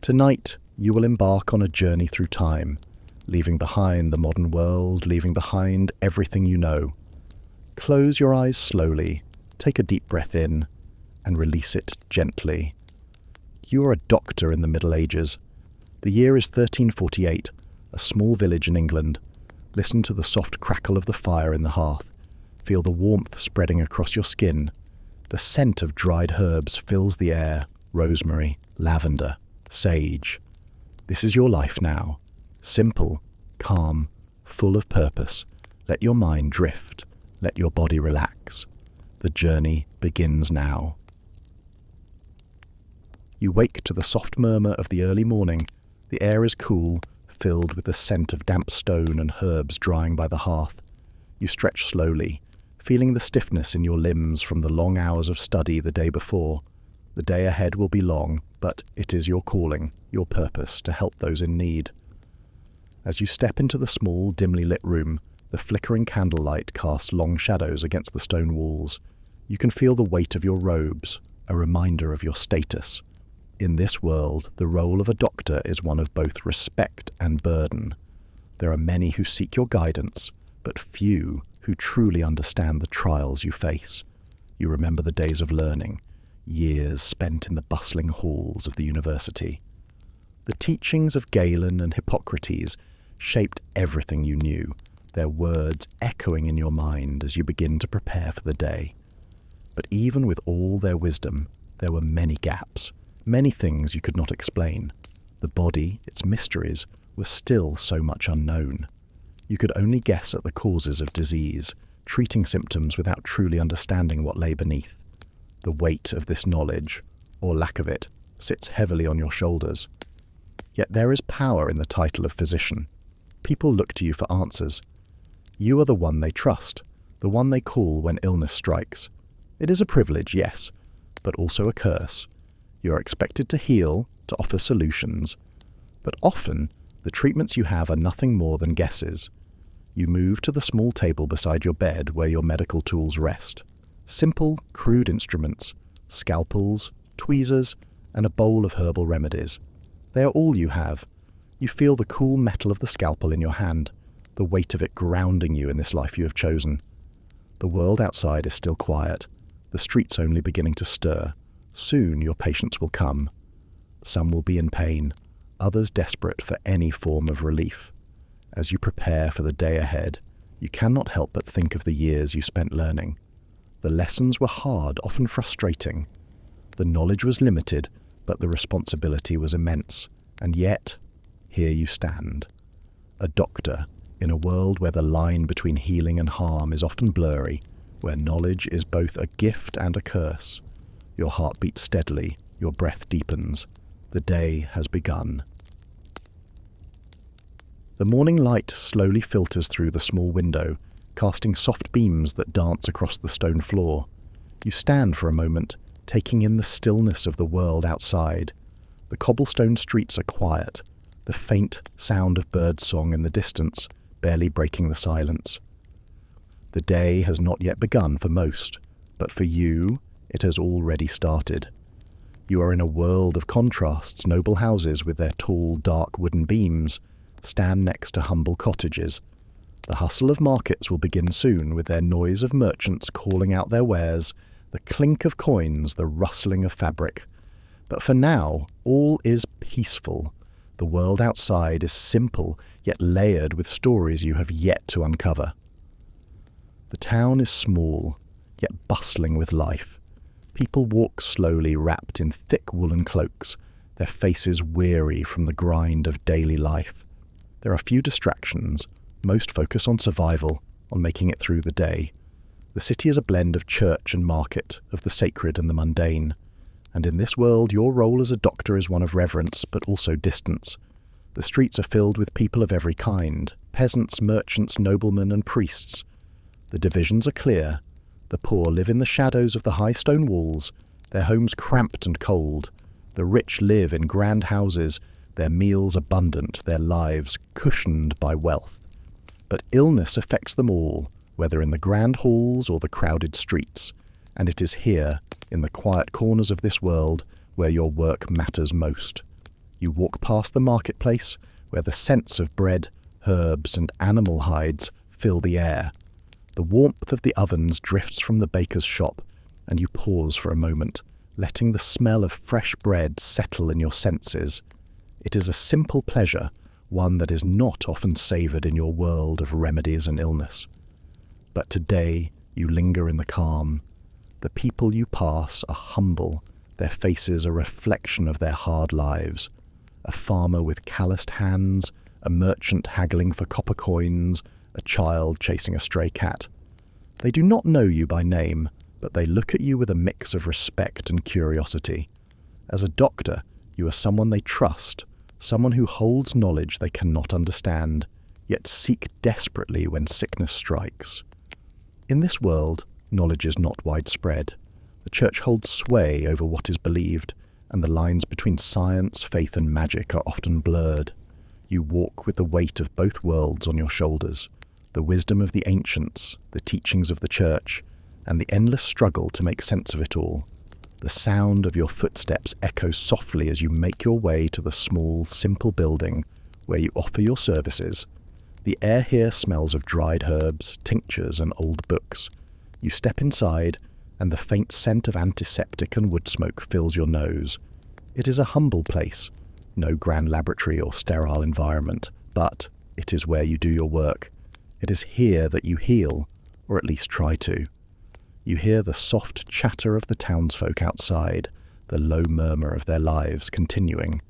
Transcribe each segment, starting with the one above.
Tonight, you will embark on a journey through time, leaving behind the modern world, leaving behind everything you know. Close your eyes slowly, take a deep breath in, and release it gently. You are a doctor in the Middle Ages. The year is 1348, a small village in England. Listen to the soft crackle of the fire in the hearth. Feel the warmth spreading across your skin. The scent of dried herbs fills the air, rosemary, lavender, sage. This is your life now. Simple, calm, full of purpose. Let your mind drift. Let your body relax. The journey begins now. You wake to the soft murmur of the early morning. The air is cool, filled with the scent of damp stone and herbs drying by the hearth. You stretch slowly, feeling the stiffness in your limbs from the long hours of study the day before. The day ahead will be long, but it is your calling, your purpose, to help those in need. As you step into the small, dimly lit room, the flickering candlelight casts long shadows against the stone walls. You can feel the weight of your robes, a reminder of your status. In this world, the role of a doctor is one of both respect and burden. There are many who seek your guidance, but few who truly understand the trials you face. You remember the days of learning, years spent in the bustling halls of the university. The teachings of Galen and Hippocrates shaped everything you knew, their words echoing in your mind as you begin to prepare for the day. But even with all their wisdom, there were many gaps, many things you could not explain. The body, its mysteries, were still so much unknown. You could only guess at the causes of disease, treating symptoms without truly understanding what lay beneath. The weight of this knowledge, or lack of it, sits heavily on your shoulders. Yet there is power in the title of physician. People look to you for answers. You are the one they trust, the one they call when illness strikes. It is a privilege, yes, but also a curse. You are expected to heal, to offer solutions, but often the treatments you have are nothing more than guesses. You move to the small table beside your bed where your medical tools rest. Simple, crude instruments, scalpels, tweezers, and a bowl of herbal remedies. They are all you have. You feel the cool metal of the scalpel in your hand, the weight of it grounding you in this life you have chosen. The world outside is still quiet, the streets only beginning to stir. Soon your patients will come. Some will be in pain, others desperate for any form of relief. As you prepare for the day ahead, you cannot help but think of the years you spent learning. The lessons were hard, often frustrating. The knowledge was limited, but the responsibility was immense. And yet, here you stand. A doctor, in a world where the line between healing and harm is often blurry, where knowledge is both a gift and a curse. Your heart beats steadily, your breath deepens. The day has begun. The morning light slowly filters through the small window, casting soft beams that dance across the stone floor. You stand for a moment, taking in the stillness of the world outside. The cobblestone streets are quiet, the faint sound of birdsong in the distance, barely breaking the silence. The day has not yet begun for most, but for you, it has already started. You are in a world of contrasts. Noble houses with their tall, dark wooden beams stand next to humble cottages. The hustle of markets will begin soon, with their noise of merchants calling out their wares, the clink of coins, the rustling of fabric. But for now, all is peaceful. The world outside is simple, yet layered with stories you have yet to uncover. The town is small, yet bustling with life. People walk slowly, wrapped in thick woolen cloaks, their faces weary from the grind of daily life. There are few distractions. Most focus on survival, on making it through the day. The city is a blend of church and market, of the sacred and the mundane. And in this world, your role as a doctor is one of reverence, but also distance. The streets are filled with people of every kind, peasants, merchants, noblemen, and priests. The divisions are clear. The poor live in the shadows of the high stone walls, their homes cramped and cold. The rich live in grand houses, their meals abundant, their lives cushioned by wealth. But illness affects them all, whether in the grand halls or the crowded streets, and it is here, in the quiet corners of this world, where your work matters most. You walk past the marketplace, where the scents of bread, herbs, and animal hides fill the air. The warmth of the ovens drifts from the baker's shop, and you pause for a moment, letting the smell of fresh bread settle in your senses. It is a simple pleasure, one that is not often savoured in your world of remedies and illness. But today you linger in the calm. The people you pass are humble, their faces a reflection of their hard lives. A farmer with calloused hands, a merchant haggling for copper coins, a child chasing a stray cat. They do not know you by name, but they look at you with a mix of respect and curiosity. As a doctor, you are someone they trust, someone who holds knowledge they cannot understand, yet seek desperately when sickness strikes. In this world, knowledge is not widespread. The Church holds sway over what is believed, and the lines between science, faith, and magic are often blurred. You walk with the weight of both worlds on your shoulders, the wisdom of the ancients, the teachings of the Church, and the endless struggle to make sense of it all. The sound of your footsteps echoes softly as you make your way to the small, simple building where you offer your services. The air here smells of dried herbs, tinctures, and old books. You step inside, and the faint scent of antiseptic and wood smoke fills your nose. It is a humble place, no grand laboratory or sterile environment, but it is where you do your work. It is here that you heal, or at least try to. You hear the soft chatter of the townsfolk outside, the low murmur of their lives continuing.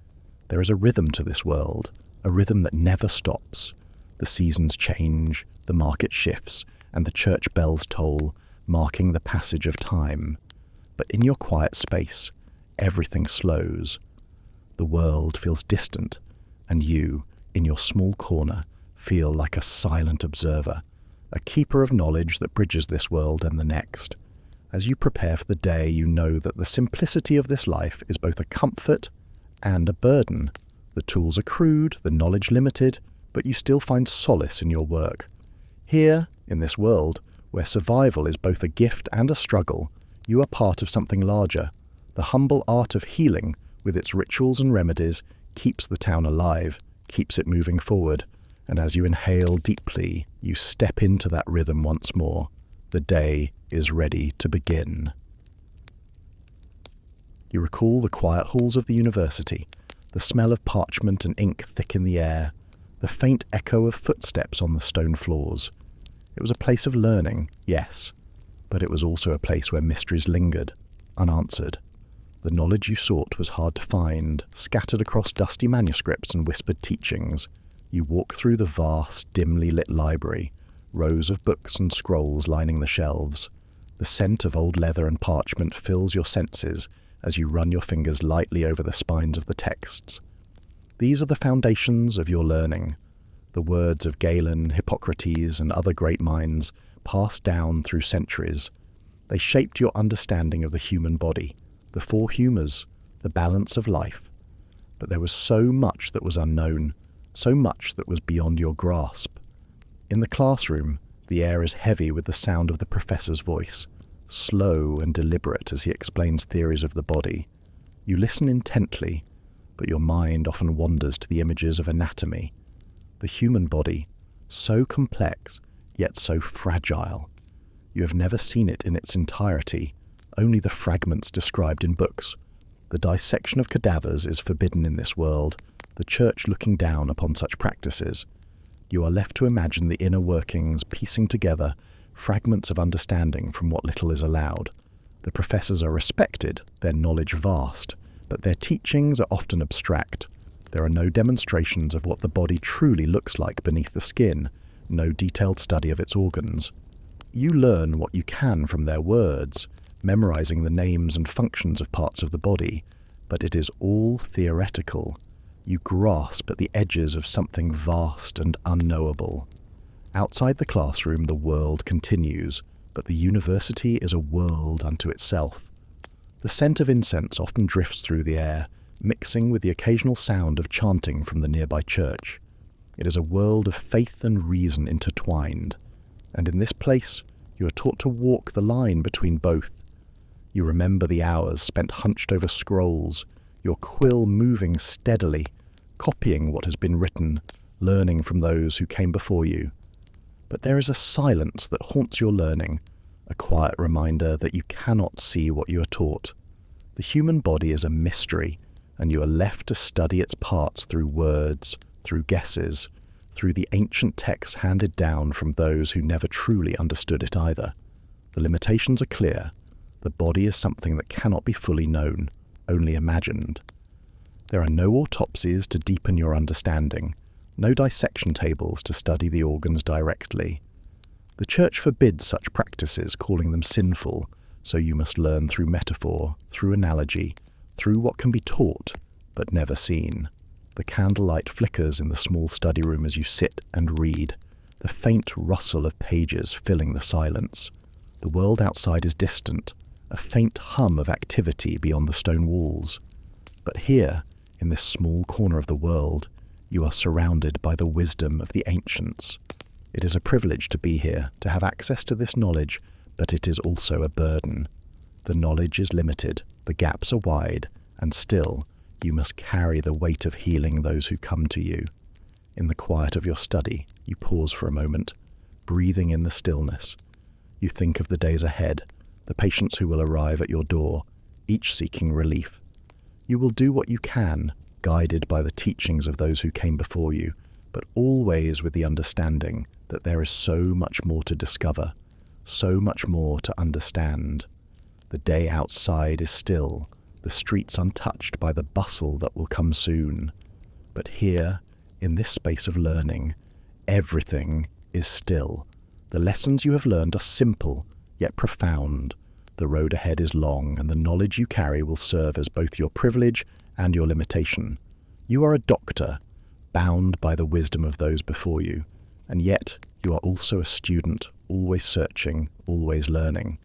There is a rhythm to this world, a rhythm that never stops. The seasons change, the market shifts, and the church bells toll, marking the passage of time. But in your quiet space, everything slows. The world feels distant, and you, in your small corner, feel like a silent observer, a keeper of knowledge that bridges this world and the next. As you prepare for the day, you know that the simplicity of this life is both a comfort and a burden. The tools are crude, the knowledge limited, but you still find solace in your work. Here, in this world, where survival is both a gift and a struggle, you are part of something larger. The humble art of healing, with its rituals and remedies, keeps the town alive, keeps it moving forward. And as you inhale deeply, you step into that rhythm once more. The day is ready to begin. You recall the quiet halls of the university, the smell of parchment and ink thick in the air, the faint echo of footsteps on the stone floors. It was a place of learning, yes, but it was also a place where mysteries lingered, unanswered. The knowledge you sought was hard to find, scattered across dusty manuscripts and whispered teachings. You walk through the vast, dimly lit library, rows of books and scrolls lining the shelves. The scent of old leather and parchment fills your senses as you run your fingers lightly over the spines of the texts. These are the foundations of your learning. The words of Galen, Hippocrates, and other great minds passed down through centuries. They shaped your understanding of the human body, the four humours, the balance of life. But there was so much that was unknown, so much that was beyond your grasp. In the classroom, the air is heavy with the sound of the professor's voice, slow and deliberate as he explains theories of the body. You listen intently, but your mind often wanders to the images of anatomy. The human body, so complex, yet so fragile. You have never seen it in its entirety, only the fragments described in books. The dissection of cadavers is forbidden in this world, the church looking down upon such practices. You are left to imagine the inner workings, piecing together fragments of understanding from what little is allowed. The professors are respected, their knowledge vast, but their teachings are often abstract. There are no demonstrations of what the body truly looks like beneath the skin, no detailed study of its organs. You learn what you can from their words, memorizing the names and functions of parts of the body, but it is all theoretical. You grasp at the edges of something vast and unknowable. Outside the classroom, the world continues, but the university is a world unto itself. The scent of incense often drifts through the air, mixing with the occasional sound of chanting from the nearby church. It is a world of faith and reason intertwined, and in this place you are taught to walk the line between both. You remember the hours spent hunched over scrolls, your quill moving steadily, copying what has been written, learning from those who came before you. But there is a silence that haunts your learning, a quiet reminder that you cannot see what you are taught. The human body is a mystery, and you are left to study its parts through words, through guesses, through the ancient texts handed down from those who never truly understood it either. The limitations are clear. The body is something that cannot be fully known, only imagined. There are no autopsies to deepen your understanding, no dissection tables to study the organs directly. The Church forbids such practices, calling them sinful, so you must learn through metaphor, through analogy, through what can be taught, but never seen. The candlelight flickers in the small study room as you sit and read, the faint rustle of pages filling the silence. The world outside is distant, a faint hum of activity beyond the stone walls. But here, in this small corner of the world, you are surrounded by the wisdom of the ancients. It is a privilege to be here, to have access to this knowledge, but it is also a burden. The knowledge is limited, the gaps are wide, and still, you must carry the weight of healing those who come to you. In the quiet of your study, you pause for a moment, breathing in the stillness. You think of the days ahead, the patients who will arrive at your door, each seeking relief. You will do what you can, guided by the teachings of those who came before you, but always with the understanding that there is so much more to discover, so much more to understand. The day outside is still, the streets untouched by the bustle that will come soon. But here, in this space of learning, everything is still. The lessons you have learned are simple, yet profound. The road ahead is long, and the knowledge you carry will serve as both your privilege and your limitation. You are a doctor, bound by the wisdom of those before you, and yet you are also a student, always searching, always learning.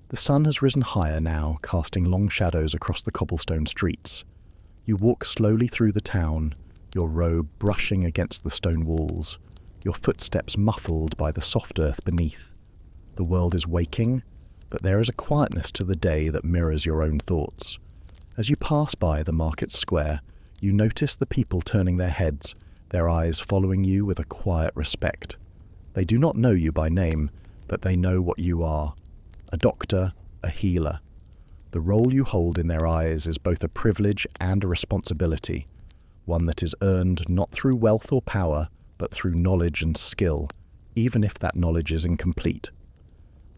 The sun has risen higher now, casting long shadows across the cobblestone streets. You walk slowly through the town, your robe brushing against the stone walls, your footsteps muffled by the soft earth beneath. The world is waking, but there is a quietness to the day that mirrors your own thoughts. As you pass by the market square, you notice the people turning their heads, their eyes following you with a quiet respect. They do not know you by name, but they know what you are. A doctor, a healer. The role you hold in their eyes is both a privilege and a responsibility, one that is earned not through wealth or power, but through knowledge and skill, even if that knowledge is incomplete.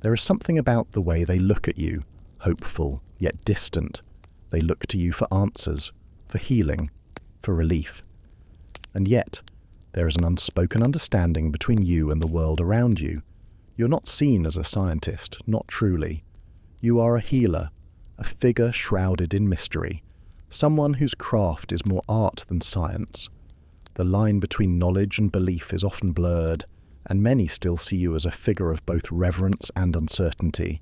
There is something about the way they look at you, hopeful, yet distant. They look to you for answers, for healing, for relief. And yet, there is an unspoken understanding between you and the world around you. You're not seen as a scientist, not truly. You are a healer, a figure shrouded in mystery, someone whose craft is more art than science. The line between knowledge and belief is often blurred, and many still see you as a figure of both reverence and uncertainty.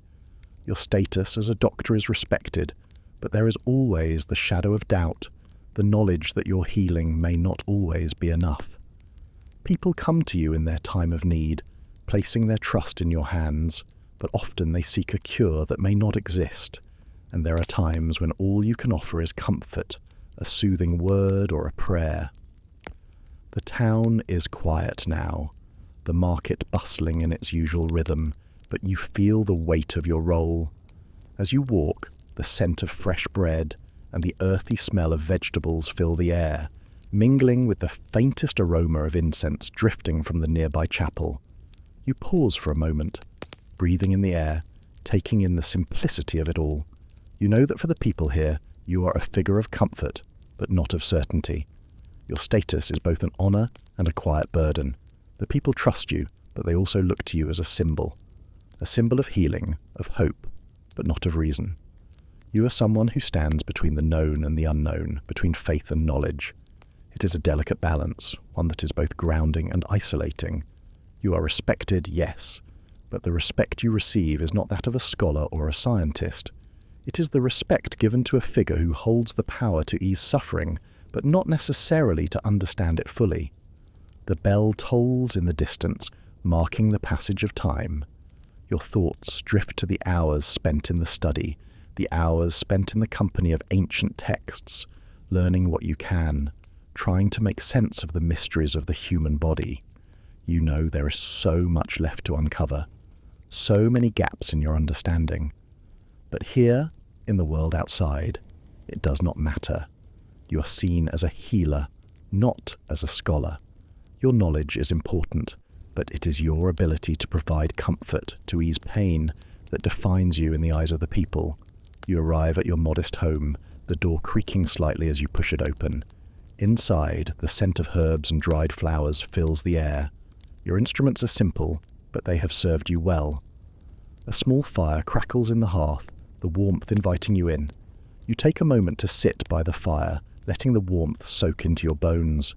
Your status as a doctor is respected, but there is always the shadow of doubt, the knowledge that your healing may not always be enough. People come to you in their time of need, placing their trust in your hands, but often they seek a cure that may not exist, and there are times when all you can offer is comfort, a soothing word or a prayer. The town is quiet now, the market bustling in its usual rhythm, but you feel the weight of your role. As you walk, the scent of fresh bread and the earthy smell of vegetables fill the air, mingling with the faintest aroma of incense drifting from the nearby chapel. You pause for a moment, breathing in the air, taking in the simplicity of it all. You know that for the people here, you are a figure of comfort, but not of certainty. Your status is both an honor and a quiet burden. The people trust you, but they also look to you as a symbol of healing, of hope, but not of reason. You are someone who stands between the known and the unknown, between faith and knowledge. It is a delicate balance, one that is both grounding and isolating. You are respected, yes, but the respect you receive is not that of a scholar or a scientist. It is the respect given to a figure who holds the power to ease suffering, but not necessarily to understand it fully. The bell tolls in the distance, marking the passage of time. Your thoughts drift to the hours spent in the study, the hours spent in the company of ancient texts, learning what you can, trying to make sense of the mysteries of the human body. You know there is so much left to uncover, so many gaps in your understanding. But here, in the world outside, it does not matter. You are seen as a healer, not as a scholar. Your knowledge is important, but it is your ability to provide comfort, to ease pain, that defines you in the eyes of the people. You arrive at your modest home, the door creaking slightly as you push it open. Inside, the scent of herbs and dried flowers fills the air. Your instruments are simple, but they have served you well. A small fire crackles in the hearth, the warmth inviting you in. You take a moment to sit by the fire, letting the warmth soak into your bones.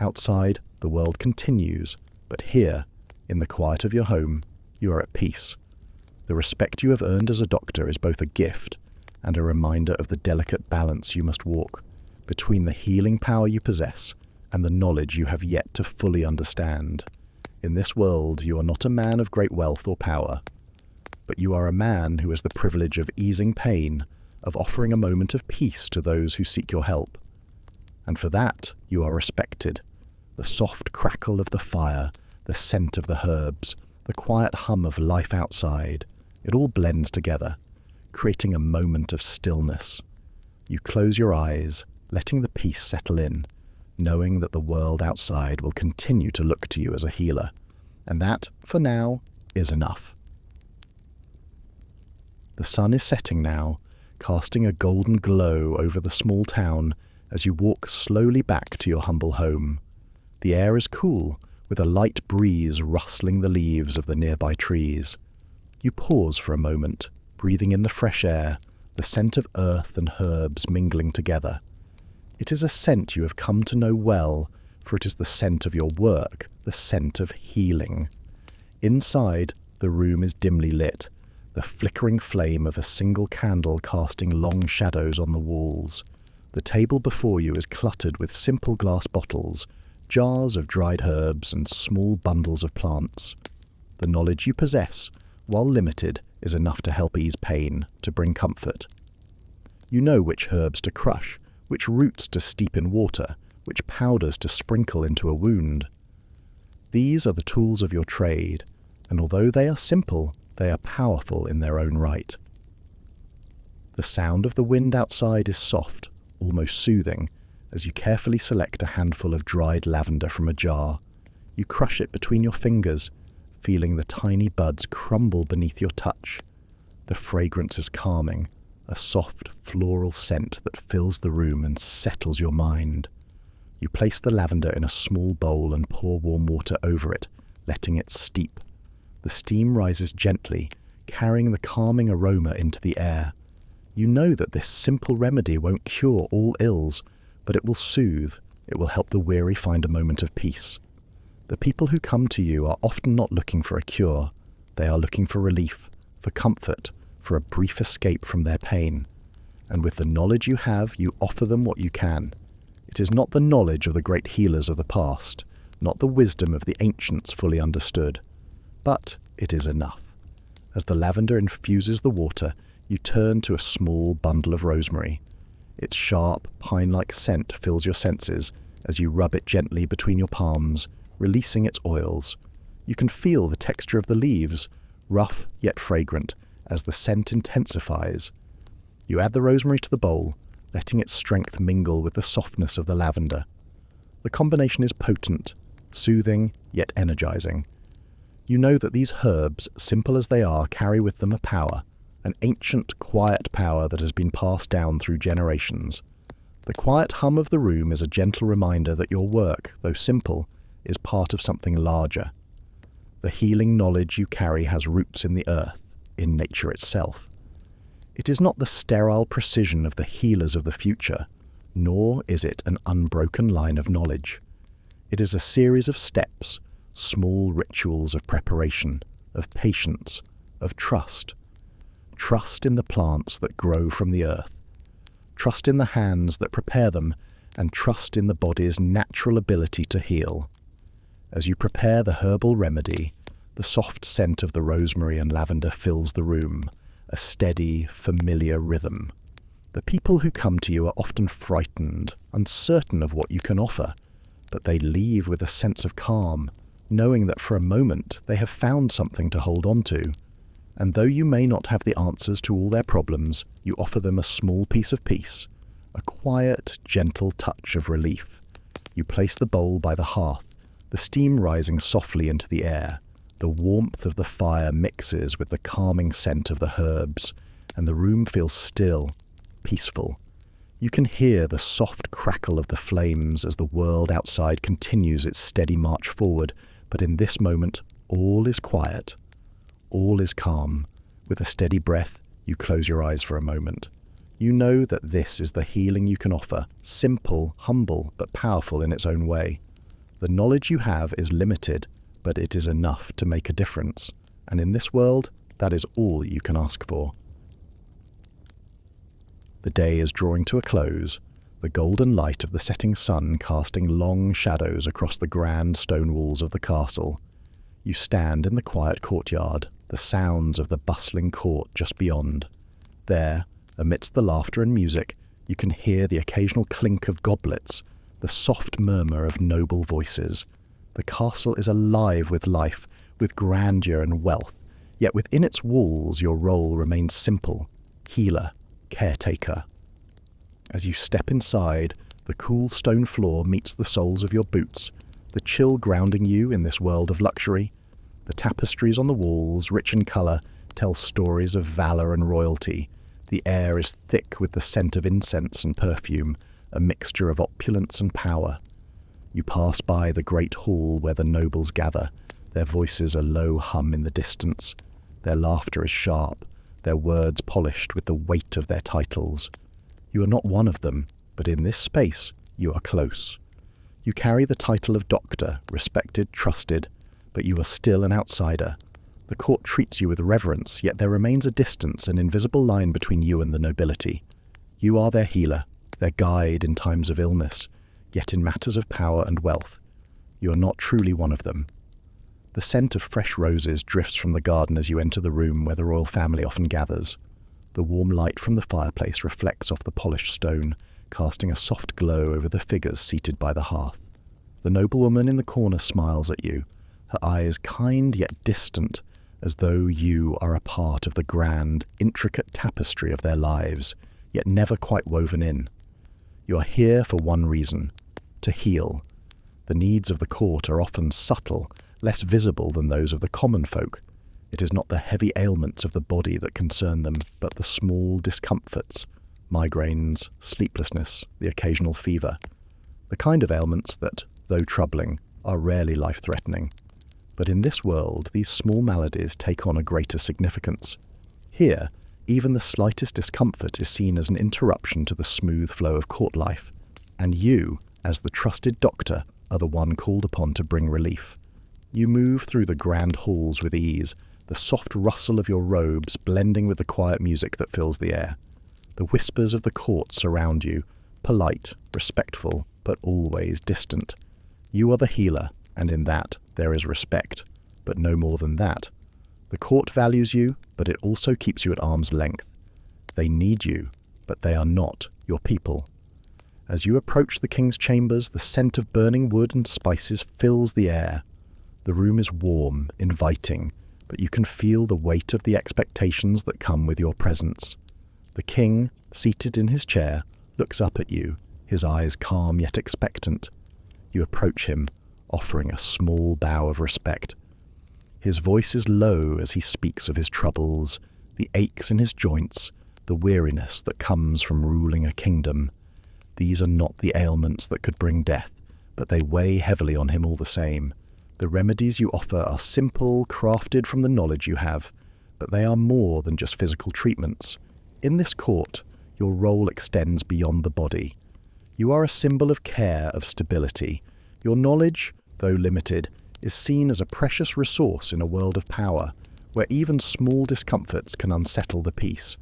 Outside, the world continues, but here, in the quiet of your home, you are at peace. The respect you have earned as a doctor is both a gift and a reminder of the delicate balance you must walk between the healing power you possess and the knowledge you have yet to fully understand. In this world, you are not a man of great wealth or power, but you are a man who has the privilege of easing pain, of offering a moment of peace to those who seek your help. And for that, you are respected. The soft crackle of the fire, the scent of the herbs, the quiet hum of life outside, it all blends together, creating a moment of stillness. You close your eyes, letting the peace settle in, knowing that the world outside will continue to look to you as a healer. And that, for now, is enough. The sun is setting now, casting a golden glow over the small town as you walk slowly back to your humble home. The air is cool, with a light breeze rustling the leaves of the nearby trees. You pause for a moment, breathing in the fresh air, the scent of earth and herbs mingling together. It is a scent you have come to know well, for it is the scent of your work, the scent of healing. Inside, the room is dimly lit, the flickering flame of a single candle casting long shadows on the walls. The table before you is cluttered with simple glass bottles, jars of dried herbs and small bundles of plants. The knowledge you possess, while limited, is enough to help ease pain, to bring comfort. You know which herbs to crush, which roots to steep in water, which powders to sprinkle into a wound. These are the tools of your trade, and although they are simple, they are powerful in their own right. The sound of the wind outside is soft, almost soothing, as you carefully select a handful of dried lavender from a jar. You crush it between your fingers, feeling the tiny buds crumble beneath your touch. The fragrance is calming, a soft floral scent that fills the room and settles your mind. You place the lavender in a small bowl and pour warm water over it, letting it steep. The steam rises gently, carrying the calming aroma into the air. You know that this simple remedy won't cure all ills, but it will soothe, it will help the weary find a moment of peace. The people who come to you are often not looking for a cure. They are looking for relief, for comfort, for a brief escape from their pain. And with the knowledge you have, you offer them what you can. It is not the knowledge of the great healers of the past, not the wisdom of the ancients fully understood, but it is enough. As the lavender infuses the water, you turn to a small bundle of rosemary. Its sharp, pine-like scent fills your senses as you rub it gently between your palms, releasing its oils. You can feel the texture of the leaves, rough yet fragrant, as the scent intensifies. You add the rosemary to the bowl, letting its strength mingle with the softness of the lavender. The combination is potent, soothing yet energizing. You know that these herbs, simple as they are, carry with them a power, an ancient, quiet power that has been passed down through generations. The quiet hum of the room is a gentle reminder that your work, though simple, is part of something larger. The healing knowledge you carry has roots in the earth, in nature itself. It is not the sterile precision of the healers of the future, nor is it an unbroken line of knowledge. It is a series of steps, small rituals of preparation, of patience, of trust. Trust in the plants that grow from the earth. Trust in the hands that prepare them, and trust in the body's natural ability to heal. As you prepare the herbal remedy, the soft scent of the rosemary and lavender fills the room, a steady, familiar rhythm. The people who come to you are often frightened, uncertain of what you can offer, but they leave with a sense of calm, knowing that for a moment they have found something to hold on to. And though you may not have the answers to all their problems, you offer them a small piece of peace, a quiet, gentle touch of relief. You place the bowl by the hearth, the steam rising softly into the air. The warmth of the fire mixes with the calming scent of the herbs, and the room feels still, peaceful. You can hear the soft crackle of the flames as the world outside continues its steady march forward, but in this moment, all is quiet. All is calm. With a steady breath, you close your eyes for a moment. You know that this is the healing you can offer, simple, humble, but powerful in its own way. The knowledge you have is limited, but it is enough to make a difference. And in this world, that is all you can ask for. The day is drawing to a close, the golden light of the setting sun casting long shadows across the grand stone walls of the castle. You stand in the quiet courtyard, the sounds of the bustling court just beyond. There, amidst the laughter and music, you can hear the occasional clink of goblets, the soft murmur of noble voices. The castle is alive with life, with grandeur and wealth, yet within its walls your role remains simple: healer, caretaker. As you step inside, the cool stone floor meets the soles of your boots, the chill grounding you in this world of luxury. The tapestries on the walls, rich in colour, tell stories of valour and royalty. The air is thick with the scent of incense and perfume, a mixture of opulence and power. You pass by the great hall where the nobles gather, their voices a low hum in the distance. Their laughter is sharp, their words polished with the weight of their titles. You are not one of them, but in this space you are close. You carry the title of doctor, respected, trusted, but you are still an outsider. The court treats you with reverence, yet there remains a distance, an invisible line between you and the nobility. You are their healer, their guide in times of illness, yet in matters of power and wealth, you are not truly one of them. The scent of fresh roses drifts from the garden as you enter the room where the royal family often gathers. The warm light from the fireplace reflects off the polished stone, casting a soft glow over the figures seated by the hearth. The noblewoman in the corner smiles at you, her eyes kind yet distant, as though you are a part of the grand, intricate tapestry of their lives, yet never quite woven in. You are here for one reason: to heal. The needs of the court are often subtle, less visible than those of the common folk. It is not the heavy ailments of the body that concern them, but the small discomforts, migraines, sleeplessness, the occasional fever. The kind of ailments that, though troubling, are rarely life-threatening. But in this world, these small maladies take on a greater significance. Here, even the slightest discomfort is seen as an interruption to the smooth flow of court life, and you, as the trusted doctor, are the one called upon to bring relief. You move through the grand halls with ease, the soft rustle of your robes blending with the quiet music that fills the air. The whispers of the court surround you, polite, respectful, but always distant. You are the healer, and in that there is respect, but no more than that. The court values you, but it also keeps you at arm's length. They need you, but they are not your people. As you approach the king's chambers, the scent of burning wood and spices fills the air. The room is warm, inviting, but you can feel the weight of the expectations that come with your presence. The king, seated in his chair, looks up at you, his eyes calm yet expectant. You approach him, offering a small bow of respect. His voice is low as he speaks of his troubles, the aches in his joints, the weariness that comes from ruling a kingdom. These are not the ailments that could bring death, but they weigh heavily on him all the same. The remedies you offer are simple, crafted from the knowledge you have, but they are more than just physical treatments. In this court, your role extends beyond the body. You are a symbol of care, of stability. Your knowledge, though limited, is seen as a precious resource in a world of power, where even small discomforts can unsettle the peace.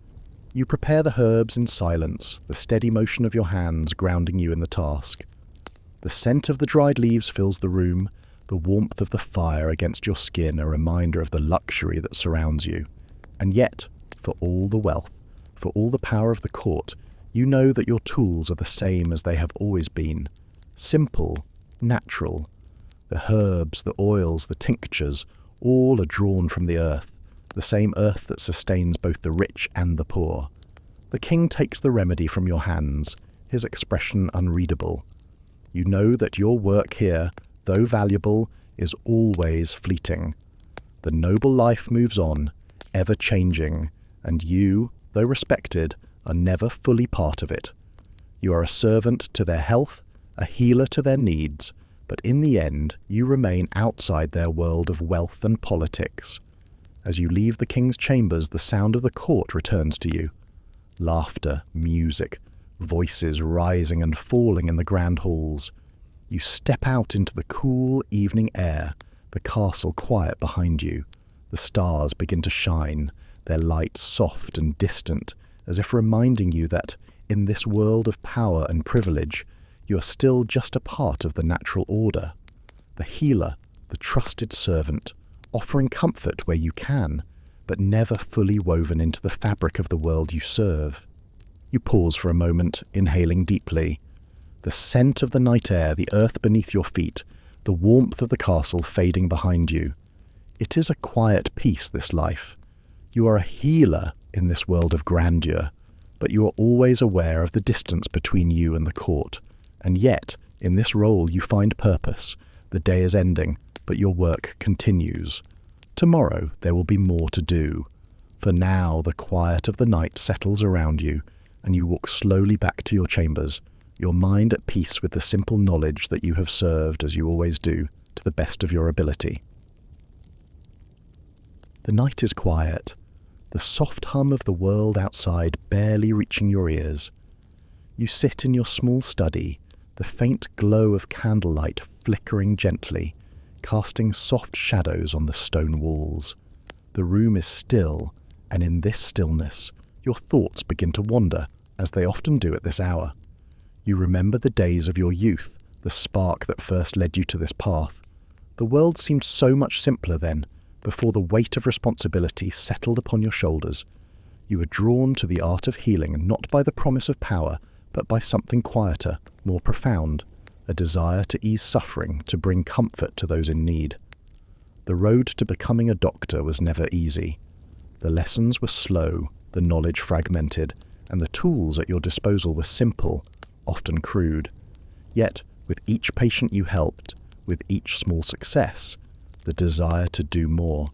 You prepare the herbs in silence, the steady motion of your hands grounding you in the task. The scent of the dried leaves fills the room, the warmth of the fire against your skin a reminder of the luxury that surrounds you. And yet, for all the wealth, for all the power of the court, you know that your tools are the same as they have always been. Simple, natural. The herbs, the oils, the tinctures, all are drawn from the earth, the same earth that sustains both the rich and the poor. The king takes the remedy from your hands, his expression unreadable. You know that your work here, though valuable, is always fleeting. The noble life moves on, ever changing, and you, though respected, are never fully part of it. You are a servant to their health, a healer to their needs, but in the end you remain outside their world of wealth and politics. As you leave the king's chambers, the sound of the court returns to you. Laughter, music, voices rising and falling in the grand halls. You step out into the cool evening air, the castle quiet behind you. The stars begin to shine, their light soft and distant, as if reminding you that, in this world of power and privilege, you are still just a part of the natural order. The healer, the trusted servant, offering comfort where you can, but never fully woven into the fabric of the world you serve. You pause for a moment, inhaling deeply. The scent of the night air, the earth beneath your feet, the warmth of the castle fading behind you. It is a quiet peace, this life. You are a healer in this world of grandeur, but you are always aware of the distance between you and the court. And yet, in this role you find purpose. The day is ending, but your work continues. Tomorrow there will be more to do. For now the quiet of the night settles around you, and you walk slowly back to your chambers, your mind at peace with the simple knowledge that you have served, as you always do, to the best of your ability. The night is quiet, the soft hum of the world outside barely reaching your ears. You sit in your small study, the faint glow of candlelight flickering gently, casting soft shadows on the stone walls. The room is still, and in this stillness, your thoughts begin to wander, as they often do at this hour. You remember the days of your youth, the spark that first led you to this path. The world seemed so much simpler then, before the weight of responsibility settled upon your shoulders. You were drawn to the art of healing not by the promise of power, but by something quieter, more profound, a desire to ease suffering, to bring comfort to those in need. The road to becoming a doctor was never easy. The lessons were slow, the knowledge fragmented, and the tools at your disposal were simple, often crude. Yet, with each patient you helped, with each small success, the desire to do more,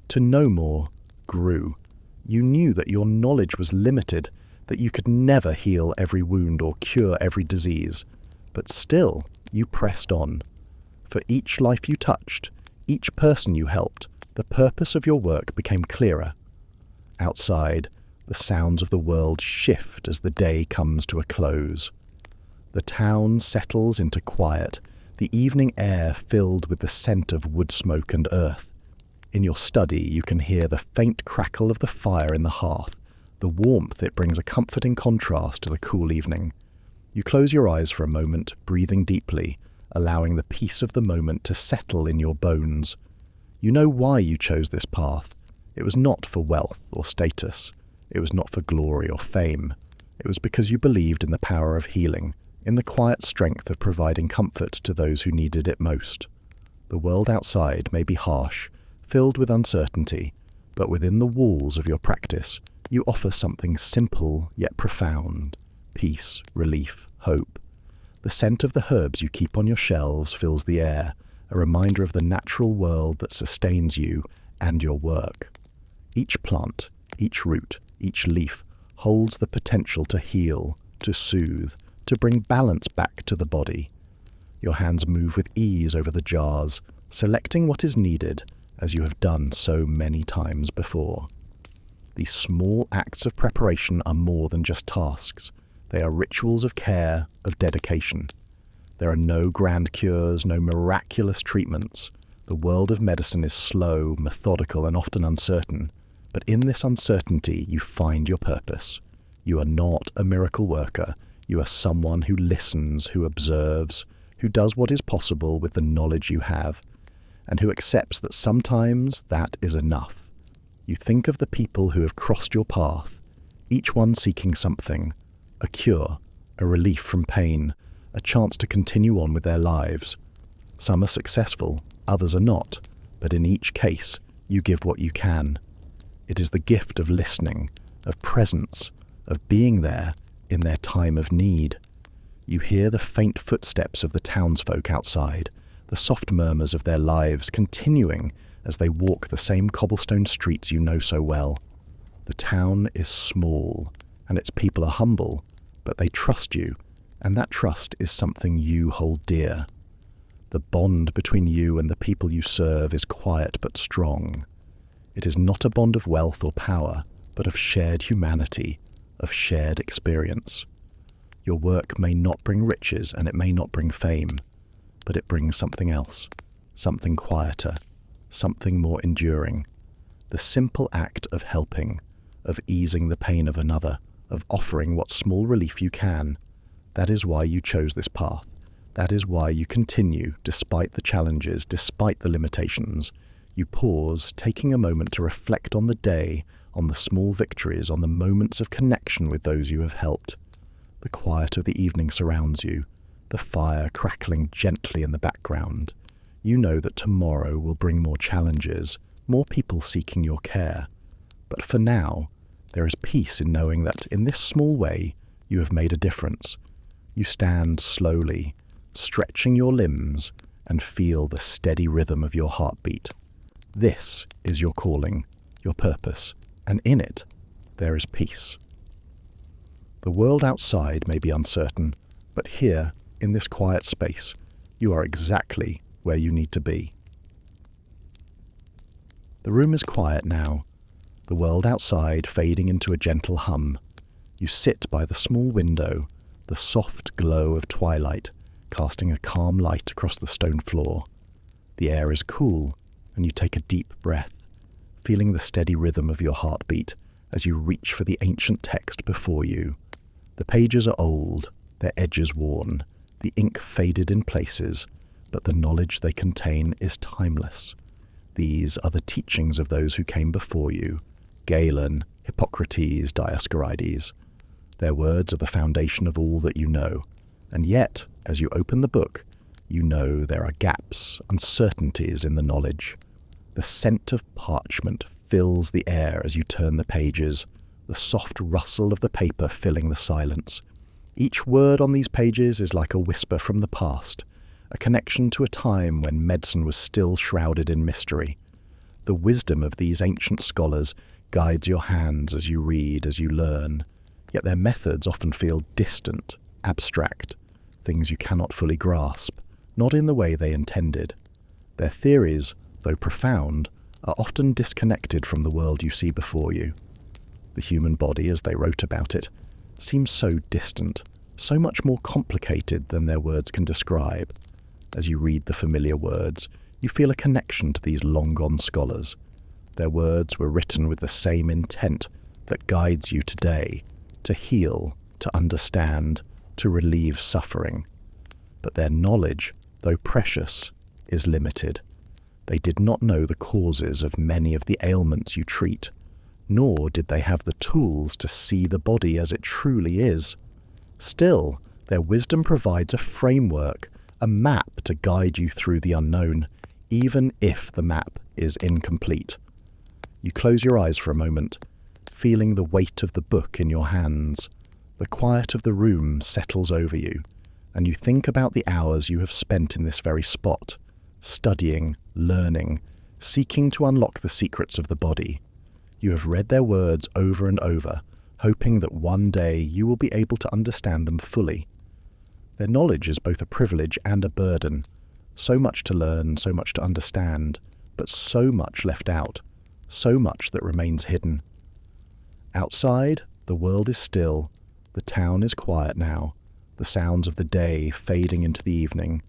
to know more, grew. You knew that your knowledge was limited, that you could never heal every wound or cure every disease. But still, you pressed on. For each life you touched, each person you helped, the purpose of your work became clearer. Outside, the sounds of the world shift as the day comes to a close. The town settles into quiet, the evening air filled with the scent of wood smoke and earth. In your study you can hear the faint crackle of the fire in the hearth. The warmth it brings a comforting contrast to the cool evening. You close your eyes for a moment, breathing deeply, allowing the peace of the moment to settle in your bones. You know why you chose this path. It was not for wealth or status. It was not for glory or fame. It was because you believed in the power of healing, in the quiet strength of providing comfort to those who needed it most. The world outside may be harsh, filled with uncertainty, but within the walls of your practice, you offer something simple yet profound: peace, relief, hope. The scent of the herbs you keep on your shelves fills the air, a reminder of the natural world that sustains you and your work. Each plant, each root, each leaf holds the potential to heal, to soothe, to bring balance back to the body. Your hands move with ease over the jars, selecting what is needed, as you have done so many times before. These small acts of preparation are more than just tasks. They are rituals of care, of dedication. There are no grand cures, no miraculous treatments. The world of medicine is slow, methodical, and often uncertain. But in this uncertainty, you find your purpose. You are not a miracle worker. You are someone who listens, who observes, who does what is possible with the knowledge you have, and who accepts that sometimes that is enough. You think of the people who have crossed your path, each one seeking something, a cure, a relief from pain, a chance to continue on with their lives. Some are successful, others are not, but in each case, you give what you can. It is the gift of listening, of presence, of being there in their time of need. You hear the faint footsteps of the townsfolk outside, the soft murmurs of their lives continuing as they walk the same cobblestone streets you know so well. The town is small, and its people are humble, but they trust you, and that trust is something you hold dear. The bond between you and the people you serve is quiet but strong. It is not a bond of wealth or power, but of shared humanity, of shared experience. Your work may not bring riches and it may not bring fame, but it brings something else, something quieter, something more enduring. The simple act of helping, of easing the pain of another, of offering what small relief you can. That is why you chose this path. That is why you continue, despite the challenges, despite the limitations. You pause, taking a moment to reflect on the day, on the small victories, on the moments of connection with those you have helped. The quiet of the evening surrounds you, the fire crackling gently in the background. You know that tomorrow will bring more challenges, more people seeking your care. But for now, there is peace in knowing that in this small way, you have made a difference. You stand slowly, stretching your limbs, and feel the steady rhythm of your heartbeat. This is your calling, your purpose, and in it, there is peace. The world outside may be uncertain, but here, in this quiet space, you are exactly where you need to be. The room is quiet now, the world outside fading into a gentle hum. You sit by the small window, the soft glow of twilight casting a calm light across the stone floor. The air is cool, and you take a deep breath, feeling the steady rhythm of your heartbeat as you reach for the ancient text before you. The pages are old, their edges worn, the ink faded in places, but the knowledge they contain is timeless. These are the teachings of those who came before you, Galen, Hippocrates, Dioscorides. Their words are the foundation of all that you know, and yet, as you open the book, you know there are gaps, uncertainties in the knowledge. The scent of parchment fills the air as you turn the pages, the soft rustle of the paper filling the silence. Each word on these pages is like a whisper from the past, a connection to a time when medicine was still shrouded in mystery. The wisdom of these ancient scholars guides your hands as you read, as you learn, yet their methods often feel distant, abstract, things you cannot fully grasp, not in the way they intended. Their theories, though profound, are often disconnected from the world you see before you. The human body, as they wrote about it, seems so distant, so much more complicated than their words can describe. As you read the familiar words, you feel a connection to these long-gone scholars. Their words were written with the same intent that guides you today, to heal, to understand, to relieve suffering. But their knowledge, though precious, is limited. They did not know the causes of many of the ailments you treat, nor did they have the tools to see the body as it truly is. Still, their wisdom provides a framework, a map to guide you through the unknown, even if the map is incomplete. You close your eyes for a moment, feeling the weight of the book in your hands. The quiet of the room settles over you, and you think about the hours you have spent in this very spot, studying, learning, seeking to unlock the secrets of the body. You have read their words over and over, hoping that one day you will be able to understand them fully. Their knowledge is both a privilege and a burden. So much to learn, so much to understand, but so much left out, so much that remains hidden. Outside, the world is still, the town is quiet now, the sounds of the day fading into the evening.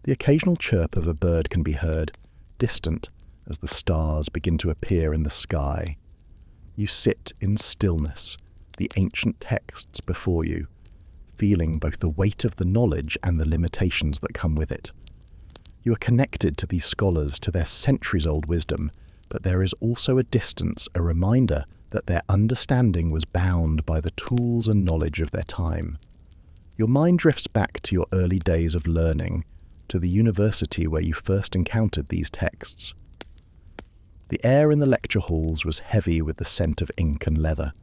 The occasional chirp of a bird can be heard, distant, as the stars begin to appear in the sky. You sit in stillness, the ancient texts before you, feeling both the weight of the knowledge and the limitations that come with it. You are connected to these scholars, to their centuries-old wisdom, but there is also a distance, a reminder that their understanding was bound by the tools and knowledge of their time. Your mind drifts back to your early days of learning, to the university where you first encountered these texts. The air in the lecture halls was heavy with the scent of ink and leather,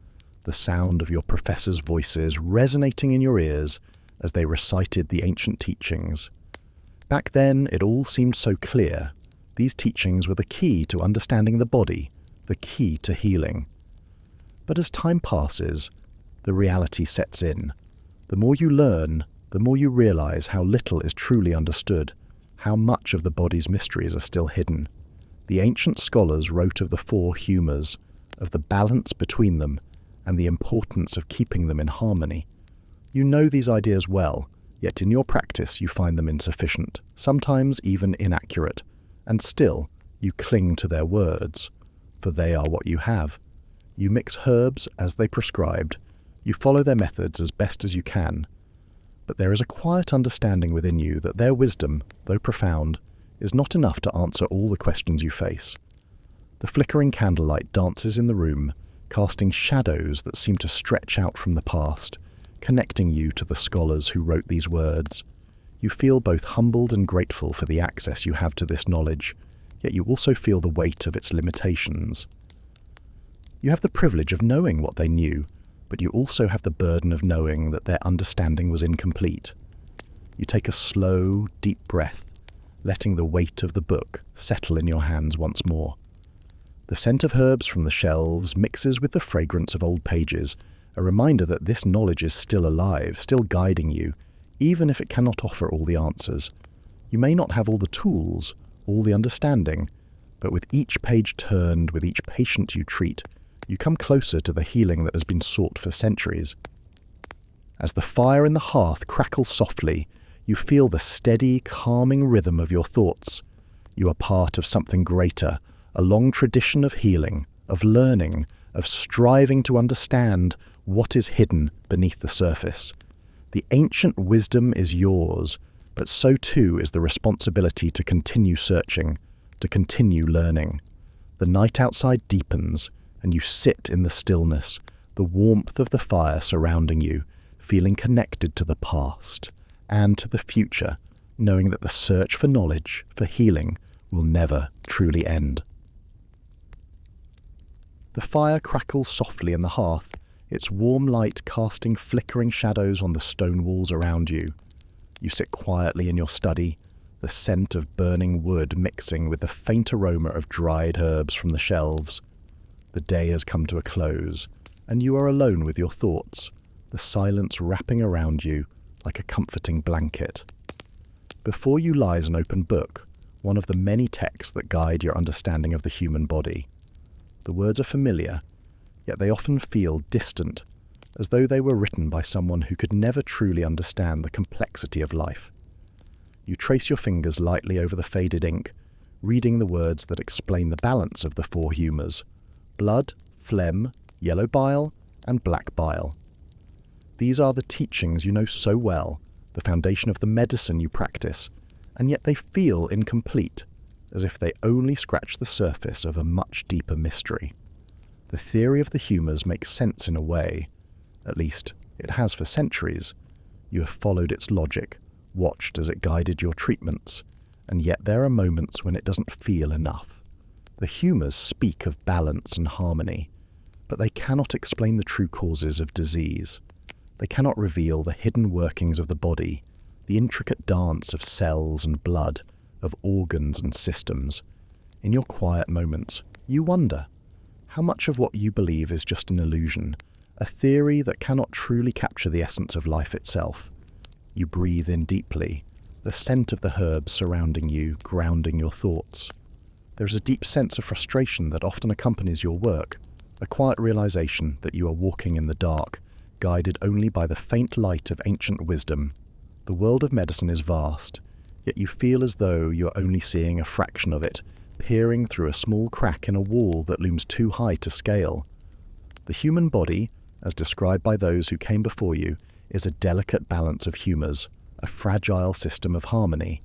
the sound of your professors' voices resonating in your ears as they recited the ancient teachings. Back then, it all seemed so clear. These teachings were the key to understanding the body, the key to healing. But as time passes, the reality sets in. The more you learn, the more you realize how little is truly understood, how much of the body's mysteries are still hidden. The ancient scholars wrote of the four humours, of the balance between them, and the importance of keeping them in harmony. You know these ideas well, yet in your practice you find them insufficient, sometimes even inaccurate, and still you cling to their words, for they are what you have. You mix herbs as they prescribed, you follow their methods as best as you can, but there is a quiet understanding within you that their wisdom, though profound, is not enough to answer all the questions you face. The flickering candlelight dances in the room, casting shadows that seem to stretch out from the past, connecting you to the scholars who wrote these words. You feel both humbled and grateful for the access you have to this knowledge, yet you also feel the weight of its limitations. You have the privilege of knowing what they knew, but you also have the burden of knowing that their understanding was incomplete. You take a slow, deep breath, letting the weight of the book settle in your hands once more. The scent of herbs from the shelves mixes with the fragrance of old pages, a reminder that this knowledge is still alive, still guiding you, even if it cannot offer all the answers. You may not have all the tools, all the understanding, but with each page turned, with each patient you treat, you come closer to the healing that has been sought for centuries. As the fire in the hearth crackles softly, you feel the steady, calming rhythm of your thoughts. You are part of something greater, a long tradition of healing, of learning, of striving to understand what is hidden beneath the surface. The ancient wisdom is yours, but so too is the responsibility to continue searching, to continue learning. The night outside deepens, and you sit in the stillness, the warmth of the fire surrounding you, feeling connected to the past and to the future, knowing that the search for knowledge, for healing, will never truly end. The fire crackles softly in the hearth, its warm light casting flickering shadows on the stone walls around you. You sit quietly in your study, the scent of burning wood mixing with the faint aroma of dried herbs from the shelves. The day has come to a close, and you are alone with your thoughts, the silence wrapping around you like a comforting blanket. Before you lies an open book, one of the many texts that guide your understanding of the human body. The words are familiar, yet they often feel distant, as though they were written by someone who could never truly understand the complexity of life. You trace your fingers lightly over the faded ink, reading the words that explain the balance of the four humours: blood, phlegm, yellow bile, and black bile. These are the teachings you know so well, the foundation of the medicine you practice, and yet they feel incomplete, as if they only scratch the surface of a much deeper mystery. The theory of the humours makes sense in a way. At least, it has for centuries. You have followed its logic, watched as it guided your treatments, and yet there are moments when it doesn't feel enough. The humours speak of balance and harmony, but they cannot explain the true causes of disease. They cannot reveal the hidden workings of the body, the intricate dance of cells and blood, of organs and systems. In your quiet moments, you wonder, how much of what you believe is just an illusion, a theory that cannot truly capture the essence of life itself? You breathe in deeply, the scent of the herbs surrounding you, grounding your thoughts. There is a deep sense of frustration that often accompanies your work, a quiet realization that you are walking in the dark, guided only by the faint light of ancient wisdom. The world of medicine is vast, yet you feel as though you are only seeing a fraction of it, peering through a small crack in a wall that looms too high to scale. The human body, as described by those who came before you, is a delicate balance of humours, a fragile system of harmony.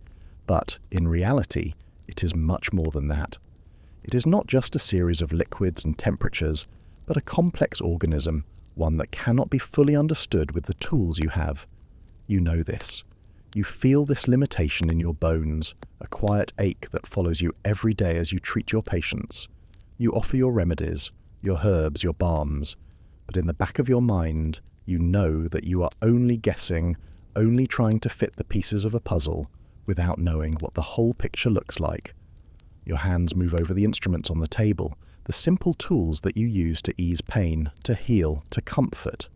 But, in reality, it is much more than that. It is not just a series of liquids and temperatures, but a complex organism, one that cannot be fully understood with the tools you have. You know this. You feel this limitation in your bones, a quiet ache that follows you every day as you treat your patients. You offer your remedies, your herbs, your balms, but in the back of your mind, you know that you are only guessing, only trying to fit the pieces of a puzzle, without knowing what the whole picture looks like. Your hands move over the instruments on the table, the simple tools that you use to ease pain, to heal, to comfort.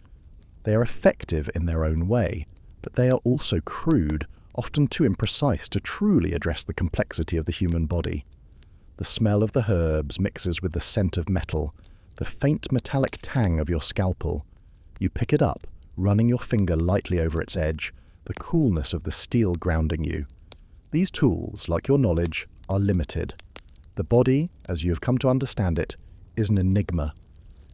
They are effective in their own way, but they are also crude, often too imprecise to truly address the complexity of the human body. The smell of the herbs mixes with the scent of metal, the faint metallic tang of your scalpel. You pick it up, running your finger lightly over its edge, the coolness of the steel grounding you. These tools, like your knowledge, are limited. The body, as you have come to understand it, is an enigma.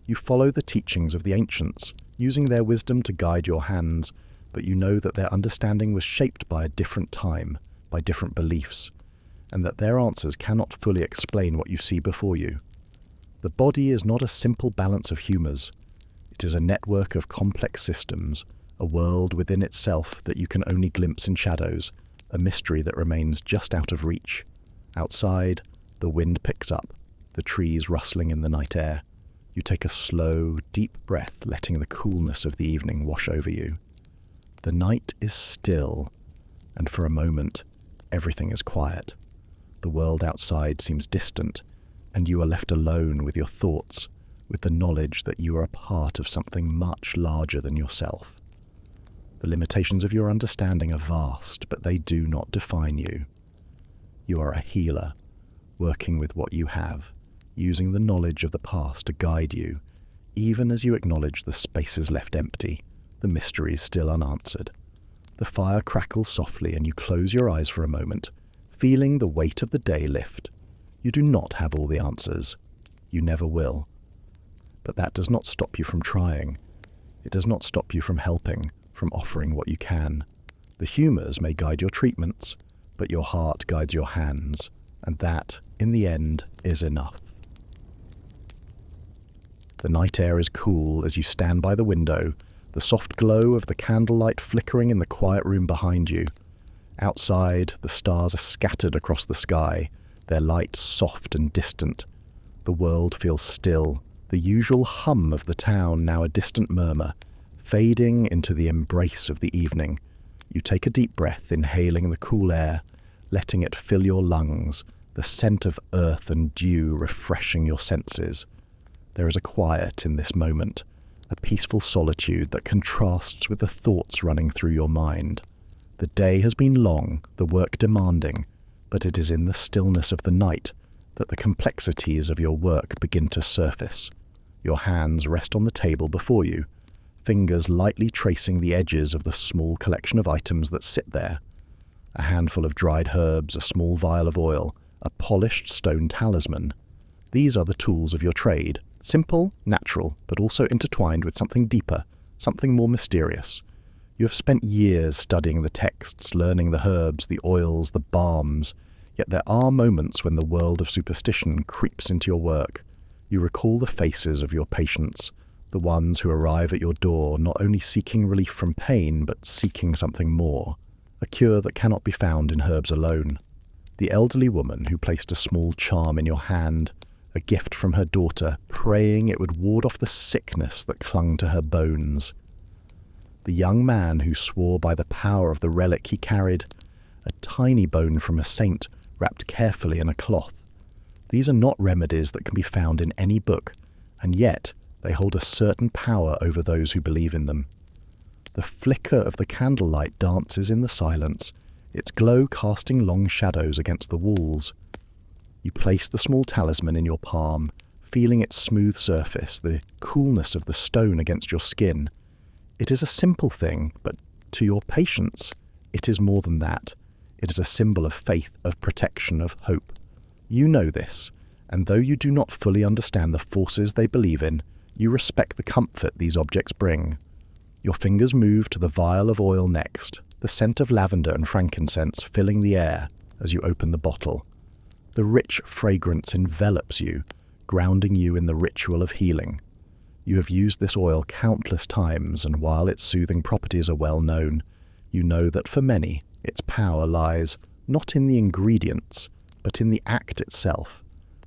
You follow the teachings of the ancients, using their wisdom to guide your hands, but you know that their understanding was shaped by a different time, by different beliefs, and that their answers cannot fully explain what you see before you. The body is not a simple balance of humours. It is a network of complex systems, a world within itself that you can only glimpse in shadows, a mystery that remains just out of reach. Outside, the wind picks up, the trees rustling in the night air. You take a slow, deep breath, letting the coolness of the evening wash over you. The night is still, and for a moment, everything is quiet. The world outside seems distant, and you are left alone with your thoughts, with the knowledge that you are a part of something much larger than yourself. The limitations of your understanding are vast, but they do not define you. You are a healer, working with what you have, using the knowledge of the past to guide you, even as you acknowledge the spaces left empty, the mysteries still unanswered. The fire crackles softly and you close your eyes for a moment, feeling the weight of the day lift. You do not have all the answers. You never will. But that does not stop you from trying. It does not stop you from helping, from offering what you can. The humours may guide your treatments, but your heart guides your hands, and that, in the end, is enough. The night air is cool as you stand by the window, the soft glow of the candlelight flickering in the quiet room behind you. Outside, the stars are scattered across the sky, their light soft and distant. The world feels still, the usual hum of the town now a distant murmur, fading into the embrace of the evening. You take a deep breath, inhaling the cool air, letting it fill your lungs, the scent of earth and dew refreshing your senses. There is a quiet in this moment, a peaceful solitude that contrasts with the thoughts running through your mind. The day has been long, the work demanding, but it is in the stillness of the night that the complexities of your work begin to surface. Your hands rest on the table before you, fingers lightly tracing the edges of the small collection of items that sit there. A handful of dried herbs, a small vial of oil, a polished stone talisman. These are the tools of your trade, simple, natural, but also intertwined with something deeper, something more mysterious. You have spent years studying the texts, learning the herbs, the oils, the balms, yet there are moments when the world of superstition creeps into your work. You recall the faces of your patients, the ones who arrive at your door not only seeking relief from pain, but seeking something more, a cure that cannot be found in herbs alone. The elderly woman who placed a small charm in your hand, a gift from her daughter, praying it would ward off the sickness that clung to her bones. The young man who swore by the power of the relic he carried, a tiny bone from a saint wrapped carefully in a cloth. These are not remedies that can be found in any book, and yet they hold a certain power over those who believe in them. The flicker of the candlelight dances in the silence, its glow casting long shadows against the walls. You place the small talisman in your palm, feeling its smooth surface, the coolness of the stone against your skin. It is a simple thing, but to your patients, it is more than that. It is a symbol of faith, of protection, of hope. You know this, and though you do not fully understand the forces they believe in, you respect the comfort these objects bring. Your fingers move to the vial of oil next, the scent of lavender and frankincense filling the air as you open the bottle. The rich fragrance envelops you, grounding you in the ritual of healing. You have used this oil countless times, and while its soothing properties are well known, you know that for many, its power lies not in the ingredients, but in the act itself,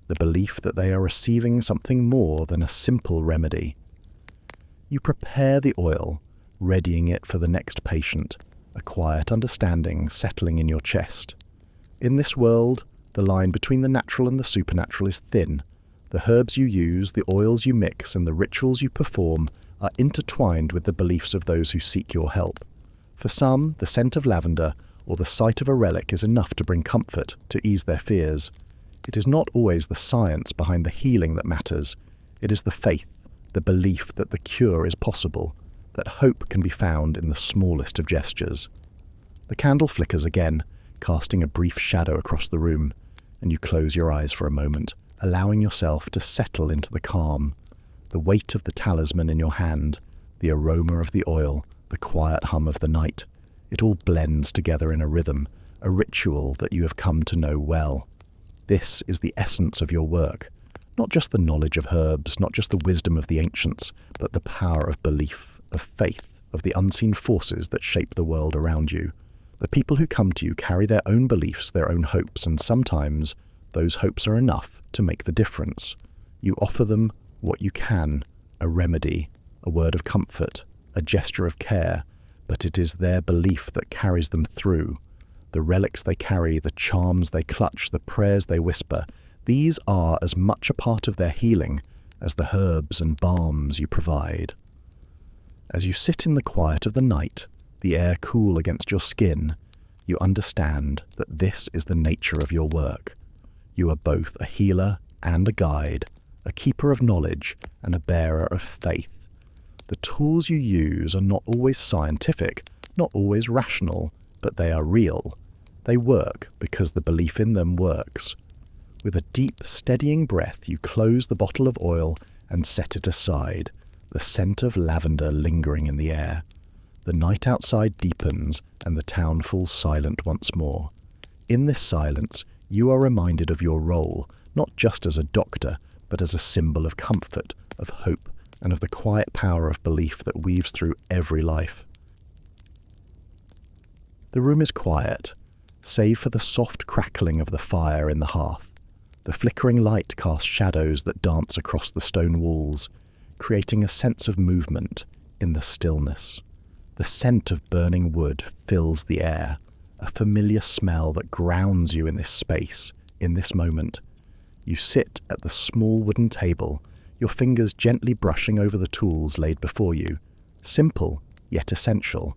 the belief that they are receiving something more than a simple remedy. You prepare the oil, readying it for the next patient, a quiet understanding settling in your chest. In this world, the line between the natural and the supernatural is thin. The herbs you use, the oils you mix, and the rituals you perform are intertwined with the beliefs of those who seek your help. For some, the scent of lavender or the sight of a relic is enough to bring comfort, to ease their fears. It is not always the science behind the healing that matters. It is the faith, the belief that the cure is possible, that hope can be found in the smallest of gestures. The candle flickers again, casting a brief shadow across the room, and you close your eyes for a moment, allowing yourself to settle into the calm. The weight of the talisman in your hand, the aroma of the oil, the quiet hum of the night, it all blends together in a rhythm, a ritual that you have come to know well. This is the essence of your work, not just the knowledge of herbs, not just the wisdom of the ancients, but the power of belief, of faith, of the unseen forces that shape the world around you. The people who come to you carry their own beliefs, their own hopes, and sometimes those hopes are enough to make the difference. You offer them what you can, a remedy, a word of comfort, a gesture of care, but it is their belief that carries them through. The relics they carry, the charms they clutch, the prayers they whisper, these are as much a part of their healing as the herbs and balms you provide. As you sit in the quiet of the night, the air cool against your skin, you understand that this is the nature of your work. You are both a healer and a guide, a keeper of knowledge and a bearer of faith. The tools you use are not always scientific, not always rational, but they are real. They work because the belief in them works. With a deep, steadying breath, you close the bottle of oil and set it aside, the scent of lavender lingering in the air. The night outside deepens, and the town falls silent once more. In this silence, you are reminded of your role, not just as a doctor, but as a symbol of comfort, of hope, and of the quiet power of belief that weaves through every life. The room is quiet, save for the soft crackling of the fire in the hearth. The flickering light casts shadows that dance across the stone walls, creating a sense of movement in the stillness. The scent of burning wood fills the air, a familiar smell that grounds you in this space, in this moment. You sit at the small wooden table, your fingers gently brushing over the tools laid before you, simple yet essential.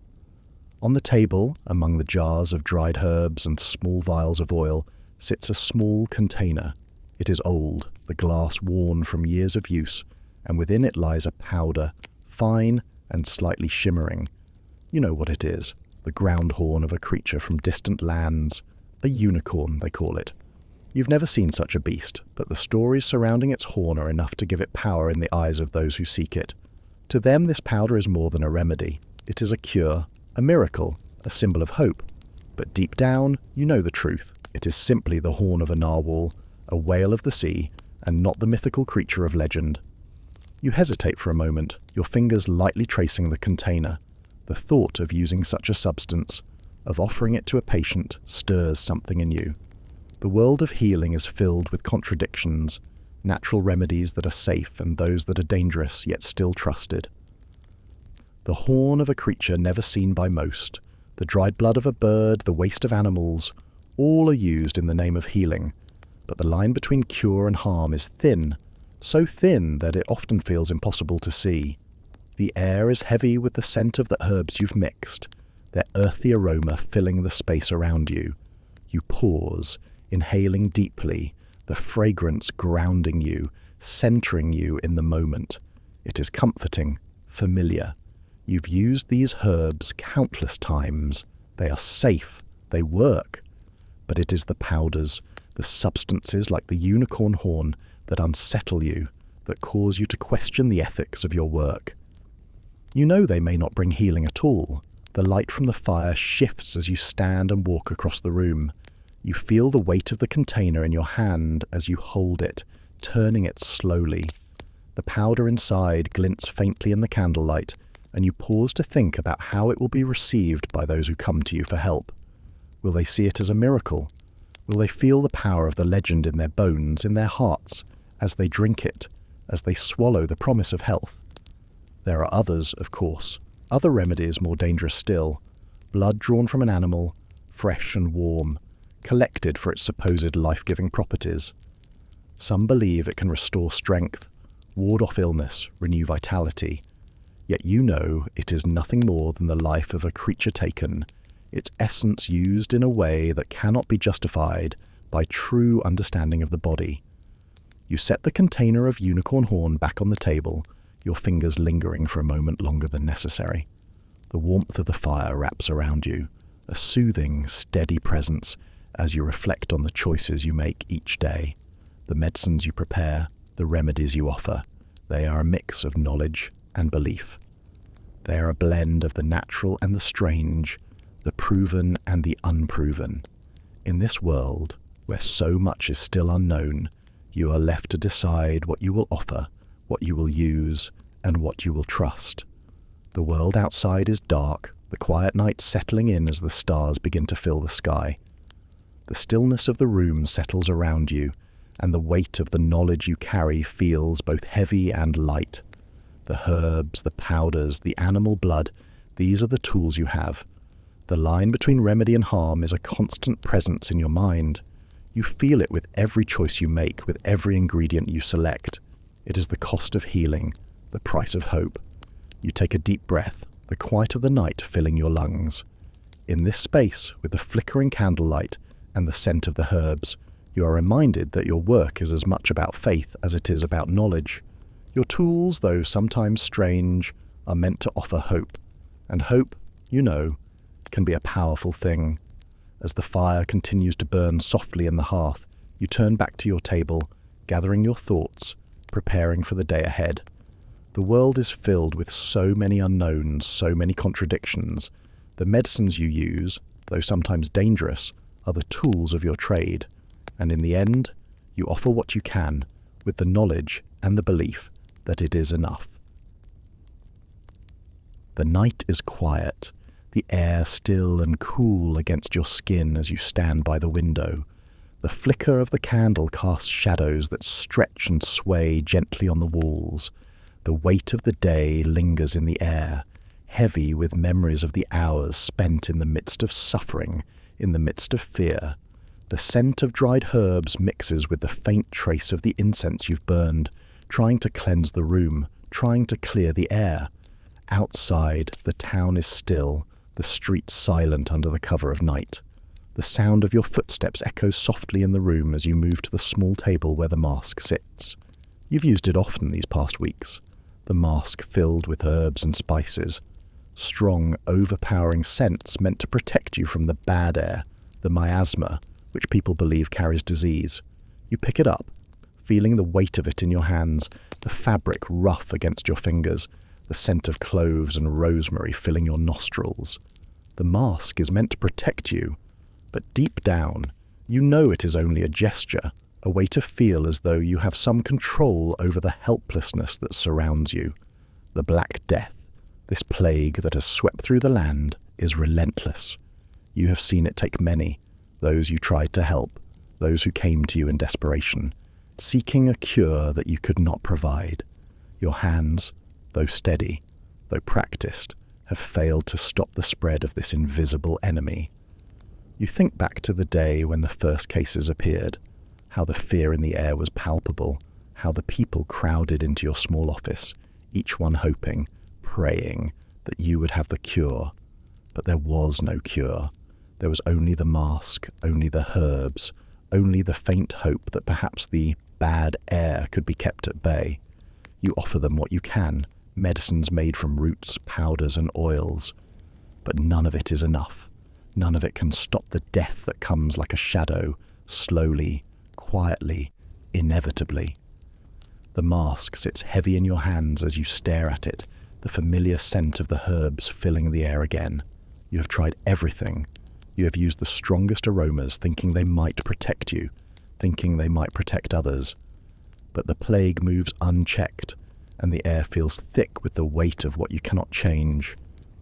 On the table, among the jars of dried herbs and small vials of oil, sits a small container. It is old, the glass worn from years of use, and within it lies a powder, fine and slightly shimmering. You know what it is, the ground horn of a creature from distant lands, a unicorn they call it. You've never seen such a beast, but the stories surrounding its horn are enough to give it power in the eyes of those who seek it. To them this powder is more than a remedy. It is a cure, a miracle, a symbol of hope. But deep down, you know the truth. It is simply the horn of a narwhal, a whale of the sea, and not the mythical creature of legend. You hesitate for a moment, your fingers lightly tracing the container. The thought of using such a substance, of offering it to a patient, stirs something in you. The world of healing is filled with contradictions, natural remedies that are safe and those that are dangerous yet still trusted. The horn of a creature never seen by most, the dried blood of a bird, the waste of animals, all are used in the name of healing, but the line between cure and harm is thin, so thin that it often feels impossible to see. The air is heavy with the scent of the herbs you've mixed, their earthy aroma filling the space around you. You pause, inhaling deeply, the fragrance grounding you, centering you in the moment. It is comforting, familiar. You've used these herbs countless times. They are safe, they work. But it is the powders, the substances like the unicorn horn that unsettle you, that cause you to question the ethics of your work. You know they may not bring healing at all. The light from the fire shifts as you stand and walk across the room. You feel the weight of the container in your hand as you hold it, turning it slowly. The powder inside glints faintly in the candlelight, and you pause to think about how it will be received by those who come to you for help. Will they see it as a miracle? Will they feel the power of the legend in their bones, in their hearts, as they drink it, as they swallow the promise of health? There are others, of course, other remedies more dangerous still. Blood drawn from an animal, fresh and warm, collected for its supposed life-giving properties. Some believe it can restore strength, ward off illness, renew vitality. Yet you know it is nothing more than the life of a creature taken, its essence used in a way that cannot be justified by true understanding of the body. You set the container of unicorn horn back on the table, your fingers lingering for a moment longer than necessary. The warmth of the fire wraps around you, a soothing, steady presence as you reflect on the choices you make each day, the medicines you prepare, the remedies you offer. They are a mix of knowledge and belief. They are a blend of the natural and the strange, the proven and the unproven. In this world, where so much is still unknown, you are left to decide what you will offer, what you will use, and what you will trust. The world outside is dark, the quiet night settling in as the stars begin to fill the sky. The stillness of the room settles around you, and the weight of the knowledge you carry feels both heavy and light. The herbs, the powders, the animal blood, these are the tools you have. The line between remedy and harm is a constant presence in your mind. You feel it with every choice you make, with every ingredient you select. It is the cost of healing, the price of hope. You take a deep breath, the quiet of the night filling your lungs. In this space, with the flickering candlelight and the scent of the herbs, you are reminded that your work is as much about faith as it is about knowledge. Your tools, though sometimes strange, are meant to offer hope. And hope, you know, can be a powerful thing. As the fire continues to burn softly in the hearth, you turn back to your table, gathering your thoughts, preparing for the day ahead. The world is filled with so many unknowns, so many contradictions. The medicines you use, though sometimes dangerous, are the tools of your trade. And in the end, you offer what you can, with the knowledge and the belief that it is enough. The night is quiet, the air still and cool against your skin as you stand by the window. The flicker of the candle casts shadows that stretch and sway gently on the walls. The weight of the day lingers in the air, heavy with memories of the hours spent in the midst of suffering, in the midst of fear. The scent of dried herbs mixes with the faint trace of the incense you've burned, trying to cleanse the room, trying to clear the air. Outside, the town is still, the streets silent under the cover of night. The sound of your footsteps echoes softly in the room as you move to the small table where the mask sits. You've used it often these past weeks. The mask filled with herbs and spices. Strong, overpowering scents meant to protect you from the bad air, the miasma, which people believe carries disease. You pick it up, feeling the weight of it in your hands, the fabric rough against your fingers, the scent of cloves and rosemary filling your nostrils. The mask is meant to protect you, but deep down, you know it is only a gesture, a way to feel as though you have some control over the helplessness that surrounds you. The Black Death, this plague that has swept through the land, is relentless. You have seen it take many, those you tried to help, those who came to you in desperation, seeking a cure that you could not provide. Your hands, though steady, though practiced, have failed to stop the spread of this invisible enemy. You think back to the day when the first cases appeared, how the fear in the air was palpable, how the people crowded into your small office, each one hoping, praying, that you would have the cure. But there was no cure. There was only the mask, only the herbs, only the faint hope that perhaps the bad air could be kept at bay. You offer them what you can, medicines made from roots, powders and oils. But none of it is enough. None of it can stop the death that comes like a shadow, slowly, quietly, inevitably. The mask sits heavy in your hands as you stare at it, the familiar scent of the herbs filling the air again. You have tried everything. You have used the strongest aromas, thinking they might protect you, thinking they might protect others. But the plague moves unchecked, and the air feels thick with the weight of what you cannot change.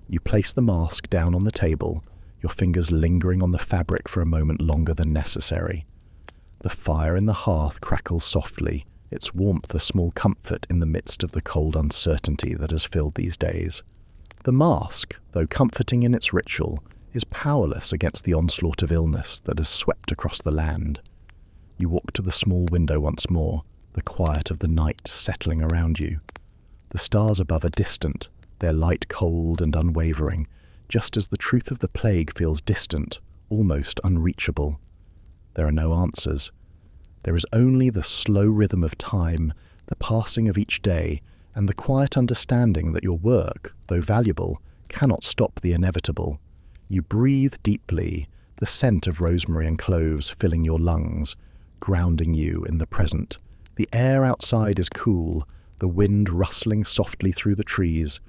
You place the mask down on the table, your fingers lingering on the fabric for a moment longer than necessary. The fire in the hearth crackles softly, its warmth a small comfort in the midst of the cold uncertainty that has filled these days. The mask, though comforting in its ritual, is powerless against the onslaught of illness that has swept across the land. You walk to the small window once more, the quiet of the night settling around you. The stars above are distant, their light cold and unwavering, just as the truth of the plague feels distant, almost unreachable. There are no answers. There is only the slow rhythm of time, the passing of each day, and the quiet understanding that your work, though valuable, cannot stop the inevitable. You breathe deeply, the scent of rosemary and cloves filling your lungs, grounding you in the present. The air outside is cool, the wind rustling softly through the trees.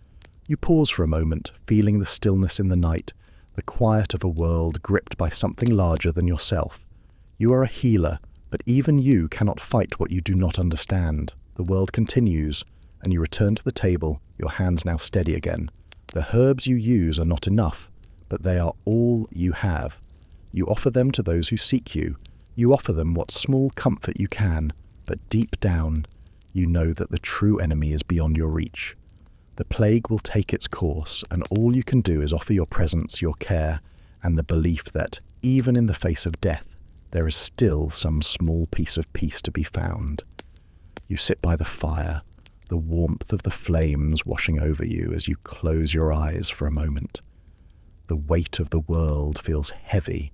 You pause for a moment, feeling the stillness in the night, the quiet of a world gripped by something larger than yourself. You are a healer, but even you cannot fight what you do not understand. The world continues, and you return to the table, your hands now steady again. The herbs you use are not enough, but they are all you have. You offer them to those who seek you. You offer them what small comfort you can, but deep down, you know that the true enemy is beyond your reach. The plague will take its course, and all you can do is offer your presence, your care, and the belief that, even in the face of death, there is still some small piece of peace to be found. You sit by the fire, the warmth of the flames washing over you as you close your eyes for a moment. The weight of the world feels heavy,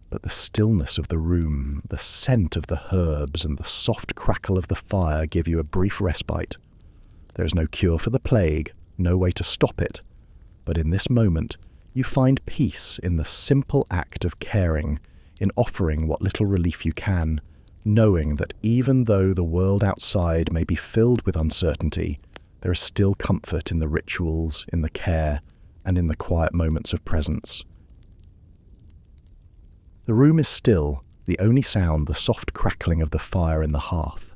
but the stillness of the room, the scent of the herbs, and the soft crackle of the fire give you a brief respite. There is no cure for the plague, no way to stop it, but in this moment you find peace in the simple act of caring, in offering what little relief you can, knowing that even though the world outside may be filled with uncertainty, there is still comfort in the rituals, in the care, and in the quiet moments of presence. The room is still, the only sound the soft crackling of the fire in the hearth.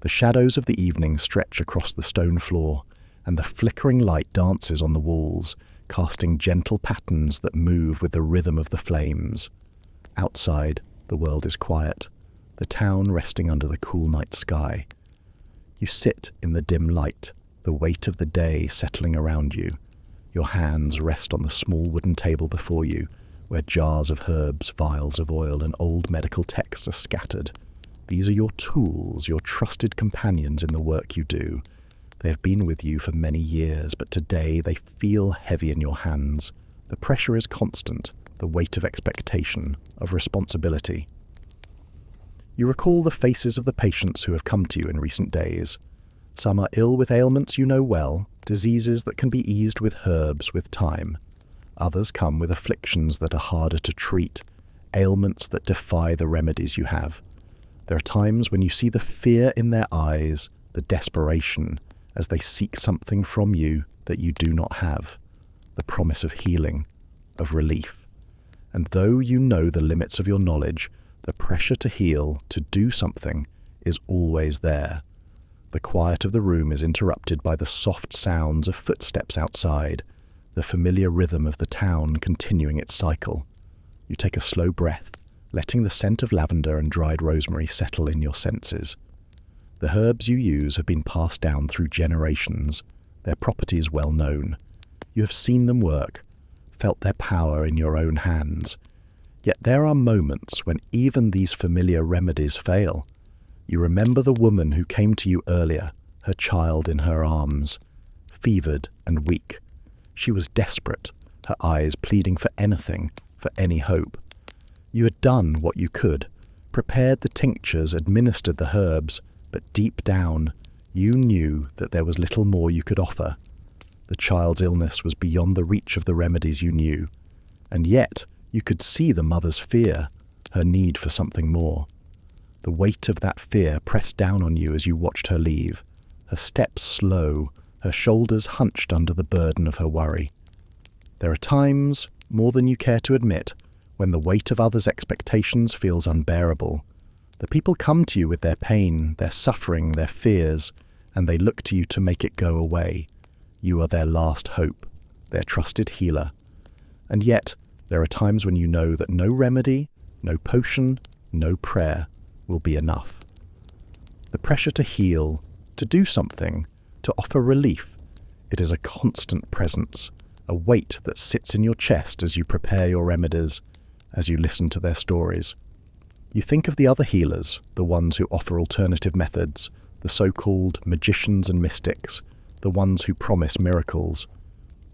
The shadows of the evening stretch across the stone floor, and the flickering light dances on the walls, casting gentle patterns that move with the rhythm of the flames. Outside, the world is quiet, the town resting under the cool night sky. You sit in the dim light, the weight of the day settling around you. Your hands rest on the small wooden table before you, where jars of herbs, vials of oil, and old medical texts are scattered. These are your tools, your trusted companions in the work you do. They have been with you for many years, but today they feel heavy in your hands. The pressure is constant, the weight of expectation, of responsibility. You recall the faces of the patients who have come to you in recent days. Some are ill with ailments you know well, diseases that can be eased with herbs with time. Others come with afflictions that are harder to treat, ailments that defy the remedies you have. There are times when you see the fear in their eyes, the desperation, as they seek something from you that you do not have, the promise of healing, of relief. And though you know the limits of your knowledge, the pressure to heal, to do something, is always there. The quiet of the room is interrupted by the soft sounds of footsteps outside, the familiar rhythm of the town continuing its cycle. You take a slow breath, letting the scent of lavender and dried rosemary settle in your senses. The herbs you use have been passed down through generations, their properties well known. You have seen them work, felt their power in your own hands. Yet there are moments when even these familiar remedies fail. You remember the woman who came to you earlier, her child in her arms, fevered and weak. She was desperate, her eyes pleading for anything, for any hope. You had done what you could, prepared the tinctures, administered the herbs, but deep down, you knew that there was little more you could offer. The child's illness was beyond the reach of the remedies you knew, and yet you could see the mother's fear, her need for something more. The weight of that fear pressed down on you as you watched her leave, her steps slow, her shoulders hunched under the burden of her worry. There are times, more than you care to admit, when the weight of others' expectations feels unbearable. The people come to you with their pain, their suffering, their fears, and they look to you to make it go away. You are their last hope, their trusted healer. And yet, there are times when you know that no remedy, no potion, no prayer will be enough. The pressure to heal, to do something, to offer relief, it is a constant presence, a weight that sits in your chest as you prepare your remedies, as you listen to their stories. You think of the other healers, the ones who offer alternative methods, the so-called magicians and mystics, the ones who promise miracles.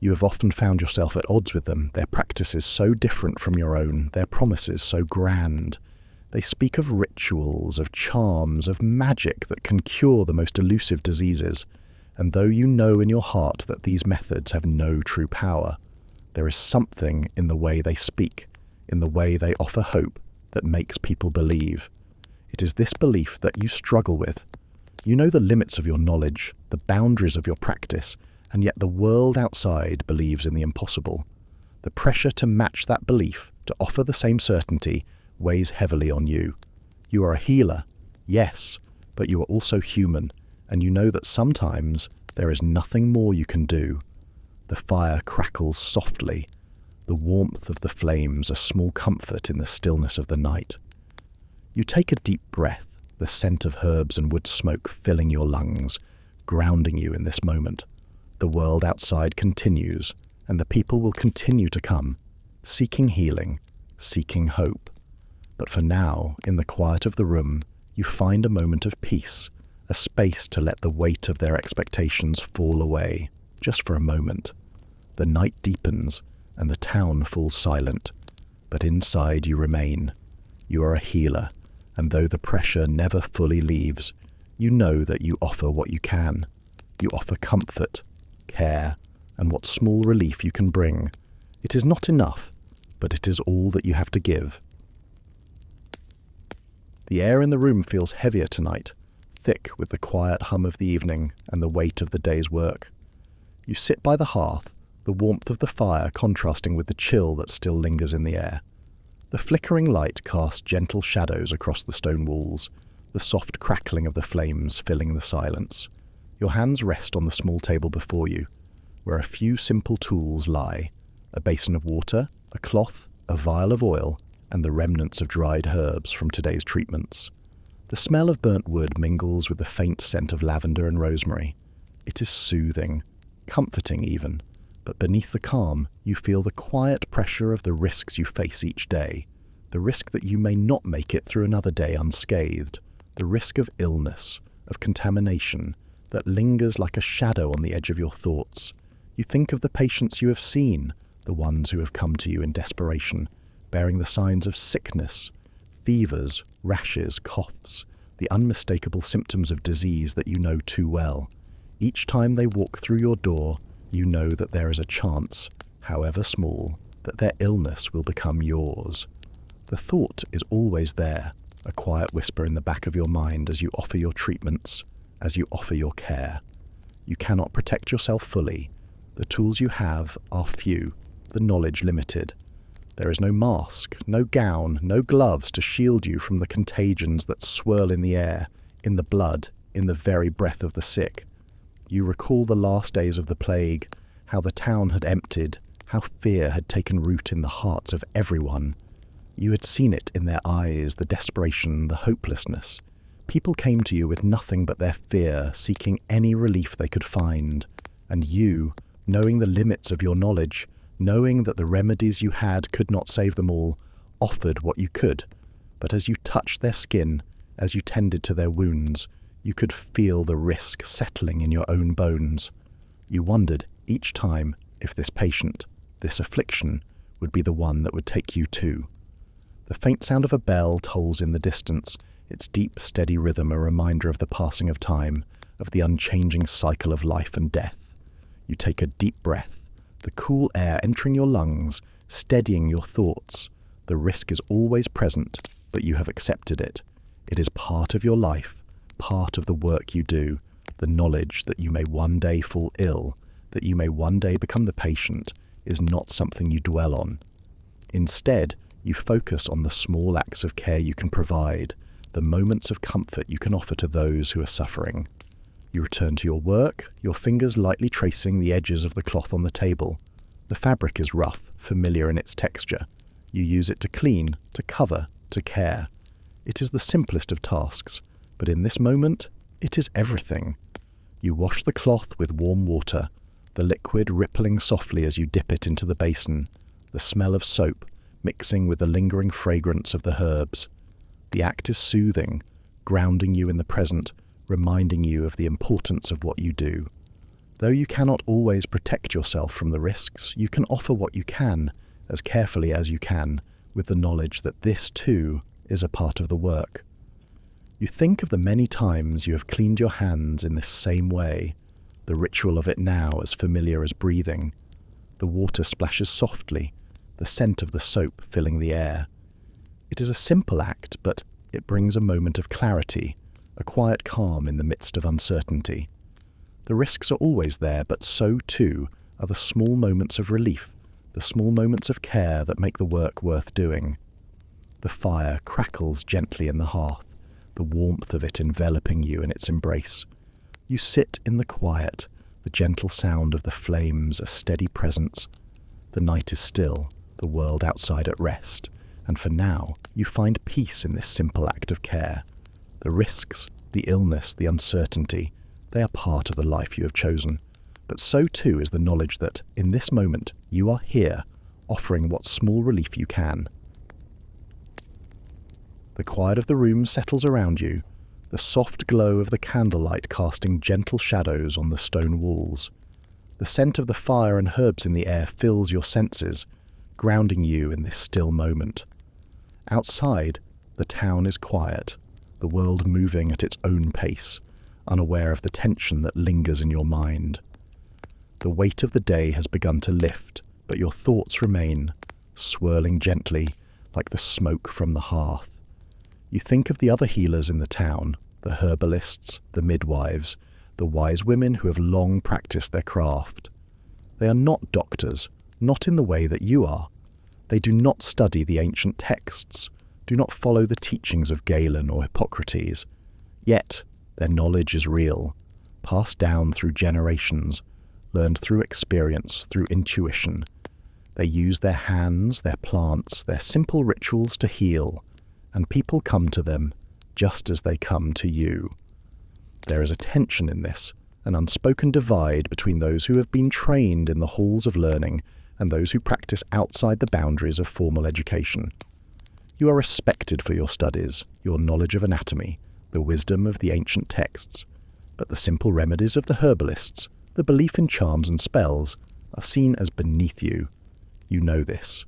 You have often found yourself at odds with them, their practices so different from your own, their promises so grand. They speak of rituals, of charms, of magic that can cure the most elusive diseases, and though you know in your heart that these methods have no true power, there is something in the way they speak, in the way they offer hope, that makes people believe. It is this belief that you struggle with. You know the limits of your knowledge, the boundaries of your practice, and yet the world outside believes in the impossible. The pressure to match that belief, to offer the same certainty, weighs heavily on you. You are a healer, yes, but you are also human, and you know that sometimes there is nothing more you can do. The fire crackles softly, the warmth of the flames a small comfort in the stillness of the night. You take a deep breath, the scent of herbs and wood smoke filling your lungs, grounding you in this moment. The world outside continues, and the people will continue to come, seeking healing, seeking hope. But for now, in the quiet of the room, you find a moment of peace, a space to let the weight of their expectations fall away, just for a moment. The night deepens, and the town falls silent, but inside you remain. You are a healer, and though the pressure never fully leaves, you know that you offer what you can. You offer comfort, care, and what small relief you can bring. It is not enough, but it is all that you have to give. The air in the room feels heavier tonight, thick with the quiet hum of the evening and the weight of the day's work. You sit by the hearth, the warmth of the fire contrasting with the chill that still lingers in the air. The flickering light casts gentle shadows across the stone walls, the soft crackling of the flames filling the silence. Your hands rest on the small table before you, where a few simple tools lie: a basin of water, a cloth, a vial of oil, and the remnants of dried herbs from today's treatments. The smell of burnt wood mingles with the faint scent of lavender and rosemary. It is soothing, comforting even. But beneath the calm, you feel the quiet pressure of the risks you face each day, the risk that you may not make it through another day unscathed, the risk of illness, of contamination, that lingers like a shadow on the edge of your thoughts. You think of the patients you have seen, the ones who have come to you in desperation, bearing the signs of sickness, fevers, rashes, coughs, the unmistakable symptoms of disease that you know too well. Each time they walk through your door, you know that there is a chance, however small, that their illness will become yours. The thought is always there, a quiet whisper in the back of your mind as you offer your treatments, as you offer your care. You cannot protect yourself fully. The tools you have are few, the knowledge limited. There is no mask, no gown, no gloves to shield you from the contagions that swirl in the air, in the blood, in the very breath of the sick. You recall the last days of the plague, how the town had emptied, how fear had taken root in the hearts of everyone. You had seen it in their eyes, the desperation, the hopelessness. People came to you with nothing but their fear, seeking any relief they could find. And you, knowing the limits of your knowledge, knowing that the remedies you had could not save them all, offered what you could. But as you touched their skin, as you tended to their wounds, you could feel the risk settling in your own bones. You wondered each time if this patient, this affliction, would be the one that would take you too. The faint sound of a bell tolls in the distance, its deep, steady rhythm a reminder of the passing of time, of the unchanging cycle of life and death. You take a deep breath, the cool air entering your lungs, steadying your thoughts. The risk is always present, but you have accepted it. It is part of your life, part of the work you do, the knowledge that you may one day fall ill, that you may one day become the patient, is not something you dwell on. Instead, You focus on the small acts of care you can provide, the moments of comfort you can offer to those who are suffering. You return to your work, your fingers lightly tracing the edges of the cloth on the table. The fabric is rough, familiar in its texture. You use it to clean, to cover, to care. It is the simplest of tasks, but in this moment, it is everything. You wash the cloth with warm water, the liquid rippling softly as you dip it into the basin, the smell of soap mixing with the lingering fragrance of the herbs. The act is soothing, grounding you in the present, reminding you of the importance of what you do. Though you cannot always protect yourself from the risks, you can offer what you can, as carefully as you can, with the knowledge that this, too, is a part of the work. You think of the many times you have cleaned your hands in this same way, the ritual of it now as familiar as breathing. The water splashes softly, the scent of the soap filling the air. It is a simple act, but it brings a moment of clarity, a quiet calm in the midst of uncertainty. The risks are always there, but so too are the small moments of relief, the small moments of care that make the work worth doing. The fire crackles gently in the hearth, the warmth of it enveloping you in its embrace. You sit in the quiet, the gentle sound of the flames a steady presence. The night is still, the world outside at rest, and for now you find peace in this simple act of care. The risks, the illness, the uncertainty, they are part of the life you have chosen. But so too is the knowledge that, in this moment, you are here, offering what small relief you can. The quiet of the room settles around you, the soft glow of the candlelight casting gentle shadows on the stone walls. The scent of the fire and herbs in the air fills your senses, grounding you in this still moment. Outside, the town is quiet, the world moving at its own pace, unaware of the tension that lingers in your mind. The weight of the day has begun to lift, but your thoughts remain, swirling gently like the smoke from the hearth. You think of the other healers in the town, the herbalists, the midwives, the wise women who have long practiced their craft. They are not doctors, not in the way that you are. They do not study the ancient texts, do not follow the teachings of Galen or Hippocrates. Yet, their knowledge is real, passed down through generations, learned through experience, through intuition. They use their hands, their plants, their simple rituals to heal, and people come to them just as they come to you. There is a tension in this, an unspoken divide between those who have been trained in the halls of learning and those who practice outside the boundaries of formal education. You are respected for your studies, your knowledge of anatomy, the wisdom of the ancient texts, but the simple remedies of the herbalists, the belief in charms and spells, are seen as beneath you. You know this.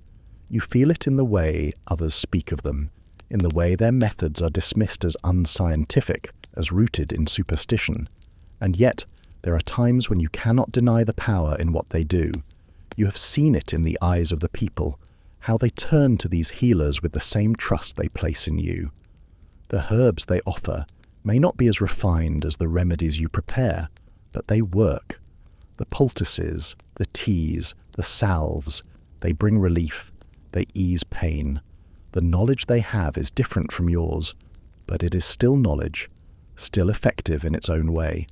You feel it in the way others speak of them, in the way their methods are dismissed as unscientific, as rooted in superstition. And yet, there are times when you cannot deny the power in what they do. You have seen it in the eyes of the people, how they turn to these healers with the same trust they place in you. The herbs they offer may not be as refined as the remedies you prepare, but they work. The poultices, the teas, the salves, they bring relief, they ease pain. The knowledge they have is different from yours, but it is still knowledge, still effective in its own way.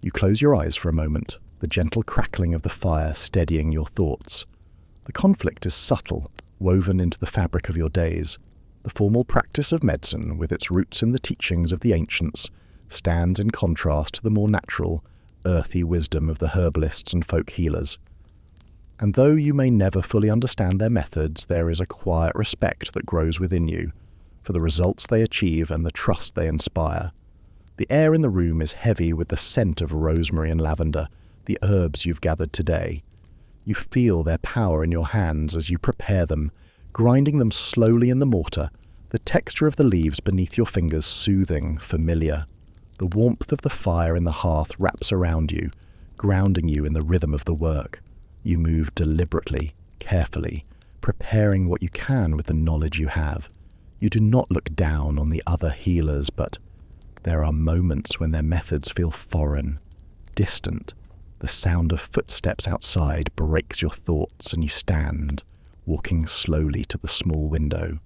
You close your eyes for a moment, the gentle crackling of the fire steadying your thoughts. The conflict is subtle, woven into the fabric of your days. The formal practice of medicine, with its roots in the teachings of the ancients, stands in contrast to the more natural, earthy wisdom of the herbalists and folk healers. And though you may never fully understand their methods, there is a quiet respect that grows within you for the results they achieve and the trust they inspire. The air in the room is heavy with the scent of rosemary and lavender, the herbs you've gathered today. You feel their power in your hands as you prepare them, grinding them slowly in the mortar, the texture of the leaves beneath your fingers soothing, familiar. The warmth of the fire in the hearth wraps around you, grounding you in the rhythm of the work. You move deliberately, carefully, preparing what you can with the knowledge you have. You do not look down on the other healers, but there are moments when their methods feel foreign, distant. The sound of footsteps outside breaks your thoughts and you stand, walking slowly to the small window.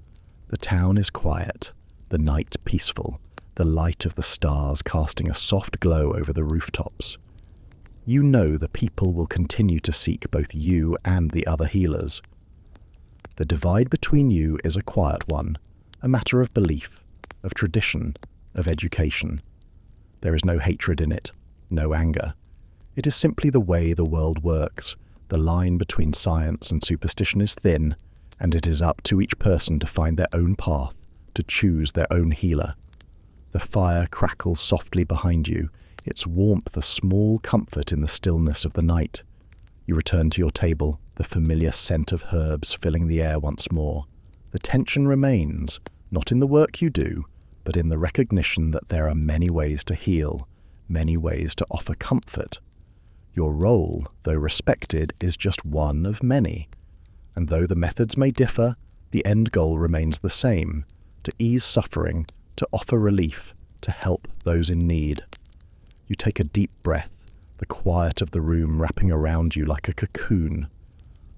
The town is quiet, the night peaceful, the light of the stars casting a soft glow over the rooftops. You know the people will continue to seek both you and the other healers. The divide between you is a quiet one, a matter of belief, of tradition, of education. There is no hatred in it, no anger. It is simply the way the world works. The line between science and superstition is thin, and it is up to each person to find their own path, to choose their own healer. The fire crackles softly behind you, its warmth a small comfort in the stillness of the night. You return to your table, the familiar scent of herbs filling the air once more. The tension remains, not in the work you do, but in the recognition that there are many ways to heal, many ways to offer comfort. Your role, though respected, is just one of many. And though the methods may differ, the end goal remains the same, to ease suffering, to offer relief, to help those in need. You take a deep breath, the quiet of the room wrapping around you like a cocoon.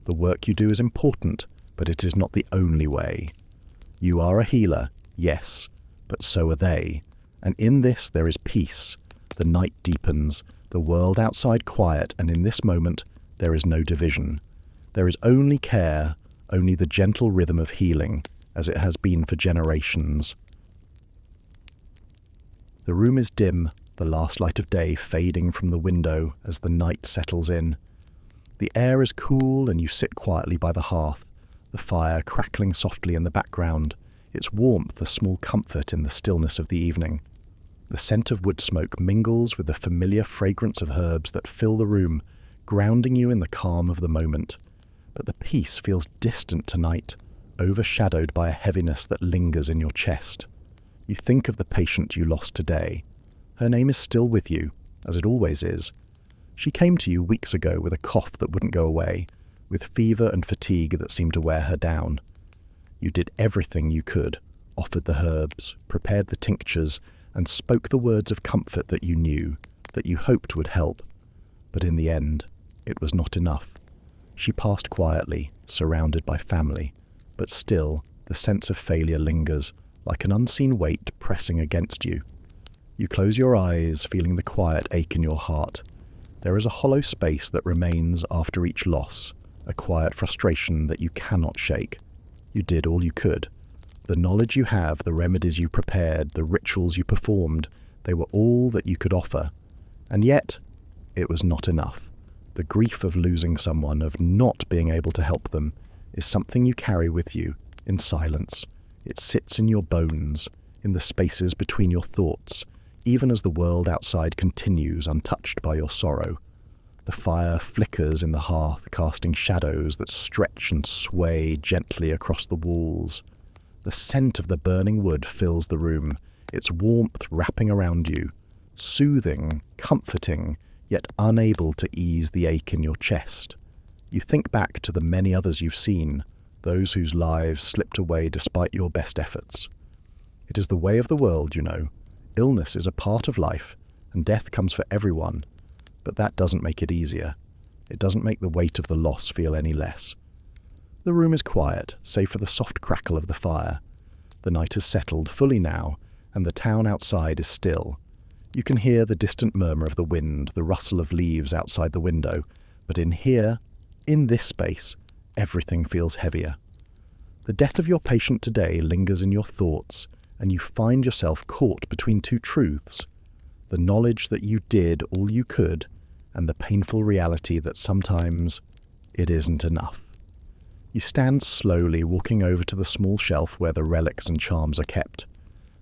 The work you do is important, but it is not the only way. You are a healer, yes, but so are they. And in this there is peace. The night deepens, the world outside quiet, and in this moment there is no division. There is only care, only the gentle rhythm of healing, as it has been for generations. The room is dim, the last light of day fading from the window as the night settles in. The air is cool and you sit quietly by the hearth, the fire crackling softly in the background, its warmth a small comfort in the stillness of the evening. The scent of wood smoke mingles with the familiar fragrance of herbs that fill the room, grounding you in the calm of the moment. But the peace feels distant tonight, overshadowed by a heaviness that lingers in your chest. You think of the patient you lost today. Her name is still with you, as it always is. She came to you weeks ago with a cough that wouldn't go away, with fever and fatigue that seemed to wear her down. You did everything you could, offered the herbs, prepared the tinctures, and spoke the words of comfort that you knew, that you hoped would help. But in the end, it was not enough. She passed quietly, surrounded by family, but still the sense of failure lingers, like an unseen weight pressing against you. You close your eyes, feeling the quiet ache in your heart. There is a hollow space that remains after each loss, a quiet frustration that you cannot shake. You did all you could. The knowledge you have, the remedies you prepared, the rituals you performed, they were all that you could offer. And yet, it was not enough. The grief of losing someone, of not being able to help them, is something you carry with you, in silence. It sits in your bones, in the spaces between your thoughts, even as the world outside continues untouched by your sorrow. The fire flickers in the hearth, casting shadows that stretch and sway gently across the walls. The scent of the burning wood fills the room, its warmth wrapping around you, soothing, comforting, yet unable to ease the ache in your chest. You think back to the many others you've seen, those whose lives slipped away despite your best efforts. It is the way of the world, you know. Illness is a part of life, and death comes for everyone. But that doesn't make it easier. It doesn't make the weight of the loss feel any less. The room is quiet, save for the soft crackle of the fire. The night has settled fully now, and the town outside is still. You can hear the distant murmur of the wind, the rustle of leaves outside the window, but in here, in this space, everything feels heavier. The death of your patient today lingers in your thoughts, and you find yourself caught between two truths: the knowledge that you did all you could, and the painful reality that sometimes it isn't enough. You stand slowly, walking over to the small shelf where the relics and charms are kept.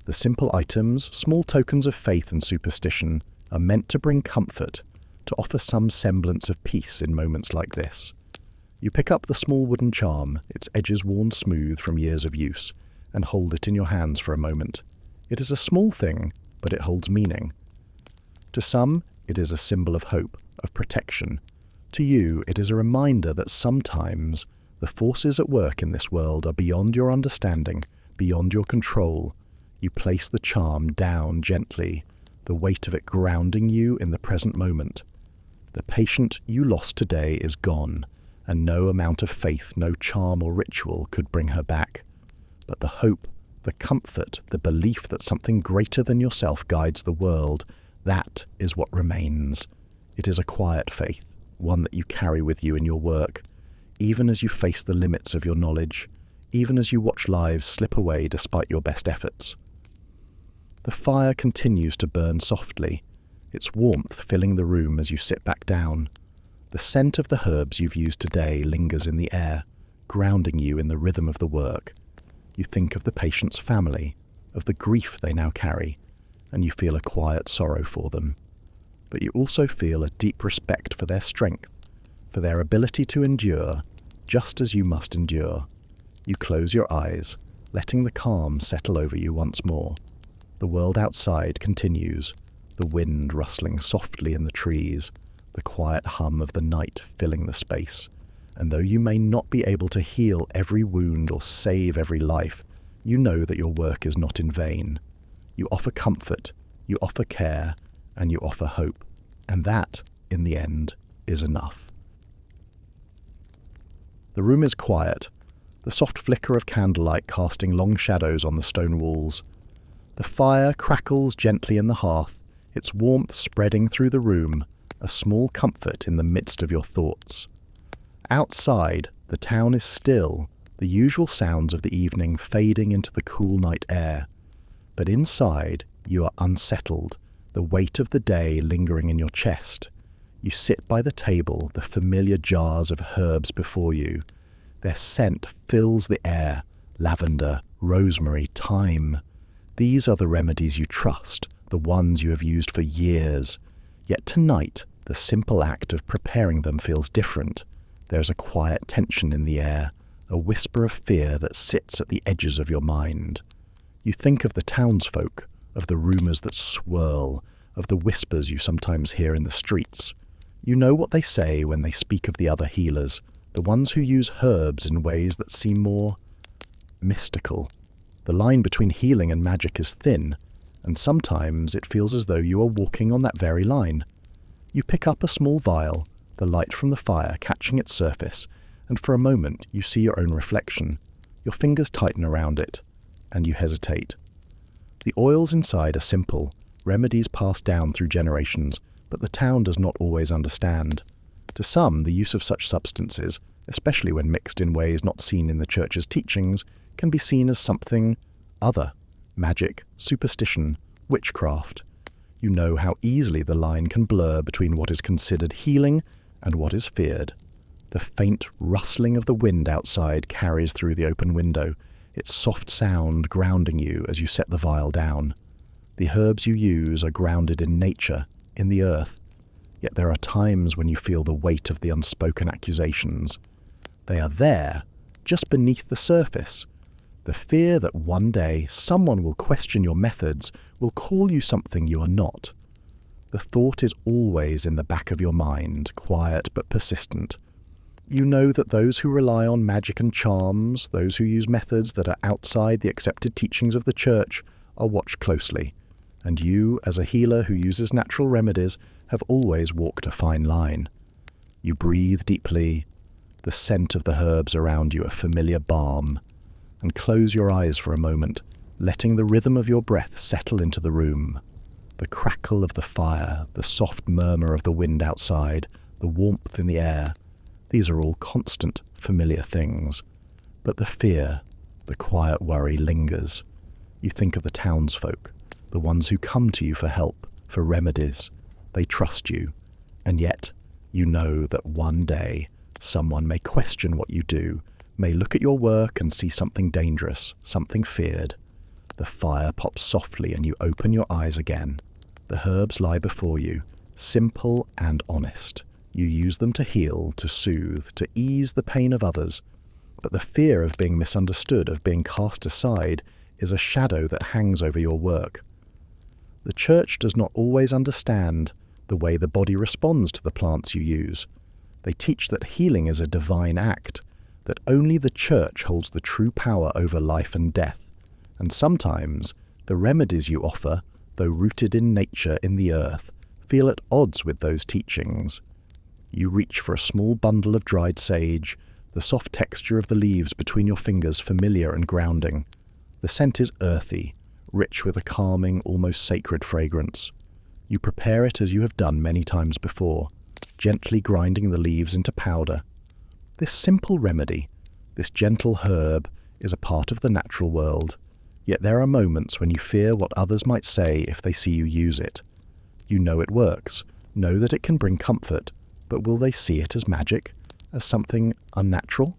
The simple items, small tokens of faith and superstition, are meant to bring comfort, to offer some semblance of peace in moments like this. You pick up the small wooden charm, its edges worn smooth from years of use, and hold it in your hands for a moment. It is a small thing, but it holds meaning. To some, it is a symbol of hope, of protection. To you, it is a reminder that sometimes the forces at work in this world are beyond your understanding, beyond your control. You place the charm down gently, the weight of it grounding you in the present moment. The patient you lost today is gone, and no amount of faith, no charm or ritual could bring her back. But the hope, the comfort, the belief that something greater than yourself guides the world, that is what remains. It is a quiet faith, one that you carry with you in your work, even as you face the limits of your knowledge, even as you watch lives slip away despite your best efforts. The fire continues to burn softly, its warmth filling the room as you sit back down. The scent of the herbs you've used today lingers in the air, grounding you in the rhythm of the work. You think of the patient's family, of the grief they now carry, and you feel a quiet sorrow for them. But you also feel a deep respect for their strength, for their ability to endure, just as you must endure. You close your eyes, letting the calm settle over you once more. The world outside continues, the wind rustling softly in the trees, the quiet hum of the night filling the space. And though you may not be able to heal every wound or save every life, you know that your work is not in vain. You offer comfort, you offer care, and you offer hope. And that, in the end, is enough. The room is quiet, the soft flicker of candlelight casting long shadows on the stone walls. The fire crackles gently in the hearth, its warmth spreading through the room, a small comfort in the midst of your thoughts. Outside, the town is still, the usual sounds of the evening fading into the cool night air. But inside, you are unsettled, the weight of the day lingering in your chest. You sit by the table, the familiar jars of herbs before you. Their scent fills the air, lavender, rosemary, thyme. These are the remedies you trust, the ones you have used for years. Yet tonight, the simple act of preparing them feels different. There's a quiet tension in the air, a whisper of fear that sits at the edges of your mind. You think of the townsfolk, of the rumours that swirl, of the whispers you sometimes hear in the streets. You know what they say when they speak of the other healers, the ones who use herbs in ways that seem more mystical. The line between healing and magic is thin, and sometimes it feels as though you are walking on that very line. You pick up a small vial, the light from the fire catching its surface, and for a moment you see your own reflection. Your fingers tighten around it, and you hesitate. The oils inside are simple, remedies passed down through generations, but the town does not always understand. To some, the use of such substances, especially when mixed in ways not seen in the Church's teachings, can be seen as something other. Magic, superstition, witchcraft. You know how easily the line can blur between what is considered healing and what is feared. The faint rustling of the wind outside carries through the open window, its soft sound grounding you as you set the vial down. The herbs you use are grounded in nature, in the earth, yet there are times when you feel the weight of the unspoken accusations. They are there, just beneath the surface. The fear that one day someone will question your methods, will call you something you are not. The thought is always in the back of your mind, quiet but persistent. You know that those who rely on magic and charms, those who use methods that are outside the accepted teachings of the Church, are watched closely, and you, as a healer who uses natural remedies, have always walked a fine line. You breathe deeply, the scent of the herbs around you a familiar balm, and close your eyes for a moment, letting the rhythm of your breath settle into the room. The crackle of the fire, the soft murmur of the wind outside, the warmth in the air, these are all constant, familiar things. But the fear, the quiet worry lingers. You think of the townsfolk, the ones who come to you for help, for remedies. They trust you, and yet you know that one day someone may question what you do, may look at your work and see something dangerous, something feared. The fire pops softly and you open your eyes again. The herbs lie before you, simple and honest. You use them to heal, to soothe, to ease the pain of others. But the fear of being misunderstood, of being cast aside, is a shadow that hangs over your work. The Church does not always understand the way the body responds to the plants you use. They teach that healing is a divine act, that only the Church holds the true power over life and death, and sometimes the remedies you offer, though rooted in nature, in the earth, feel at odds with those teachings. You reach for a small bundle of dried sage, the soft texture of the leaves between your fingers familiar and grounding. The scent is earthy, rich with a calming, almost sacred fragrance. You prepare it as you have done many times before, gently grinding the leaves into powder. This simple remedy, this gentle herb, is a part of the natural world, yet there are moments when you fear what others might say if they see you use it. You know it works, know that it can bring comfort, but will they see it as magic, as something unnatural?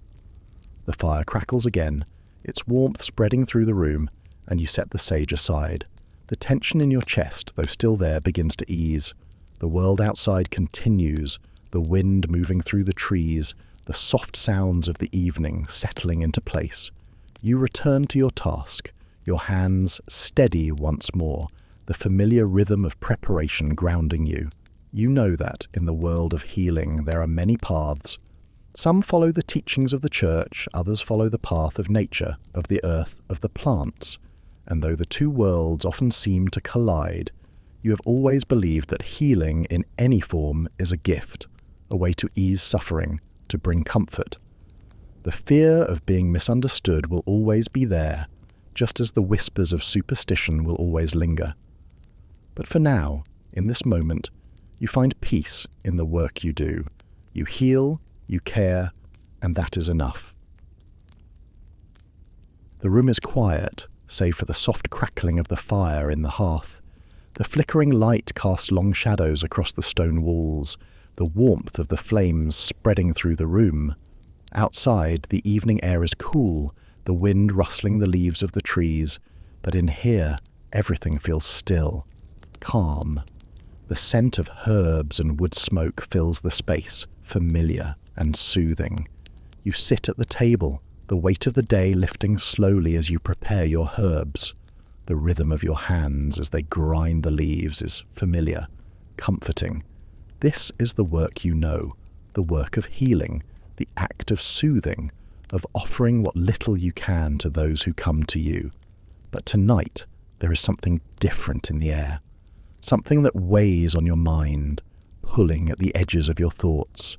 The fire crackles again, its warmth spreading through the room, and you set the sage aside. The tension in your chest, though still there, begins to ease. The world outside continues, the wind moving through the trees, the soft sounds of the evening settling into place. You return to your task, your hands steady once more, the familiar rhythm of preparation grounding you. You know that in the world of healing there are many paths. Some follow the teachings of the church, others follow the path of nature, of the earth, of the plants. And though the two worlds often seem to collide, you have always believed that healing in any form is a gift, a way to ease suffering, to bring comfort. The fear of being misunderstood will always be there, just as the whispers of superstition will always linger. But for now, in this moment, you find peace in the work you do. You heal, you care, and that is enough. The room is quiet, save for the soft crackling of the fire in the hearth. The flickering light casts long shadows across the stone walls, the warmth of the flames spreading through the room. Outside, the evening air is cool, the wind rustling the leaves of the trees, but in here, everything feels still, calm. The scent of herbs and wood smoke fills the space, familiar and soothing. You sit at the table, the weight of the day lifting slowly as you prepare your herbs. The rhythm of your hands as they grind the leaves is familiar, comforting. This is the work you know, the work of healing, the act of soothing, of offering what little you can to those who come to you. But tonight, there is something different in the air, something that weighs on your mind, pulling at the edges of your thoughts.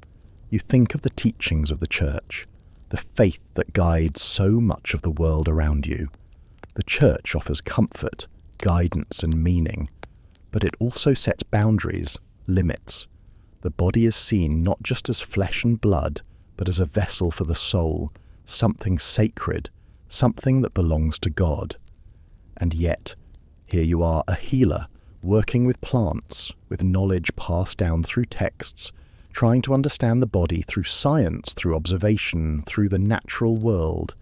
You think of the teachings of the church, the faith that guides so much of the world around you. The church offers comfort, guidance, and meaning, but it also sets boundaries, limits. The body is seen not just as flesh and blood, but as a vessel for the soul, something sacred, something that belongs to God. And yet, here you are, a healer, working with plants, with knowledge passed down through texts, trying to understand the body through science, through observation, through the natural world.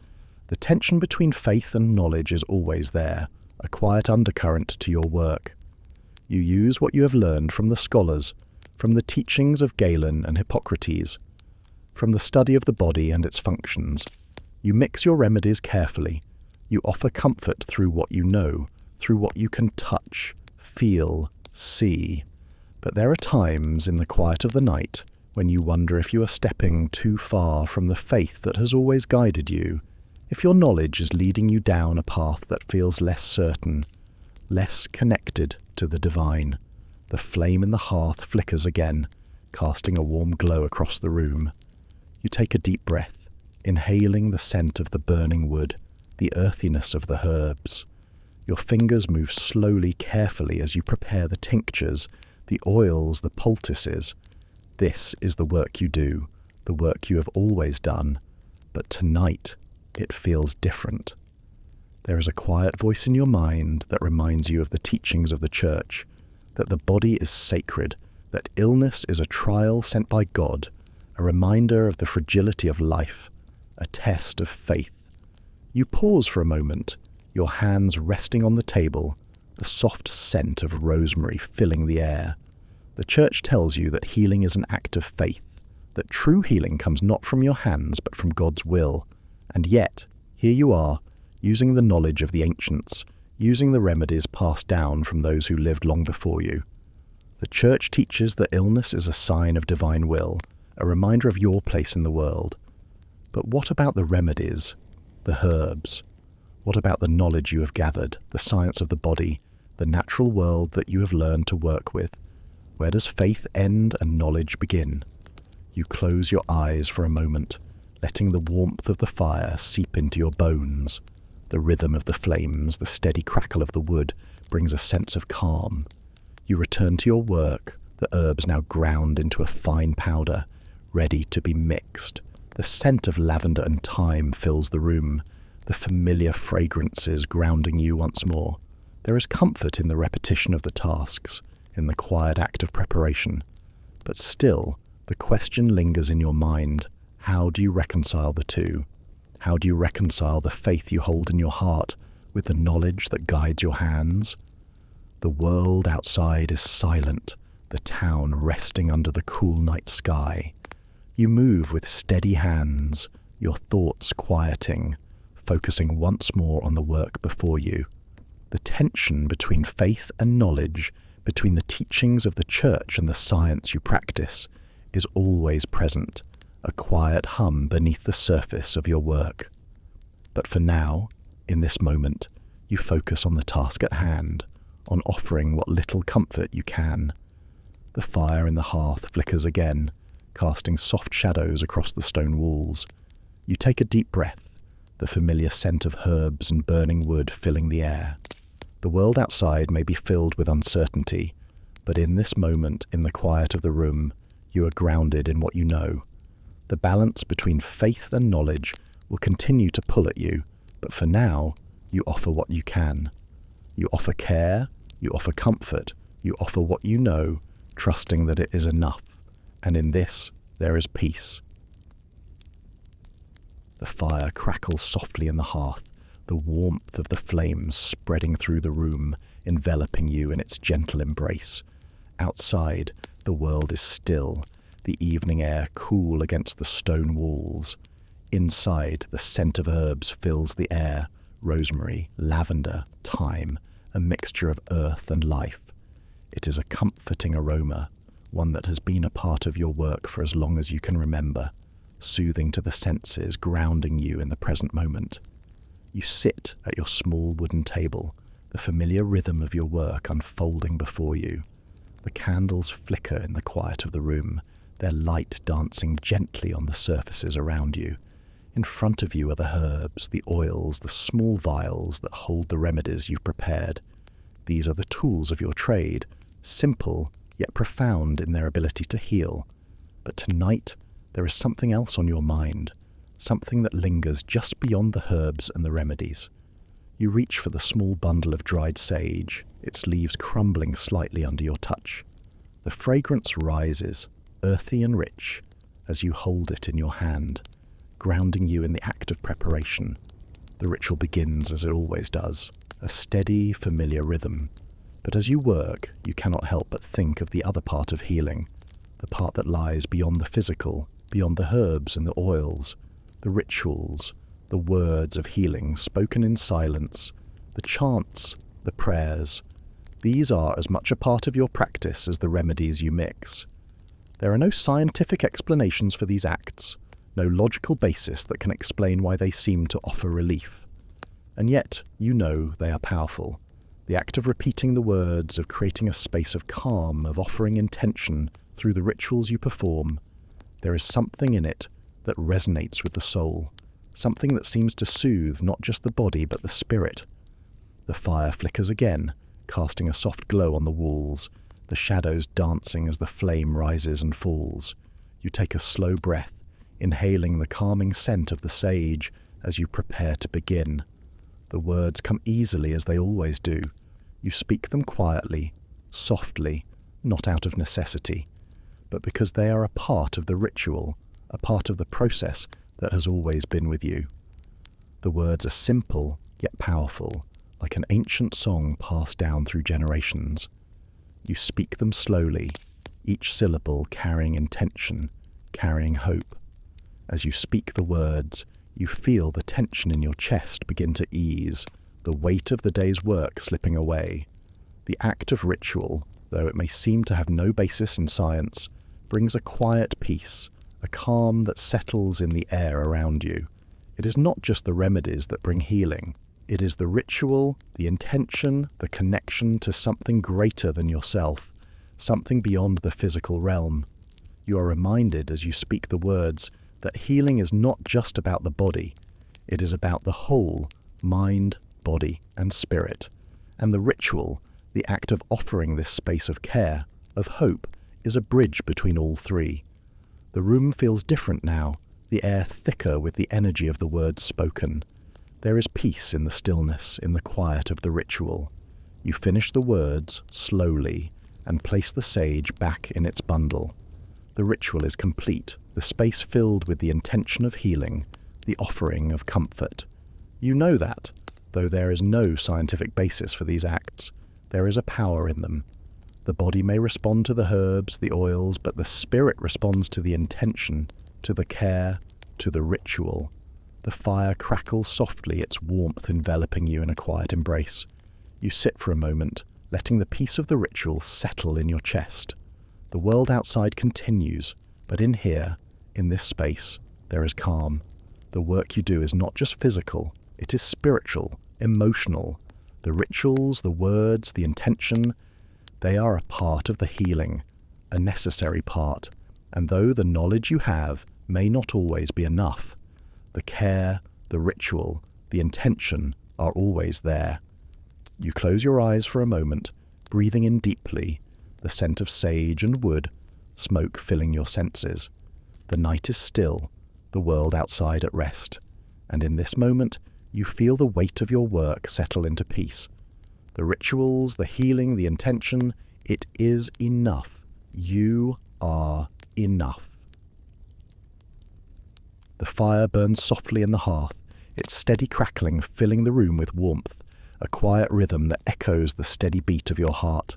The tension between faith and knowledge is always there, a quiet undercurrent to your work. You use what you have learned from the scholars, from the teachings of Galen and Hippocrates, from the study of the body and its functions. You mix your remedies carefully. You offer comfort through what you know, through what you can touch, feel, see. But there are times in the quiet of the night when you wonder if you are stepping too far from the faith that has always guided you, if your knowledge is leading you down a path that feels less certain, less connected to the divine. The flame in the hearth flickers again, casting a warm glow across the room. You take a deep breath, inhaling the scent of the burning wood, the earthiness of the herbs. Your fingers move slowly, carefully as you prepare the tinctures, the oils, the poultices. This is the work you do, the work you have always done. But tonight, it feels different. There is a quiet voice in your mind that reminds you of the teachings of the church, that the body is sacred, that illness is a trial sent by God, a reminder of the fragility of life, a test of faith. You pause for a moment, your hands resting on the table, the soft scent of rosemary filling the air. The church tells you that healing is an act of faith, that true healing comes not from your hands but from God's will. And yet, here you are, using the knowledge of the ancients, using the remedies passed down from those who lived long before you. The church teaches that illness is a sign of divine will, a reminder of your place in the world. But what about the remedies, the herbs? What about the knowledge you have gathered, the science of the body, the natural world that you have learned to work with? Where does faith end and knowledge begin? You close your eyes for a moment, letting the warmth of the fire seep into your bones. The rhythm of the flames, the steady crackle of the wood, brings a sense of calm. You return to your work, the herbs now ground into a fine powder, ready to be mixed. The scent of lavender and thyme fills the room, the familiar fragrances grounding you once more. There is comfort in the repetition of the tasks, in the quiet act of preparation. But still, the question lingers in your mind: how do you reconcile the two? How do you reconcile the faith you hold in your heart with the knowledge that guides your hands? The world outside is silent, the town resting under the cool night sky. You move with steady hands, your thoughts quieting, focusing once more on the work before you. The tension between faith and knowledge, between the teachings of the church and the science you practice, is always present, a quiet hum beneath the surface of your work. But for now, in this moment, you focus on the task at hand, on offering what little comfort you can. The fire in the hearth flickers again, casting soft shadows across the stone walls. You take a deep breath, the familiar scent of herbs and burning wood filling the air. The world outside may be filled with uncertainty, but in this moment, in the quiet of the room, you are grounded in what you know. The balance between faith and knowledge will continue to pull at you, but for now, you offer what you can. You offer care, you offer comfort, you offer what you know, trusting that it is enough. And in this, there is peace. The fire crackles softly in the hearth, the warmth of the flames spreading through the room, enveloping you in its gentle embrace. Outside, the world is still, the evening air cool against the stone walls. Inside, the scent of herbs fills the air, rosemary, lavender, thyme, a mixture of earth and life. It is a comforting aroma, one that has been a part of your work for as long as you can remember, soothing to the senses, grounding you in the present moment. You sit at your small wooden table, the familiar rhythm of your work unfolding before you. The candles flicker in the quiet of the room, their light dancing gently on the surfaces around you. In front of you are the herbs, the oils, the small vials that hold the remedies you've prepared. These are the tools of your trade, simple yet profound in their ability to heal. But tonight, there is something else on your mind, something that lingers just beyond the herbs and the remedies. You reach for the small bundle of dried sage, its leaves crumbling slightly under your touch. The fragrance rises, earthy and rich, as you hold it in your hand, grounding you in the act of preparation. The ritual begins as it always does, a steady, familiar rhythm. But as you work, you cannot help but think of the other part of healing, the part that lies beyond the physical, beyond the herbs and the oils, the rituals, the words of healing spoken in silence, the chants, the prayers. These are as much a part of your practice as the remedies you mix. There are no scientific explanations for these acts, no logical basis that can explain why they seem to offer relief. And yet, you know they are powerful. The act of repeating the words, of creating a space of calm, of offering intention through the rituals you perform, there is something in it that resonates with the soul, something that seems to soothe not just the body but the spirit. The fire flickers again, casting a soft glow on the walls, the shadows dancing as the flame rises and falls. You take a slow breath, inhaling the calming scent of the sage as you prepare to begin. The words come easily as they always do. You speak them quietly, softly, not out of necessity, but because they are a part of the ritual, a part of the process that has always been with you. The words are simple yet powerful, like an ancient song passed down through generations. You speak them slowly, each syllable carrying intention, carrying hope. As you speak the words, you feel the tension in your chest begin to ease, the weight of the day's work slipping away. The act of ritual, though it may seem to have no basis in science, brings a quiet peace, a calm that settles in the air around you. It is not just the remedies that bring healing. It is the ritual, the intention, the connection to something greater than yourself, something beyond the physical realm. You are reminded as you speak the words that healing is not just about the body. It is about the whole, mind, body, and spirit. And the ritual, the act of offering this space of care, of hope, is a bridge between all three. The room feels different now, the air thicker with the energy of the words spoken. There is peace in the stillness, in the quiet of the ritual. You finish the words slowly and place the sage back in its bundle. The ritual is complete, the space filled with the intention of healing, the offering of comfort. You know that, though there is no scientific basis for these acts, there is a power in them. The body may respond to the herbs, the oils, but the spirit responds to the intention, to the care, to the ritual. The fire crackles softly, its warmth enveloping you in a quiet embrace. You sit for a moment, letting the peace of the ritual settle in your chest. The world outside continues, but in here, in this space, there is calm. The work you do is not just physical, it is spiritual, emotional. The rituals, the words, the intention, they are a part of the healing, a necessary part. And though the knowledge you have may not always be enough, the care, the ritual, the intention are always there. You close your eyes for a moment, breathing in deeply, the scent of sage and wood, smoke filling your senses. The night is still, the world outside at rest, and in this moment you feel the weight of your work settle into peace. The rituals, the healing, the intention, it is enough. You are enough. The fire burns softly in the hearth, its steady crackling filling the room with warmth, a quiet rhythm that echoes the steady beat of your heart.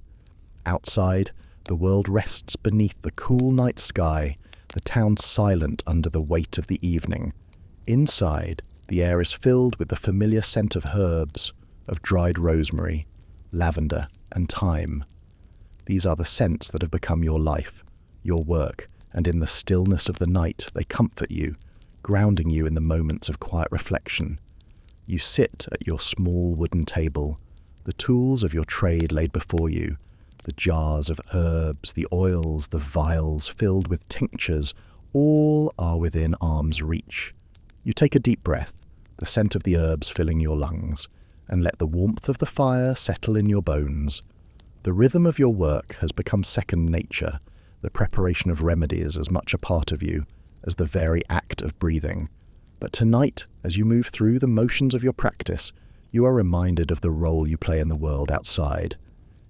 Outside, the world rests beneath the cool night sky, the town silent under the weight of the evening. Inside, the air is filled with the familiar scent of herbs, of dried rosemary, lavender, and thyme. These are the scents that have become your life, your work, and in the stillness of the night they comfort you, grounding you in the moments of quiet reflection. You sit at your small wooden table, the tools of your trade laid before you, the jars of herbs, the oils, the vials filled with tinctures, all are within arm's reach. You take a deep breath, the scent of the herbs filling your lungs, and let the warmth of the fire settle in your bones. The rhythm of your work has become second nature, the preparation of remedies as much a part of you as the very act of breathing. But tonight, as you move through the motions of your practice, you are reminded of the role you play in the world outside.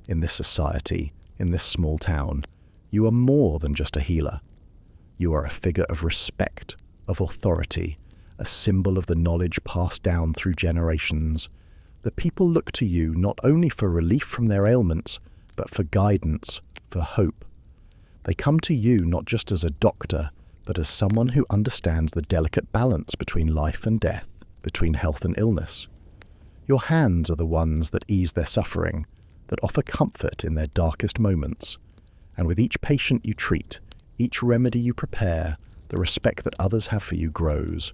In this society, in this small town, you are more than just a healer. You are a figure of respect, of authority, a symbol of the knowledge passed down through generations. The people look to you not only for relief from their ailments, but for guidance, for hope. They come to you not just as a doctor, but as someone who understands the delicate balance between life and death, between health and illness. Your hands are the ones that ease their suffering, that offer comfort in their darkest moments. And with each patient you treat, each remedy you prepare, the respect that others have for you grows.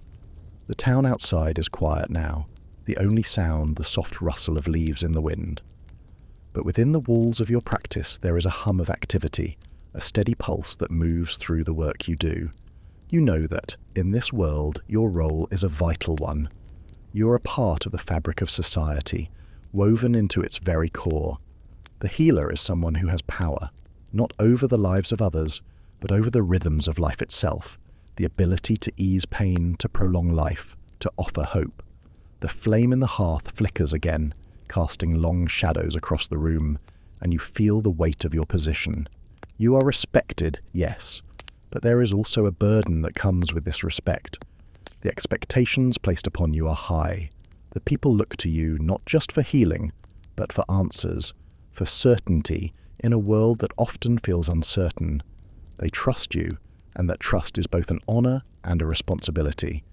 The town outside is quiet now, the only sound the soft rustle of leaves in the wind. But within the walls of your practice there is a hum of activity, a steady pulse that moves through the work you do. You know that, in this world, your role is a vital one. You are a part of the fabric of society, woven into its very core. The healer is someone who has power, not over the lives of others, but over the rhythms of life itself, the ability to ease pain, to prolong life, to offer hope. The flame in the hearth flickers again, casting long shadows across the room, and you feel the weight of your position. You are respected, yes, but there is also a burden that comes with this respect. The expectations placed upon you are high. The people look to you not just for healing, but for answers, for certainty in a world that often feels uncertain. They trust you, and that trust is both an honor and a responsibility.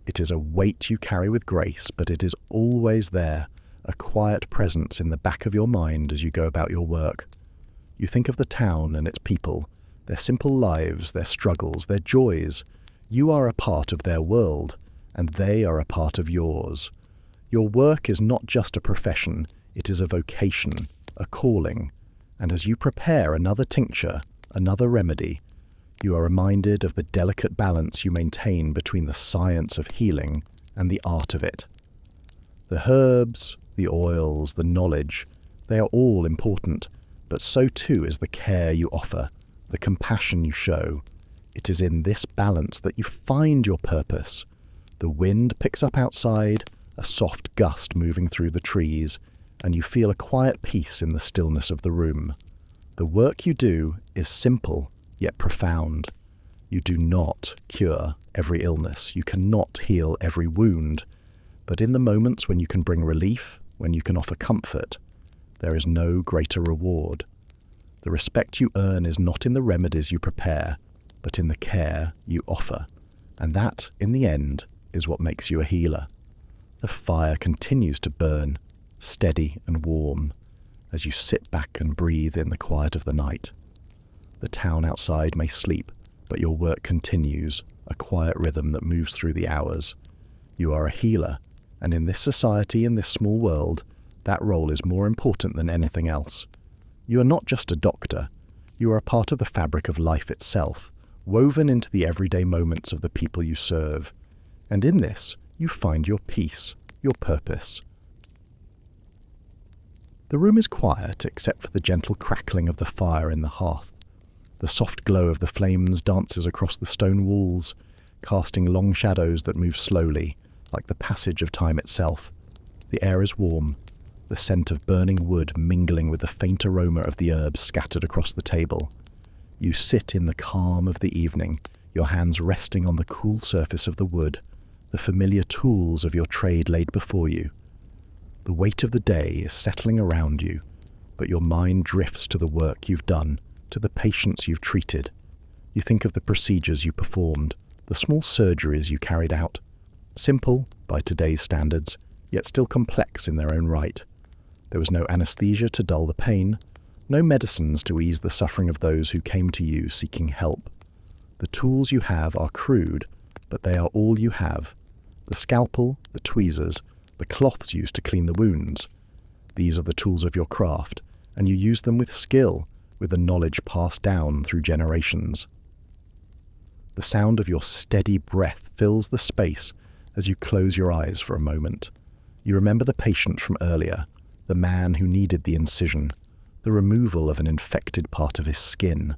It is a weight you carry with grace, but it is always there, a quiet presence in the back of your mind as you go about your work. You think of the town and its people, their simple lives, their struggles, their joys. You are a part of their world, and they are a part of yours. Your work is not just a profession, it is a vocation, a calling, and as you prepare another tincture, another remedy, You are reminded of the delicate balance you maintain between the science of healing and the art of it. The herbs, the oils, the knowledge, they are all important, but so too is the care you offer, the compassion you show. It is in this balance that you find your purpose. The wind picks up outside, a soft gust moving through the trees, and you feel a quiet peace in the stillness of the room. The work you do is simple, yet profound. You do not cure every illness. You cannot heal every wound. But in the moments when you can bring relief, when you can offer comfort, there is no greater reward. The respect you earn is not in the remedies you prepare, but in the care you offer. And that, in the end, is what makes you a healer. The fire continues to burn, steady and warm, as you sit back and breathe in the quiet of the night. The town outside may sleep, but your work continues, a quiet rhythm that moves through the hours. You are a healer, and in this society, in this small world, that role is more important than anything else. You are not just a doctor. You are a part of the fabric of life itself, woven into the everyday moments of the people you serve. And in this, you find your peace, your purpose. The room is quiet except for the gentle crackling of the fire in the hearth. The soft glow of the flames dances across the stone walls, casting long shadows that move slowly, like the passage of time itself. The air is warm, the scent of burning wood mingling with the faint aroma of the herbs scattered across the table. You sit in the calm of the evening, your hands resting on the cool surface of the wood, the familiar tools of your trade laid before you. The weight of the day is settling around you, but your mind drifts to the work you've done, to the patients you've treated. You think of the procedures you performed, the small surgeries you carried out. Simple, by today's standards, yet still complex in their own right. There was no anesthesia to dull the pain, no medicines to ease the suffering of those who came to you seeking help. The tools you have are crude, but they are all you have. The scalpel, the tweezers, the cloths used to clean the wounds. These are the tools of your craft, and you use them with skill, with the knowledge passed down through generations. The sound of your steady breath fills the space as you close your eyes for a moment. You remember the patient from earlier, the man who needed the incision, the removal of an infected part of his skin.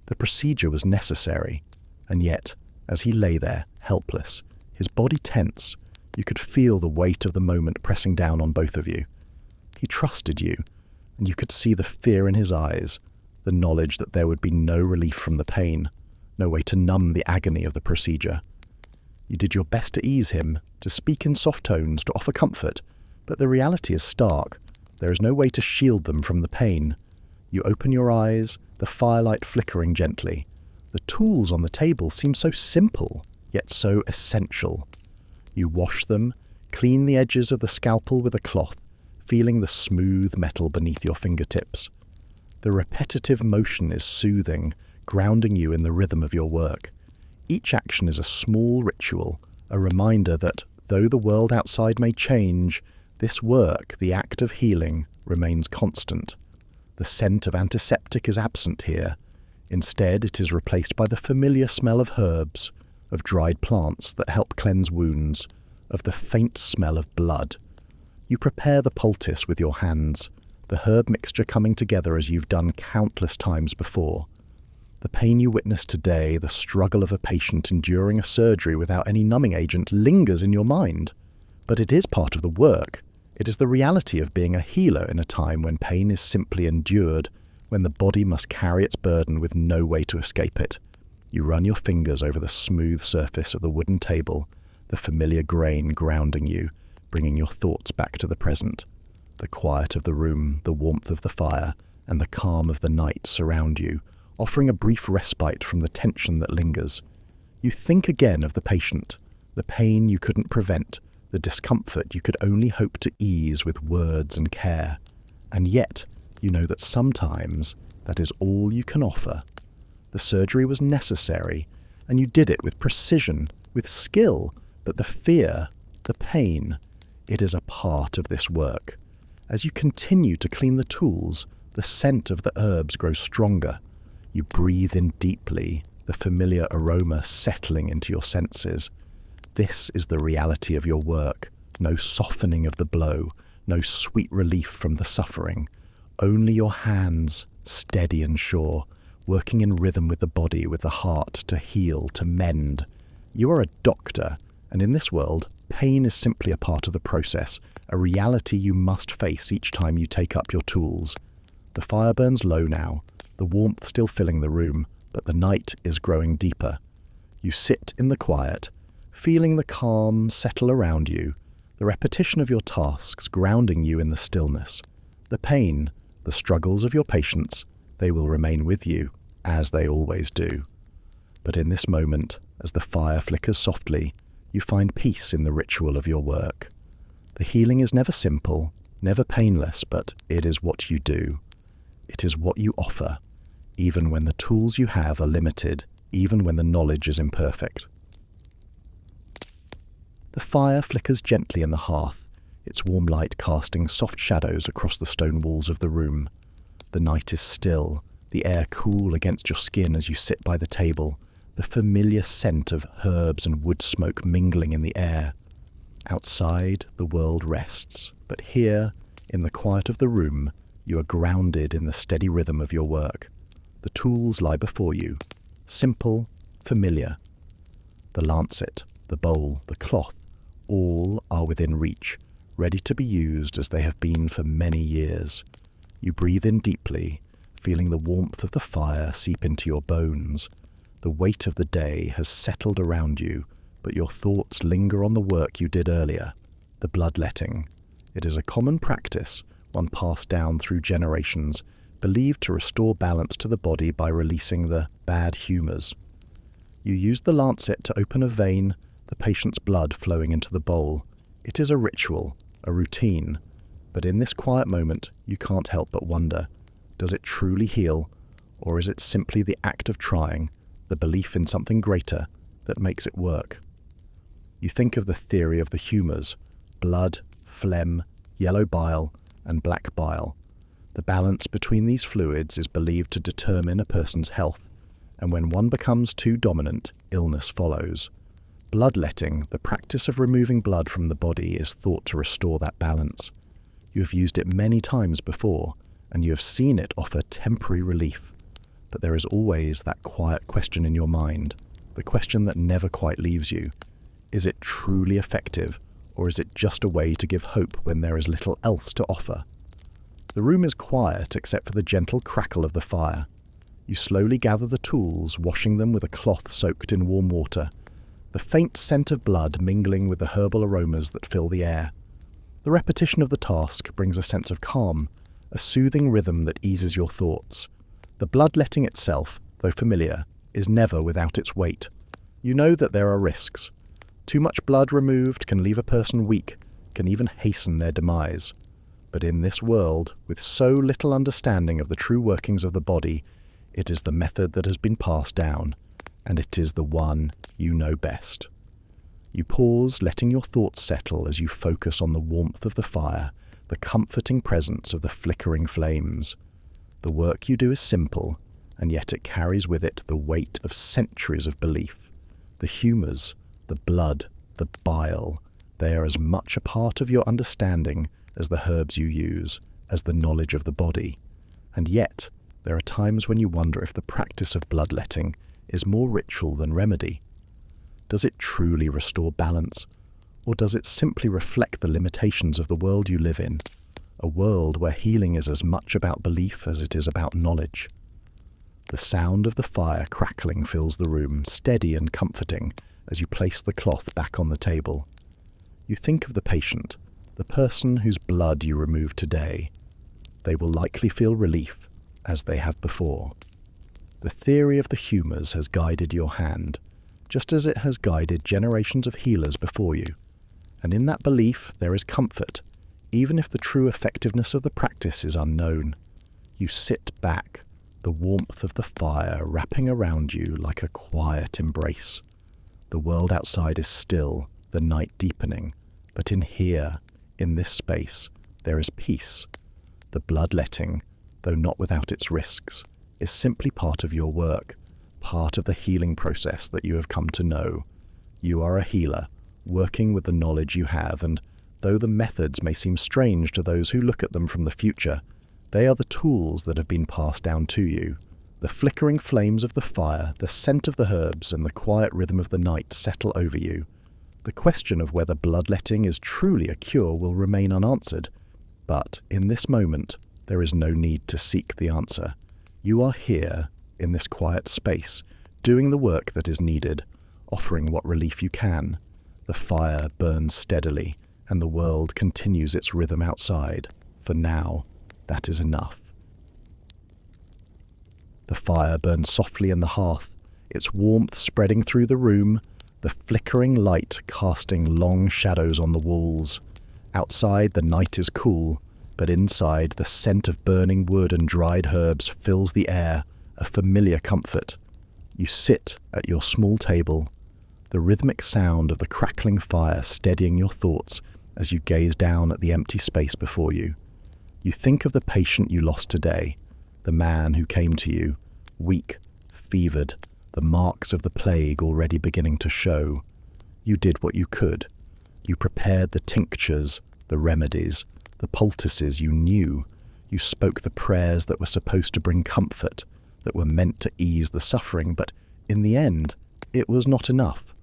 The procedure was necessary, and yet, as he lay there, helpless, his body tense, you could feel the weight of the moment pressing down on both of you. He trusted you, and you could see the fear in his eyes, the knowledge that there would be no relief from the pain, no way to numb the agony of the procedure. You did your best to ease him, to speak in soft tones, to offer comfort, but the reality is stark. There is no way to shield them from the pain. You open your eyes, the firelight flickering gently. The tools on the table seem so simple, yet so essential. You wash them, clean the edges of the scalpel with a cloth, feeling the smooth metal beneath your fingertips. The repetitive motion is soothing, grounding you in the rhythm of your work. Each action is a small ritual, a reminder that, though the world outside may change, this work, the act of healing, remains constant. The scent of antiseptic is absent here. Instead, it is replaced by the familiar smell of herbs, of dried plants that help cleanse wounds, of the faint smell of blood. You prepare the poultice with your hands, the herb mixture coming together as you've done countless times before. The pain you witness today, the struggle of a patient enduring a surgery without any numbing agent, lingers in your mind. But it is part of the work. It is the reality of being a healer in a time when pain is simply endured, when the body must carry its burden with no way to escape it. You run your fingers over the smooth surface of the wooden table, the familiar grain grounding you, bringing your thoughts back to the present. The quiet of the room, the warmth of the fire, and the calm of the night surround you, offering a brief respite from the tension that lingers. You think again of the patient, the pain you couldn't prevent, the discomfort you could only hope to ease with words and care. And yet, you know that sometimes that is all you can offer. The surgery was necessary, and you did it with precision, with skill, but the fear, the pain, it is a part of this work. As you continue to clean the tools, the scent of the herbs grows stronger. You breathe in deeply, the familiar aroma settling into your senses. This is the reality of your work. No softening of the blow, no sweet relief from the suffering. Only your hands, steady and sure, working in rhythm with the body, with the heart, to heal, to mend. You are a doctor, and in this world, pain is simply a part of the process, a reality you must face each time you take up your tools. The fire burns low now, the warmth still filling the room, but the night is growing deeper. You sit in the quiet, feeling the calm settle around you, the repetition of your tasks grounding you in the stillness. The pain, the struggles of your patients, they will remain with you, as they always do. But in this moment, as the fire flickers softly, you find peace in the ritual of your work. The healing is never simple, never painless, but it is what you do. It is what you offer, even when the tools you have are limited, even when the knowledge is imperfect. The fire flickers gently in the hearth, its warm light casting soft shadows across the stone walls of the room. The night is still, the air cool against your skin as you sit by the table, the familiar scent of herbs and wood smoke mingling in the air. Outside, the world rests, but here, in the quiet of the room, you are grounded in the steady rhythm of your work. The tools lie before you, simple, familiar. The lancet, the bowl, the cloth, all are within reach, ready to be used as they have been for many years. You breathe in deeply, feeling the warmth of the fire seep into your bones. The weight of the day has settled around you, but your thoughts linger on the work you did earlier, the bloodletting. It is a common practice, one passed down through generations, believed to restore balance to the body by releasing the bad humours. You use the lancet to open a vein, the patient's blood flowing into the bowl. It is a ritual, a routine, but in this quiet moment you can't help but wonder, does it truly heal, or is it simply the act of trying, the belief in something greater, that makes it work? You think of the theory of the humours, blood, phlegm, yellow bile, and black bile. The balance between these fluids is believed to determine a person's health, and when one becomes too dominant, illness follows. Bloodletting, the practice of removing blood from the body, is thought to restore that balance. You have used it many times before, and you have seen it offer temporary relief. But there is always that quiet question in your mind, the question that never quite leaves you. Is it truly effective, or is it just a way to give hope when there is little else to offer? The room is quiet except for the gentle crackle of the fire. You slowly gather the tools, washing them with a cloth soaked in warm water, the faint scent of blood mingling with the herbal aromas that fill the air. The repetition of the task brings a sense of calm, a soothing rhythm that eases your thoughts. The bloodletting itself, though familiar, is never without its weight. You know that there are risks. Too much blood removed can leave a person weak, can even hasten their demise. But in this world, with so little understanding of the true workings of the body, it is the method that has been passed down, and it is the one you know best. You pause, letting your thoughts settle as you focus on the warmth of the fire, the comforting presence of the flickering flames. The work you do is simple, and yet it carries with it the weight of centuries of belief. The humours, the blood, the bile, they are as much a part of your understanding as the herbs you use, as the knowledge of the body. And yet, there are times when you wonder if the practice of bloodletting is more ritual than remedy. Does it truly restore balance, or does it simply reflect the limitations of the world you live in, a world where healing is as much about belief as it is about knowledge? The sound of the fire crackling fills the room, steady and comforting, as you place the cloth back on the table. You think of the patient, the person whose blood you removed today. They will likely feel relief, as they have before. The theory of the humours has guided your hand, just as it has guided generations of healers before you. And in that belief there is comfort, even if the true effectiveness of the practice is unknown. You sit back, the warmth of the fire wrapping around you like a quiet embrace. The world outside is still, the night deepening, but in here, in this space, there is peace. The bloodletting, though not without its risks, is simply part of your work, part of the healing process that you have come to know. You are a healer, working with the knowledge you have, and though the methods may seem strange to those who look at them from the future, they are the tools that have been passed down to you. The flickering flames of the fire, the scent of the herbs, and the quiet rhythm of the night settle over you. The question of whether bloodletting is truly a cure will remain unanswered, but in this moment there is no need to seek the answer. You are here, in this quiet space, doing the work that is needed, offering what relief you can. The fire burns steadily, and the world continues its rhythm outside. For now, that is enough. The fire burns softly in the hearth, its warmth spreading through the room, the flickering light casting long shadows on the walls. Outside, the night is cool, but inside, the scent of burning wood and dried herbs fills the air, a familiar comfort. You sit at your small table, the rhythmic sound of the crackling fire steadying your thoughts as you gaze down at the empty space before you. You think of the patient you lost today, the man who came to you, weak, fevered, the marks of the plague already beginning to show. You did what you could. You prepared the tinctures, the remedies, the poultices you knew. You spoke the prayers that were supposed to bring comfort, that were meant to ease the suffering, but in the end, it was not enough.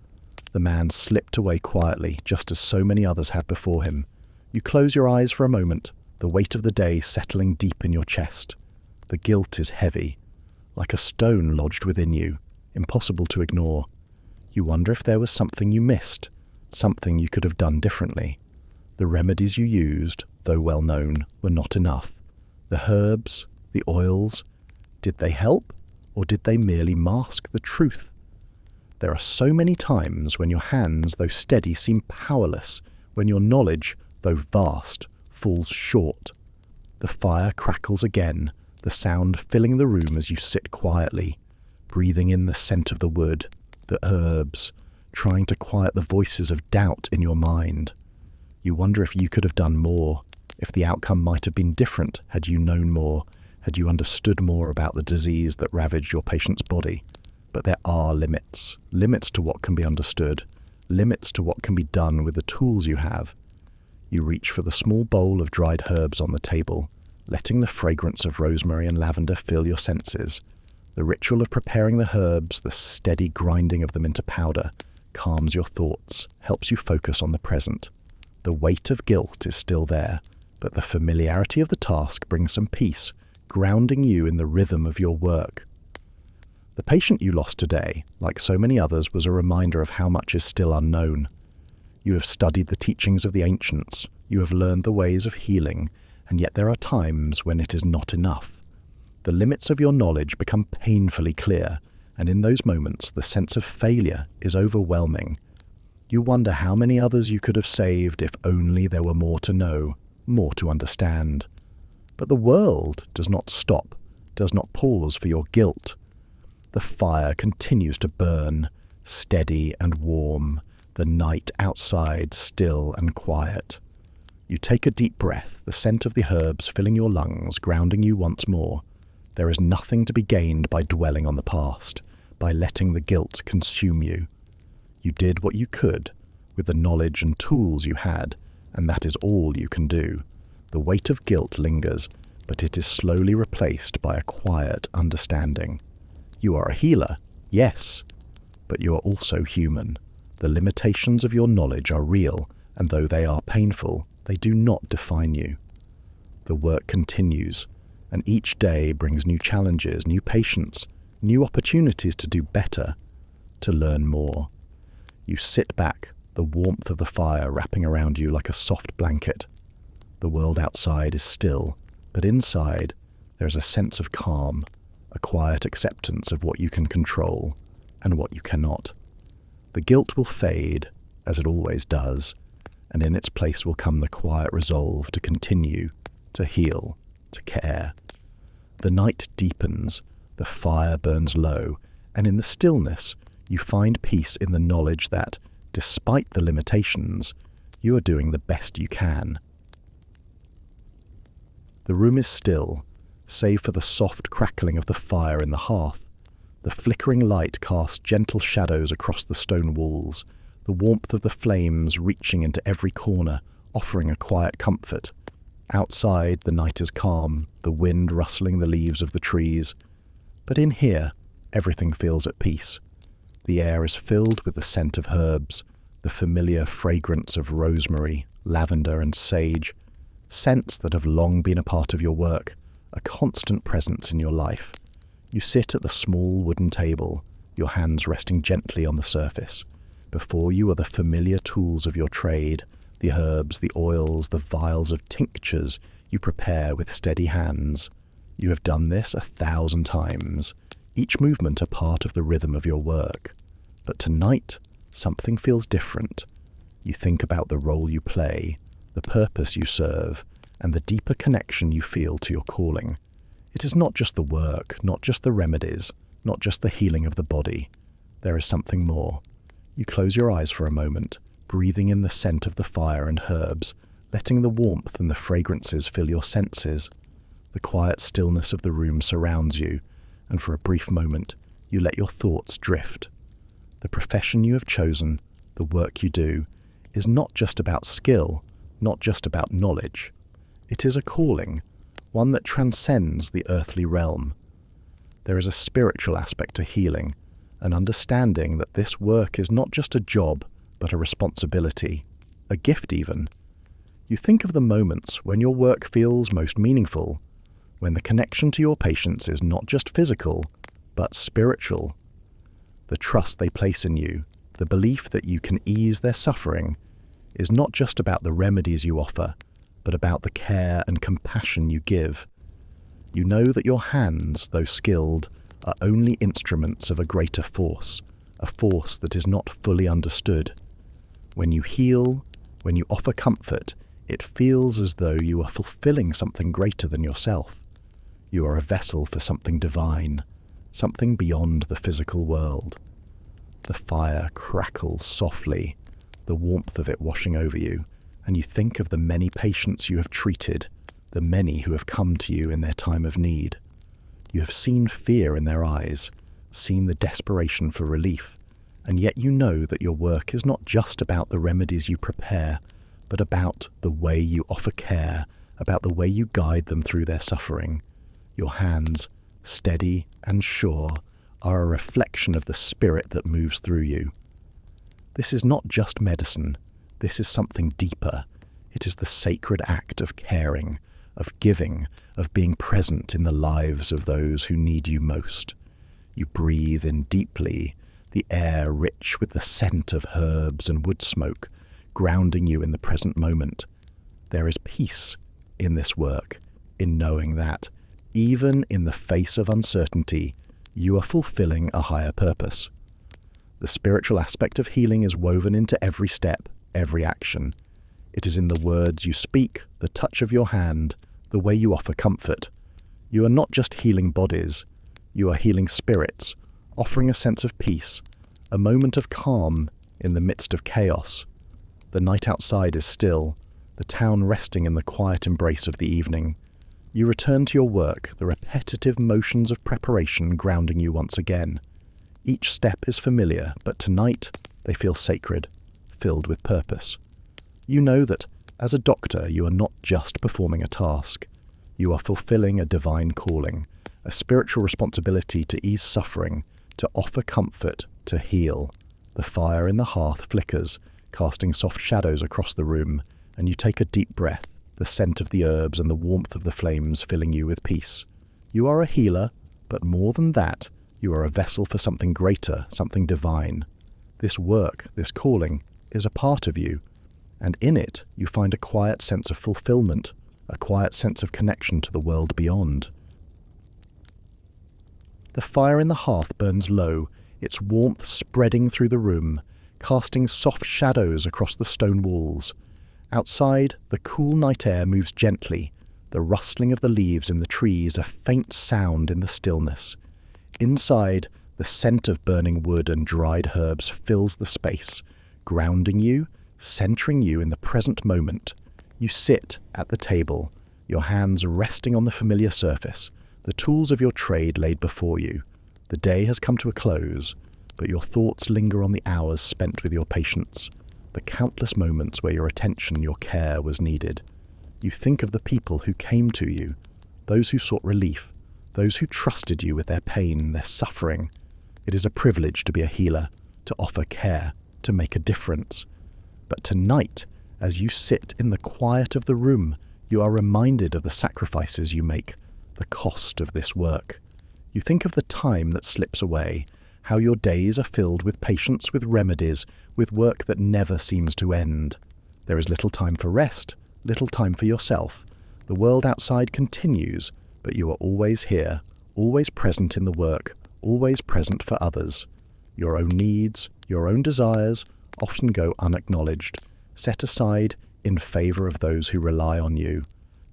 The man slipped away quietly, just as so many others had before him. You close your eyes for a moment, the weight of the day settling deep in your chest. The guilt is heavy, like a stone lodged within you, impossible to ignore. You wonder if there was something you missed, something you could have done differently. The remedies you used, though well known, were not enough. The herbs, the oils, did they help, or did they merely mask the truth? There are so many times when your hands, though steady, seem powerless, when your knowledge, though vast, falls short. The fire crackles again, the sound filling the room as you sit quietly, breathing in the scent of the wood, the herbs, trying to quiet the voices of doubt in your mind. You wonder if you could have done more, if the outcome might have been different had you known more, had you understood more about the disease that ravaged your patient's body. But there are limits to what can be understood, limits to what can be done with the tools you have. You reach for the small bowl of dried herbs on the table, letting the fragrance of rosemary and lavender fill your senses. The ritual of preparing the herbs, the steady grinding of them into powder, calms your thoughts, helps you focus on the present. The weight of guilt is still there, but the familiarity of the task brings some peace, grounding you in the rhythm of your work. The patient you lost today, like so many others, was a reminder of how much is still unknown. You have studied the teachings of the ancients, you have learned the ways of healing, and yet there are times when it is not enough. The limits of your knowledge become painfully clear, and in those moments the sense of failure is overwhelming. You wonder how many others you could have saved if only there were more to know, more to understand. But the world does not stop, does not pause for your guilt. The fire continues to burn, steady and warm, the night outside still and quiet. You take a deep breath, the scent of the herbs filling your lungs, grounding you once more. There is nothing to be gained by dwelling on the past, by letting the guilt consume you. You did what you could, with the knowledge and tools you had, and that is all you can do. The weight of guilt lingers, but it is slowly replaced by a quiet understanding. You are a healer, yes, but you are also human. The limitations of your knowledge are real, and though they are painful, they do not define you. The work continues, and each day brings new challenges, new patients, new opportunities to do better, to learn more. You sit back, the warmth of the fire wrapping around you like a soft blanket. The world outside is still, but inside there is a sense of calm, a quiet acceptance of what you can control and what you cannot. The guilt will fade, as it always does, and in its place will come the quiet resolve to continue, to heal, to care. The night deepens, the fire burns low, and in the stillness you find peace in the knowledge that, despite the limitations, you are doing the best you can. The room is still, save for the soft crackling of the fire in the hearth. The flickering light casts gentle shadows across the stone walls, the warmth of the flames reaching into every corner, offering a quiet comfort. Outside, the night is calm, the wind rustling the leaves of the trees. But in here, everything feels at peace. The air is filled with the scent of herbs, the familiar fragrance of rosemary, lavender and sage, scents that have long been a part of your work, a constant presence in your life. You sit at the small wooden table, your hands resting gently on the surface. Before you are the familiar tools of your trade, the herbs, the oils, the vials of tinctures you prepare with steady hands. You have done this 1,000 times, each movement a part of the rhythm of your work. But tonight, something feels different. You think about the role you play, the purpose you serve, and the deeper connection you feel to your calling. It is not just the work, not just the remedies, not just the healing of the body. There is something more. You close your eyes for a moment, breathing in the scent of the fire and herbs, letting the warmth and the fragrances fill your senses. The quiet stillness of the room surrounds you, and for a brief moment, you let your thoughts drift. The profession you have chosen, the work you do, is not just about skill, not just about knowledge. It is a calling, one that transcends the earthly realm. There is a spiritual aspect to healing, an understanding that this work is not just a job, but a responsibility, a gift even. You think of the moments when your work feels most meaningful, when the connection to your patients is not just physical, but spiritual. The trust they place in you, the belief that you can ease their suffering, is not just about the remedies you offer, but about the care and compassion you give. You know that your hands, though skilled, are only instruments of a greater force, a force that is not fully understood. When you heal, when you offer comfort, it feels as though you are fulfilling something greater than yourself. You are a vessel for something divine, something beyond the physical world. The fire crackles softly, the warmth of it washing over you, and you think of the many patients you have treated, the many who have come to you in their time of need. You have seen fear in their eyes, seen the desperation for relief, and yet you know that your work is not just about the remedies you prepare, but about the way you offer care, about the way you guide them through their suffering. Your hands, steady and sure, are a reflection of the spirit that moves through you. This is not just medicine. This is something deeper. It is the sacred act of caring, of giving, of being present in the lives of those who need you most. You breathe in deeply, the air rich with the scent of herbs and wood smoke, grounding you in the present moment. There is peace in this work, in knowing that, even in the face of uncertainty, you are fulfilling a higher purpose. The spiritual aspect of healing is woven into every step, every action. It is in the words you speak, the touch of your hand, the way you offer comfort. You are not just healing bodies, you are healing spirits, offering a sense of peace, a moment of calm in the midst of chaos. The night outside is still, the town resting in the quiet embrace of the evening. You return to your work, the repetitive motions of preparation grounding you once again. Each step is familiar, but tonight they feel sacred, filled with purpose. You know that, as a doctor, you are not just performing a task. You are fulfilling a divine calling, a spiritual responsibility to ease suffering, to offer comfort, to heal. The fire in the hearth flickers, casting soft shadows across the room, and you take a deep breath, the scent of the herbs and the warmth of the flames filling you with peace. You are a healer, but more than that, you are a vessel for something greater, something divine. This work, this calling, is a part of you, and in it you find a quiet sense of fulfillment, a quiet sense of connection to the world beyond. The fire in the hearth burns low, its warmth spreading through the room, casting soft shadows across the stone walls. Outside, the cool night air moves gently, the rustling of the leaves in the trees a faint sound in the stillness. Inside, the scent of burning wood and dried herbs fills the space, grounding you, centering you in the present moment. You sit at the table, your hands resting on the familiar surface, the tools of your trade laid before you. The day has come to a close, but your thoughts linger on the hours spent with your patients, the countless moments where your attention, your care was needed. You think of the people who came to you, those who sought relief, those who trusted you with their pain, their suffering. It is a privilege to be a healer, to offer care, to make a difference. But tonight, as you sit in the quiet of the room, you are reminded of the sacrifices you make, the cost of this work. You think of the time that slips away, how your days are filled with patience, with remedies, with work that never seems to end. There is little time for rest, little time for yourself. The world outside continues, but you are always here, always present in the work, always present for others. Your own needs, your own desires often go unacknowledged, set aside in favor of those who rely on you.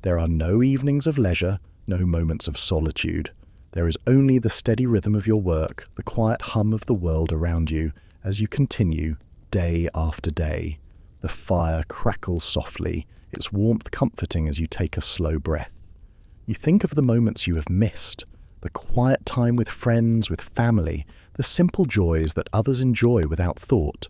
There are no evenings of leisure, no moments of solitude. There is only the steady rhythm of your work, the quiet hum of the world around you as you continue day after day. The fire crackles softly, its warmth comforting as you take a slow breath. You think of the moments you have missed, the quiet time with friends, with family, the simple joys that others enjoy without thought.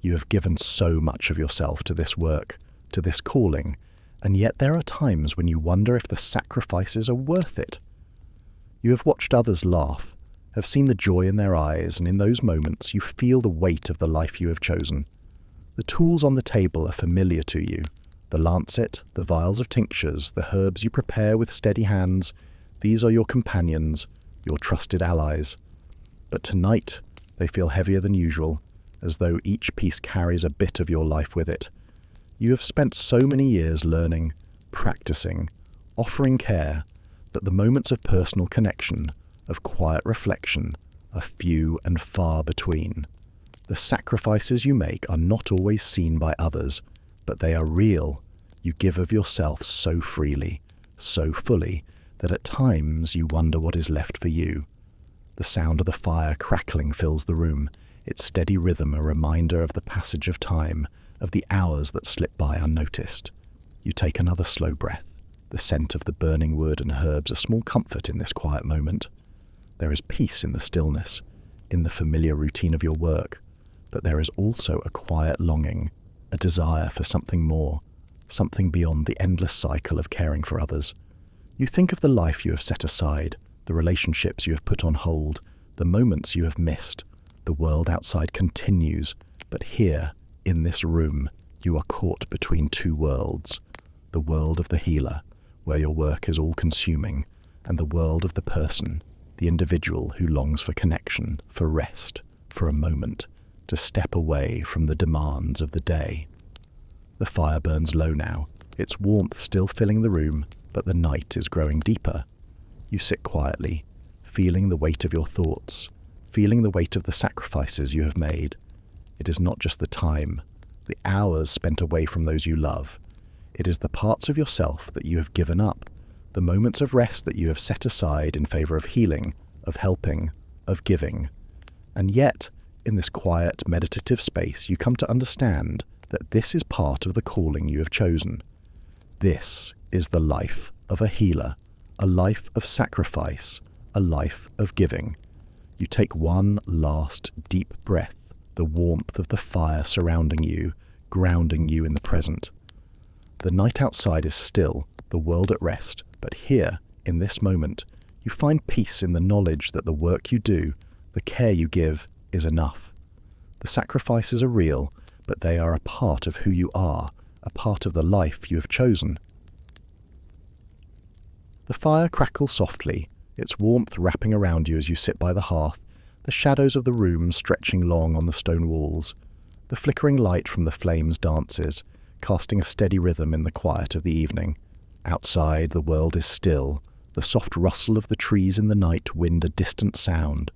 You have given so much of yourself to this work, to this calling, and yet there are times when you wonder if the sacrifices are worth it. You have watched others laugh, have seen the joy in their eyes, and in those moments you feel the weight of the life you have chosen. The tools on the table are familiar to you. The lancet, the vials of tinctures, the herbs you prepare with steady hands, these are your companions, your trusted allies. But tonight they feel heavier than usual, as though each piece carries a bit of your life with it. You have spent so many years learning, practicing, offering care, that the moments of personal connection, of quiet reflection, are few and far between. The sacrifices you make are not always seen by others, but they are real. You give of yourself so freely, so fully, that at times you wonder what is left for you. The sound of the fire crackling fills the room, its steady rhythm a reminder of the passage of time, of the hours that slip by unnoticed. You take another slow breath. The scent of the burning wood and herbs a small comfort in this quiet moment. There is peace in the stillness, in the familiar routine of your work, but there is also a quiet longing, a desire for something more, something beyond the endless cycle of caring for others. You think of the life you have set aside, the relationships you have put on hold, the moments you have missed. The world outside continues, but here, in this room, you are caught between two worlds. The world of the healer, where your work is all-consuming, and the world of the person, the individual who longs for connection, for rest, for a moment, to step away from the demands of the day. The fire burns low now, its warmth still filling the room, but the night is growing deeper. You sit quietly, feeling the weight of your thoughts, feeling the weight of the sacrifices you have made. It is not just the time, the hours spent away from those you love. It is the parts of yourself that you have given up, the moments of rest that you have set aside in favor of healing, of helping, of giving. And yet, in this quiet, meditative space, you come to understand that this is part of the calling you have chosen. This is the life of a healer, a life of sacrifice, a life of giving. You take one last deep breath, the warmth of the fire surrounding you, grounding you in the present. The night outside is still, the world at rest, but here, in this moment, you find peace in the knowledge that the work you do, the care you give, is enough. The sacrifices are real, but they are a part of who you are, a part of the life you have chosen. The fire crackles softly, its warmth wrapping around you as you sit by the hearth, the shadows of the room stretching long on the stone walls. The flickering light from the flames dances, casting a steady rhythm in the quiet of the evening. Outside, the world is still, the soft rustle of the trees in the night wind a distant sound.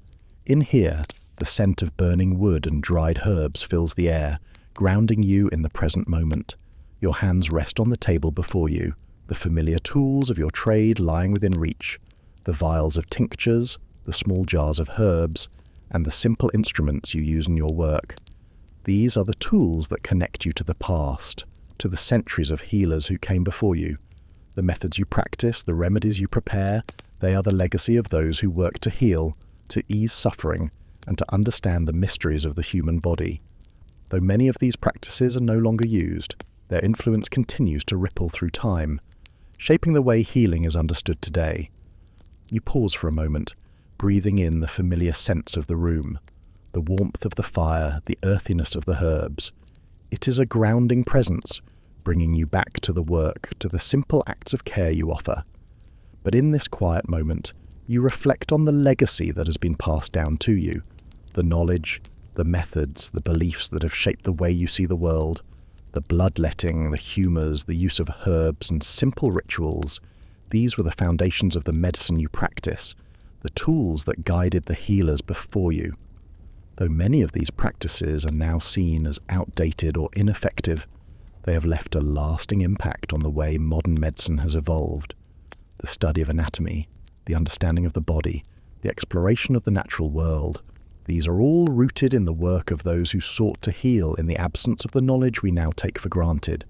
In here, the scent of burning wood and dried herbs fills the air, grounding you in the present moment. Your hands rest on the table before you, the familiar tools of your trade lying within reach, the vials of tinctures, the small jars of herbs, and the simple instruments you use in your work. These are the tools that connect you to the past, to the centuries of healers who came before you. The methods you practice, the remedies you prepare, they are the legacy of those who work to heal to ease suffering, and to understand the mysteries of the human body. Though many of these practices are no longer used, their influence continues to ripple through time, shaping the way healing is understood today. You pause for a moment, breathing in the familiar scents of the room, the warmth of the fire, the earthiness of the herbs. It is a grounding presence, bringing you back to the work, to the simple acts of care you offer. But in this quiet moment, you reflect on the legacy that has been passed down to you, the knowledge, the methods, the beliefs that have shaped the way you see the world, the bloodletting, the humours, the use of herbs and simple rituals. These were the foundations of the medicine you practice, the tools that guided the healers before you. Though many of these practices are now seen as outdated or ineffective, they have left a lasting impact on the way modern medicine has evolved. The study of anatomy, the understanding of the body, the exploration of the natural world, these are all rooted in the work of those who sought to heal in the absence of the knowledge we now take for granted.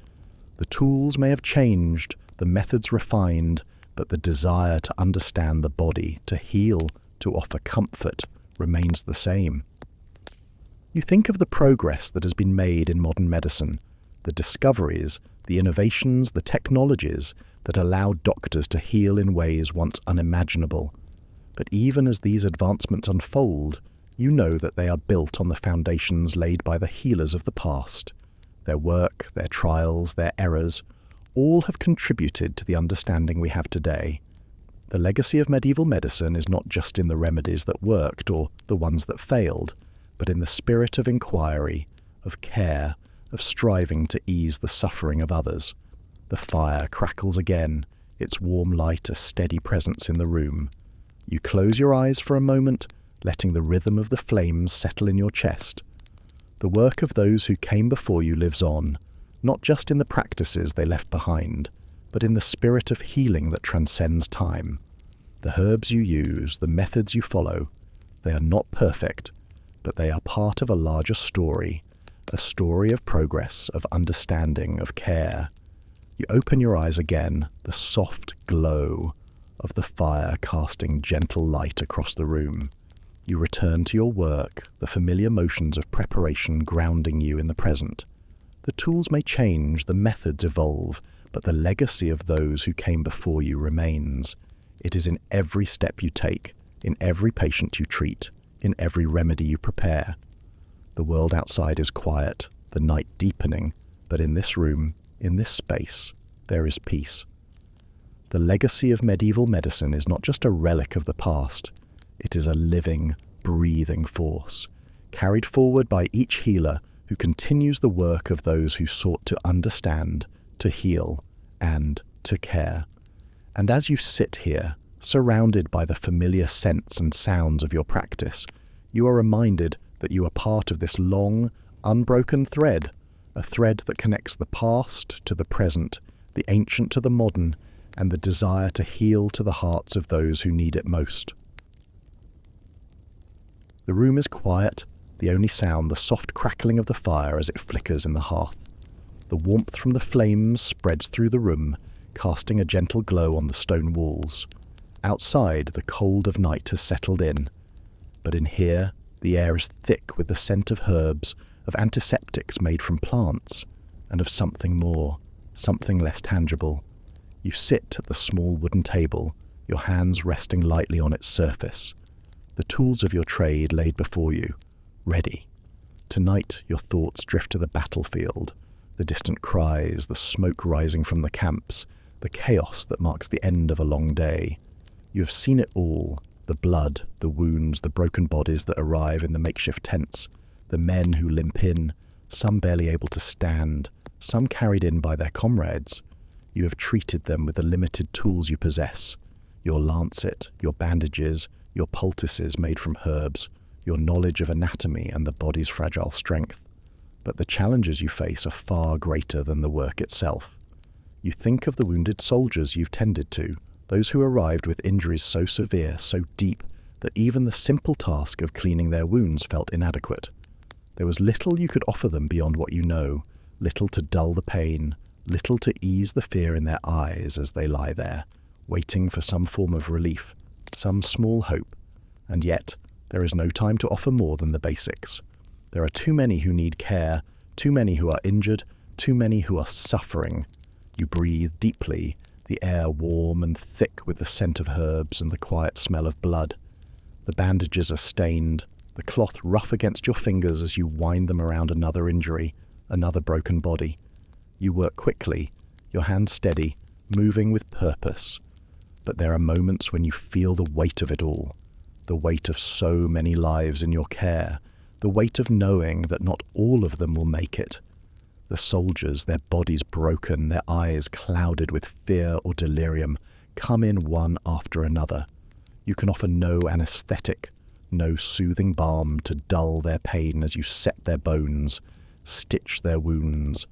The tools may have changed, the methods refined, but the desire to understand the body, to heal, to offer comfort, remains the same. You think of the progress that has been made in modern medicine, the discoveries, the innovations, the technologies that allow doctors to heal in ways once unimaginable. But even as these advancements unfold, you know that they are built on the foundations laid by the healers of the past. Their work, their trials, their errors, all have contributed to the understanding we have today. The legacy of medieval medicine is not just in the remedies that worked or the ones that failed, but in the spirit of inquiry, of care, of striving to ease the suffering of others. The fire crackles again, its warm light a steady presence in the room. You close your eyes for a moment, letting the rhythm of the flames settle in your chest. The work of those who came before you lives on, not just in the practices they left behind, but in the spirit of healing that transcends time. The herbs you use, the methods you follow, they are not perfect, but they are part of a larger story, a story of progress, of understanding, of care. You open your eyes again, the soft glow of the fire casting gentle light across the room. You return to your work, the familiar motions of preparation grounding you in the present. The tools may change, the methods evolve, but the legacy of those who came before you remains. It is in every step you take, in every patient you treat, in every remedy you prepare. The world outside is quiet, the night deepening, but in this room, in this space, there is peace. The legacy of medieval medicine is not just a relic of the past. It is a living, breathing force, carried forward by each healer who continues the work of those who sought to understand, to heal, and to care. And as you sit here, surrounded by the familiar scents and sounds of your practice, you are reminded that you are part of this long, unbroken thread, a thread that connects the past to the present, the ancient to the modern, and the desire to heal to the hearts of those who need it most. The room is quiet, the only sound the soft crackling of the fire as it flickers in the hearth. The warmth from the flames spreads through the room, casting a gentle glow on the stone walls. Outside, the cold of night has settled in, but in here, the air is thick with the scent of herbs, of antiseptics made from plants, and of something more, something less tangible. You sit at the small wooden table, your hands resting lightly on its surface. The tools of your trade laid before you, ready. Tonight your thoughts drift to the battlefield, the distant cries, the smoke rising from the camps, the chaos that marks the end of a long day. You have seen it all, the blood, the wounds, the broken bodies that arrive in the makeshift tents, the men who limp in, some barely able to stand, some carried in by their comrades. You have treated them with the limited tools you possess, your lancet, your bandages, your poultices made from herbs, your knowledge of anatomy and the body's fragile strength. But the challenges you face are far greater than the work itself. You think of the wounded soldiers you've tended to, those who arrived with injuries so severe, so deep, that even the simple task of cleaning their wounds felt inadequate. There was little you could offer them beyond what you know, little to dull the pain, little to ease the fear in their eyes as they lie there, waiting for some form of relief, some small hope. And yet, There is no time to offer more than the basics. There are too many who need care, too many who are injured, too many who are suffering. You breathe deeply, the air warm and thick with the scent of herbs and the quiet smell of blood. The bandages are stained, the cloth rough against your fingers as you wind them around another injury, another broken body. You work quickly, your hands steady, moving with purpose. But there are moments when you feel the weight of it all, the weight of so many lives in your care, the weight of knowing that not all of them will make it. The soldiers, their bodies broken, their eyes clouded with fear or delirium, come in one after another. You can offer no anesthetic, no soothing balm to dull their pain as you set their bones, stitch their wounds.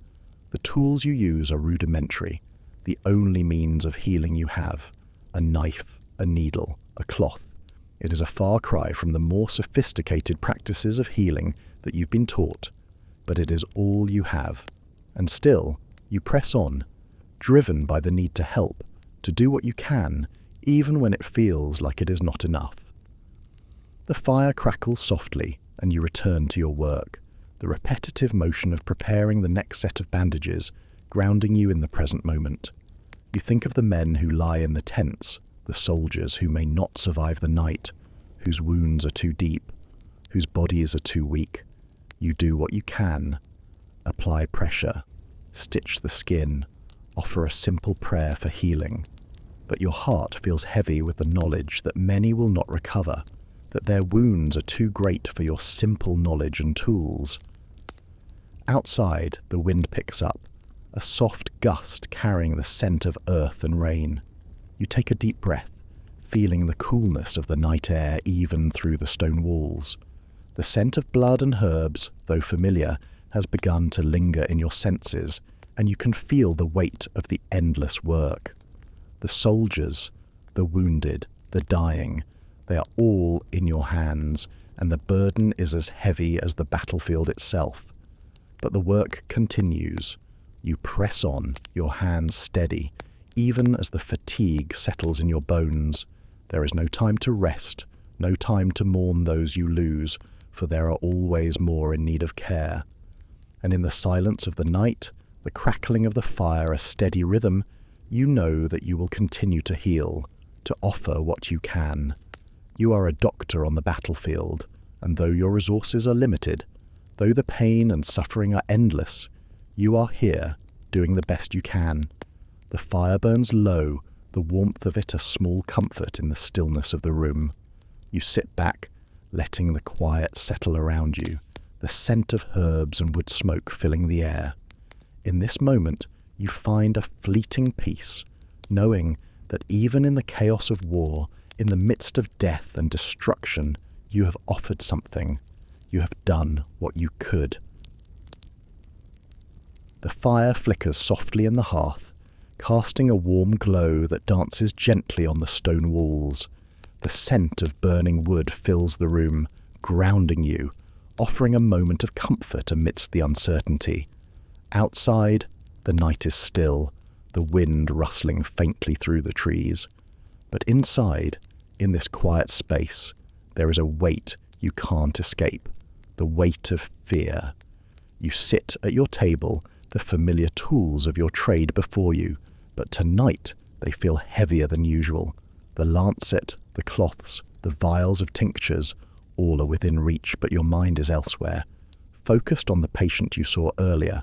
The tools you use are rudimentary, the only means of healing you have. A knife, a needle, a cloth. It is a far cry from the more sophisticated practices of healing that you've been taught, but it is all you have. And still, you press on, driven by the need to help, to do what you can, even when it feels like it is not enough. The fire crackles softly, and you return to your work, the repetitive motion of preparing the next set of bandages, grounding you in the present moment. You think of the men who lie in the tents, the soldiers who may not survive the night, whose wounds are too deep, whose bodies are too weak. You do what you can. Apply pressure, stitch the skin, offer a simple prayer for healing. But your heart feels heavy with the knowledge that many will not recover, that their wounds are too great for your simple knowledge and tools. Outside, the wind picks up, a soft gust carrying the scent of earth and rain. You take a deep breath, feeling the coolness of the night air even through the stone walls. The scent of blood and herbs, though familiar, has begun to linger in your senses, and you can feel the weight of the endless work. The soldiers, the wounded, the dying, they are all in your hands, and the burden is as heavy as the battlefield itself. But the work continues. You press on, your hands steady, even as the fatigue settles in your bones. There is no time to rest, no time to mourn those you lose, for there are always more in need of care. And in the silence of the night, the crackling of the fire a steady rhythm, you know that you will continue to heal, to offer what you can. You are a doctor on the battlefield, and though your resources are limited, though the pain and suffering are endless, you are here, doing the best you can. The fire burns low, the warmth of it a small comfort in the stillness of the room. You sit back, letting the quiet settle around you, the scent of herbs and wood smoke filling the air. In this moment, you find a fleeting peace, knowing that even in the chaos of war, in the midst of death and destruction, you have offered something. You have done what you could. The fire flickers softly in the hearth, casting a warm glow that dances gently on the stone walls. The scent of burning wood fills the room, grounding you, offering a moment of comfort amidst the uncertainty. Outside, the night is still, the wind rustling faintly through the trees. But inside, in this quiet space, there is a weight you can't escape, the weight of fear. You sit at your table, the familiar tools of your trade before you, but tonight they feel heavier than usual. The lancet, the cloths, the vials of tinctures, all are within reach, but your mind is elsewhere, focused on the patient you saw earlier,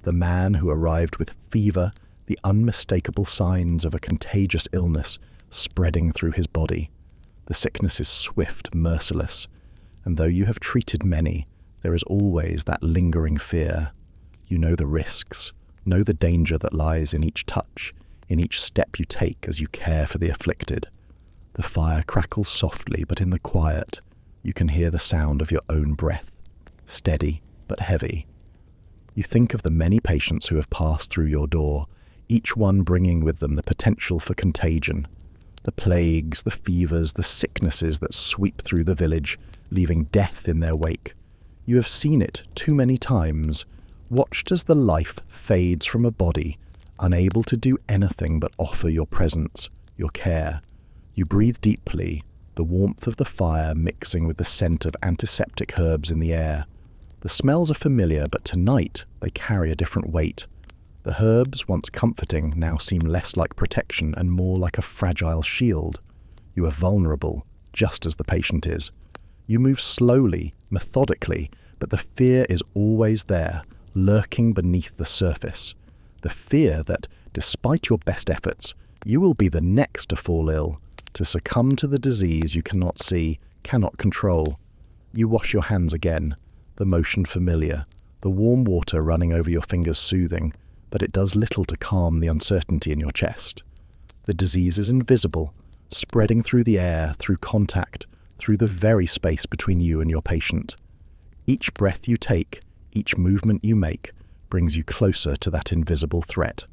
the man who arrived with fever, the unmistakable signs of a contagious illness spreading through his body. The sickness is swift, merciless, and though you have treated many, there is always that lingering fear. You know the risks, know the danger that lies in each touch, in each step you take as you care for the afflicted. The fire crackles softly, but in the quiet, you can hear the sound of your own breath, steady but heavy. You think of the many patients who have passed through your door, each one bringing with them the potential for contagion. The plagues, the fevers, the sicknesses that sweep through the village, leaving death in their wake. You have seen it too many times, watched as the life fades from a body, unable to do anything but offer your presence, your care. You breathe deeply, the warmth of the fire mixing with the scent of antiseptic herbs in the air. The smells are familiar, but tonight they carry a different weight. The herbs, once comforting, now seem less like protection and more like a fragile shield. You are vulnerable, just as the patient is. You move slowly, methodically, but the fear is always there, lurking beneath the surface. The fear that, despite your best efforts, you will be the next to fall ill, to succumb to the disease you cannot see, cannot control. You wash your hands again, the motion familiar, the warm water running over your fingers soothing, but it does little to calm the uncertainty in your chest. The disease is invisible, spreading through the air, through contact, through the very space between you and your patient. Each breath you take, each movement you make, brings you closer to that invisible threat.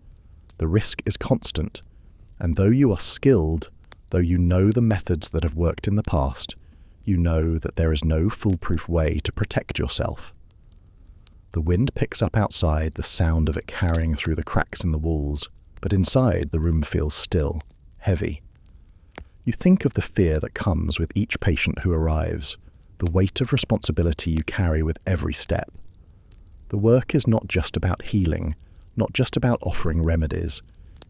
The risk is constant, and though you are skilled, though you know the methods that have worked in the past, you know that there is no foolproof way to protect yourself. The wind picks up outside, the sound of it carrying through the cracks in the walls, but inside the room feels still, heavy. You think of the fear that comes with each patient who arrives, the weight of responsibility you carry with every step. The work is not just about healing, not just about offering remedies.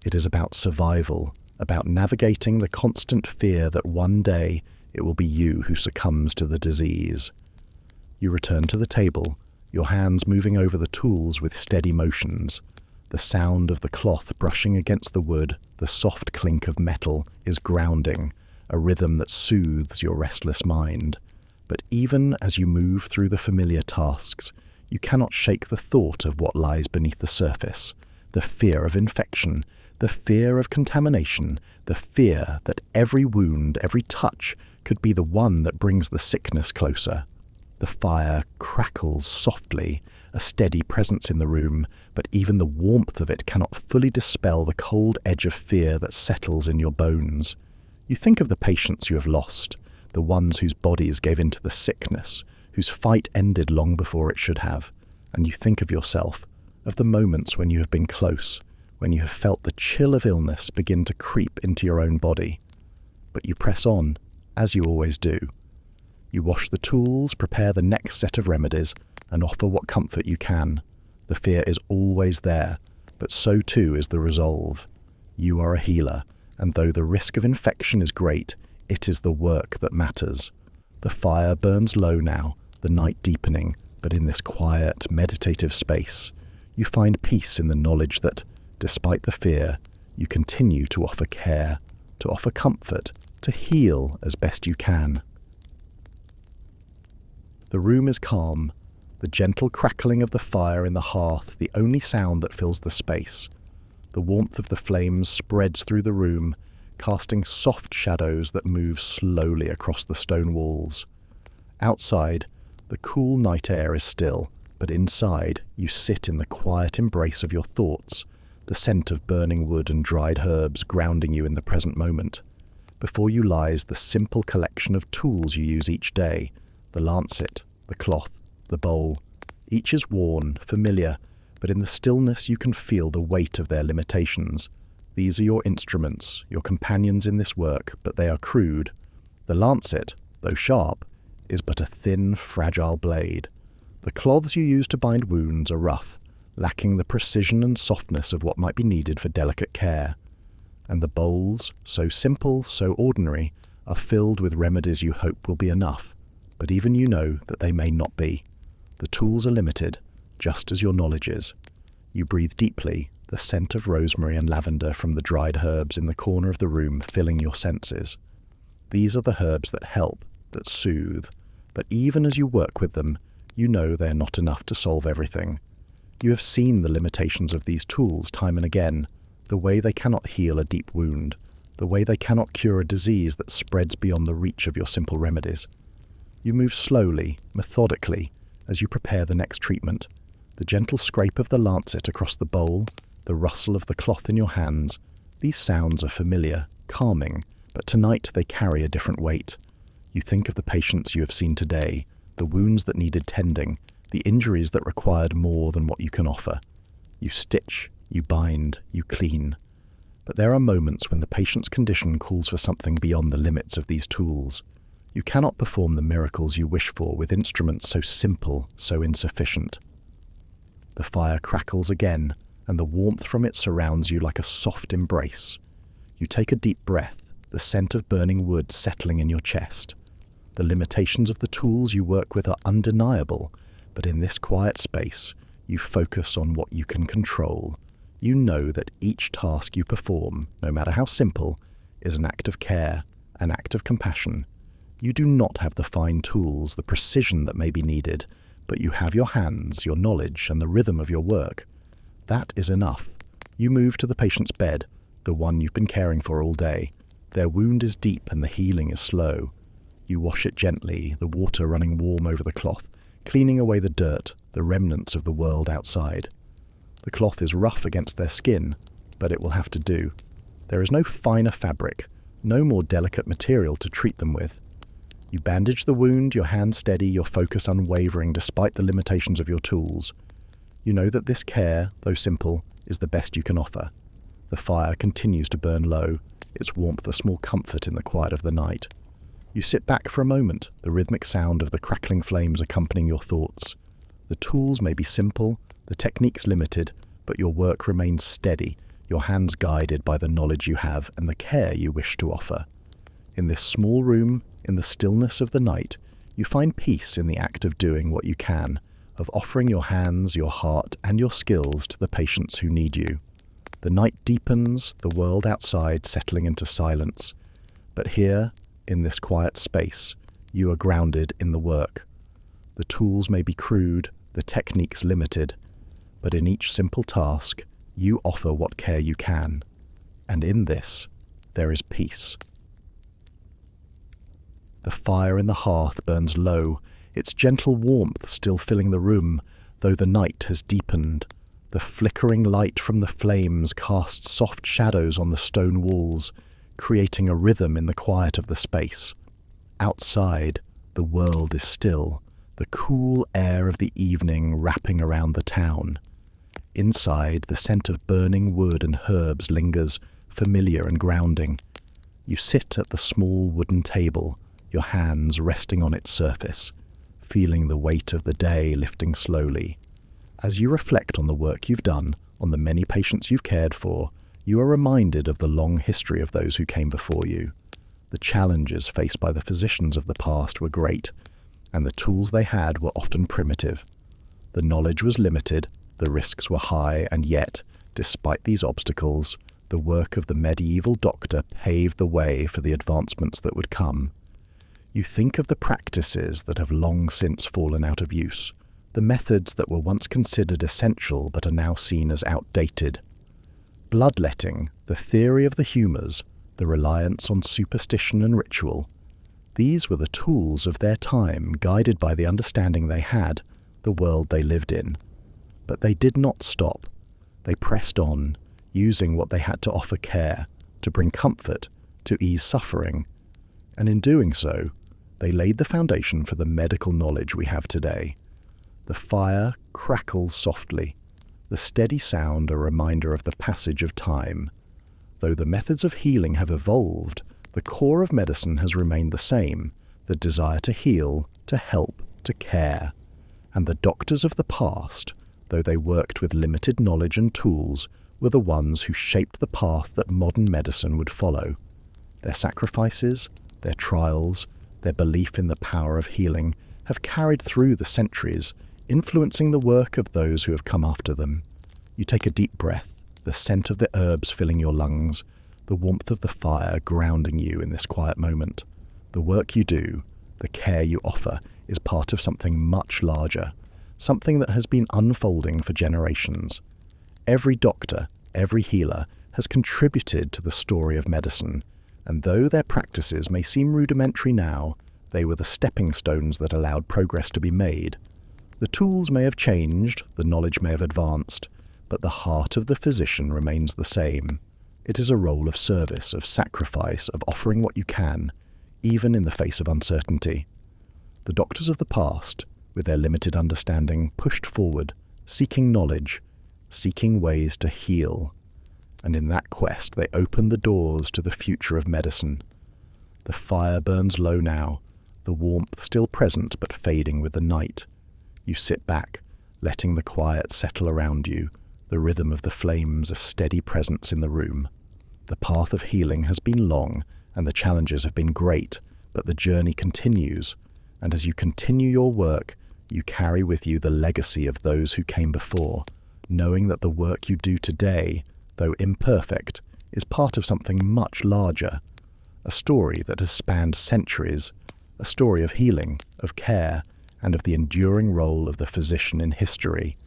It is about survival, about navigating the constant fear that one day it will be you who succumbs to the disease. You return to the table, your hands moving over the tools with steady motions. The sound of the cloth brushing against the wood, the soft clink of metal, is grounding, a rhythm that soothes your restless mind. But even as you move through the familiar tasks, you cannot shake the thought of what lies beneath the surface, the fear of infection, the fear of contamination, the fear that every wound, every touch, could be the one that brings the sickness closer. The fire crackles softly, a steady presence in the room, but even the warmth of it cannot fully dispel the cold edge of fear that settles in your bones. You think of the patients you have lost, the ones whose bodies gave in to the sickness, whose fight ended long before it should have, and you think of yourself, of the moments when you have been close, when you have felt the chill of illness begin to creep into your own body. But you press on, as you always do. You wash the tools, prepare the next set of remedies, and offer what comfort you can. The fear is always there, but so too is the resolve. You are a healer, and though the risk of infection is great, it is the work that matters. The fire burns low now, the night deepening, but in this quiet, meditative space, you find peace in the knowledge that, despite the fear, you continue to offer care, to offer comfort, to heal as best you can. The room is calm, the gentle crackling of the fire in the hearth the only sound that fills the space. The warmth of the flames spreads through the room, casting soft shadows that move slowly across the stone walls. Outside, the cool night air is still, but inside you sit in the quiet embrace of your thoughts, the scent of burning wood and dried herbs grounding you in the present moment. Before you lies the simple collection of tools you use each day, the lancet, the cloth, the bowl. Each is worn, familiar, but in the stillness you can feel the weight of their limitations. These are your instruments, your companions in this work, but they are crude. The lancet, though sharp, is but a thin, fragile blade. The cloths you use to bind wounds are rough, lacking the precision and softness of what might be needed for delicate care. And the bowls, so simple, so ordinary, are filled with remedies you hope will be enough, but even you know that they may not be. The tools are limited, just as your knowledge is. You breathe deeply, the scent of rosemary and lavender from the dried herbs in the corner of the room filling your senses. These are the herbs that help, that soothe, but even as you work with them, you know they are not enough to solve everything. You have seen the limitations of these tools time and again, the way they cannot heal a deep wound, the way they cannot cure a disease that spreads beyond the reach of your simple remedies. You move slowly, methodically, as you prepare the next treatment. The gentle scrape of the lancet across the bowl, the rustle of the cloth in your hands, these sounds are familiar, calming, but tonight they carry a different weight. You think of the patients you have seen today, the wounds that needed tending, the injuries that required more than what you can offer. You stitch, you bind, you clean. But there are moments when the patient's condition calls for something beyond the limits of these tools. You cannot perform the miracles you wish for with instruments so simple, so insufficient. The fire crackles again, and the warmth from it surrounds you like a soft embrace. You take a deep breath, the scent of burning wood settling in your chest. The limitations of the tools you work with are undeniable, but in this quiet space, you focus on what you can control. You know that each task you perform, no matter how simple, is an act of care, an act of compassion. You do not have the fine tools, the precision that may be needed, but you have your hands, your knowledge, and the rhythm of your work. That is enough. You move to the patient's bed, the one you've been caring for all day. Their wound is deep and the healing is slow. You wash it gently, the water running warm over the cloth, cleaning away the dirt, the remnants of the world outside. The cloth is rough against their skin, but it will have to do. There is no finer fabric, no more delicate material to treat them with. You bandage the wound, your hands steady, your focus unwavering despite the limitations of your tools. You know that this care, though simple, is the best you can offer. The fire continues to burn low, its warmth a small comfort in the quiet of the night. You sit back for a moment, the rhythmic sound of the crackling flames accompanying your thoughts. The tools may be simple, the techniques limited, but your work remains steady, your hands guided by the knowledge you have and the care you wish to offer. In this small room, in the stillness of the night, you find peace in the act of doing what you can, of offering your hands, your heart, and your skills to the patients who need you. The night deepens, the world outside settling into silence. But here, in this quiet space, you are grounded in the work. The tools may be crude, the techniques limited, but in each simple task, you offer what care you can. And in this, there is peace. The fire in the hearth burns low, its gentle warmth still filling the room, though the night has deepened. The flickering light from the flames casts soft shadows on the stone walls, creating a rhythm in the quiet of the space. Outside, the world is still, the cool air of the evening wrapping around the town. Inside, the scent of burning wood and herbs lingers, familiar and grounding. You sit at the small wooden table, your hands resting on its surface, feeling the weight of the day lifting slowly. As you reflect on the work you've done, on the many patients you've cared for, you are reminded of the long history of those who came before you. The challenges faced by the physicians of the past were great, and the tools they had were often primitive. The knowledge was limited, the risks were high, and yet, despite these obstacles, the work of the medieval doctor paved the way for the advancements that would come. You think of the practices that have long since fallen out of use, the methods that were once considered essential but are now seen as outdated. Bloodletting, the theory of the humours, the reliance on superstition and ritual. These were the tools of their time, guided by the understanding they had, the world they lived in. But they did not stop. They pressed on, using what they had to offer care, to bring comfort, to ease suffering. And in doing so, they laid the foundation for the medical knowledge we have today. The fire crackles softly, the steady sound a reminder of the passage of time. Though the methods of healing have evolved, the core of medicine has remained the same, the desire to heal, to help, to care. And the doctors of the past, though they worked with limited knowledge and tools, were the ones who shaped the path that modern medicine would follow. Their sacrifices, their trials, their belief in the power of healing have carried through the centuries, influencing the work of those who have come after them. You take a deep breath, the scent of the herbs filling your lungs, the warmth of the fire grounding you in this quiet moment. The work you do, the care you offer, is part of something much larger, something that has been unfolding for generations. Every doctor, every healer, has contributed to the story of medicine, and though their practices may seem rudimentary now, they were the stepping stones that allowed progress to be made. The tools may have changed, the knowledge may have advanced, but the heart of the physician remains the same. It is a role of service, of sacrifice, of offering what you can, even in the face of uncertainty. The doctors of the past, with their limited understanding, pushed forward, seeking knowledge, seeking ways to heal. and in that quest they open the doors to the future of medicine. The fire burns low now, the warmth still present but fading with the night. You sit back, letting the quiet settle around you, the rhythm of the flames a steady presence in the room. The path of healing has been long, and the challenges have been great, but the journey continues, and as you continue your work, you carry with you the legacy of those who came before, knowing that the work you do today, though imperfect, is part of something much larger, a story that has spanned centuries, a story of healing, of care, and of the enduring role of the physician in history.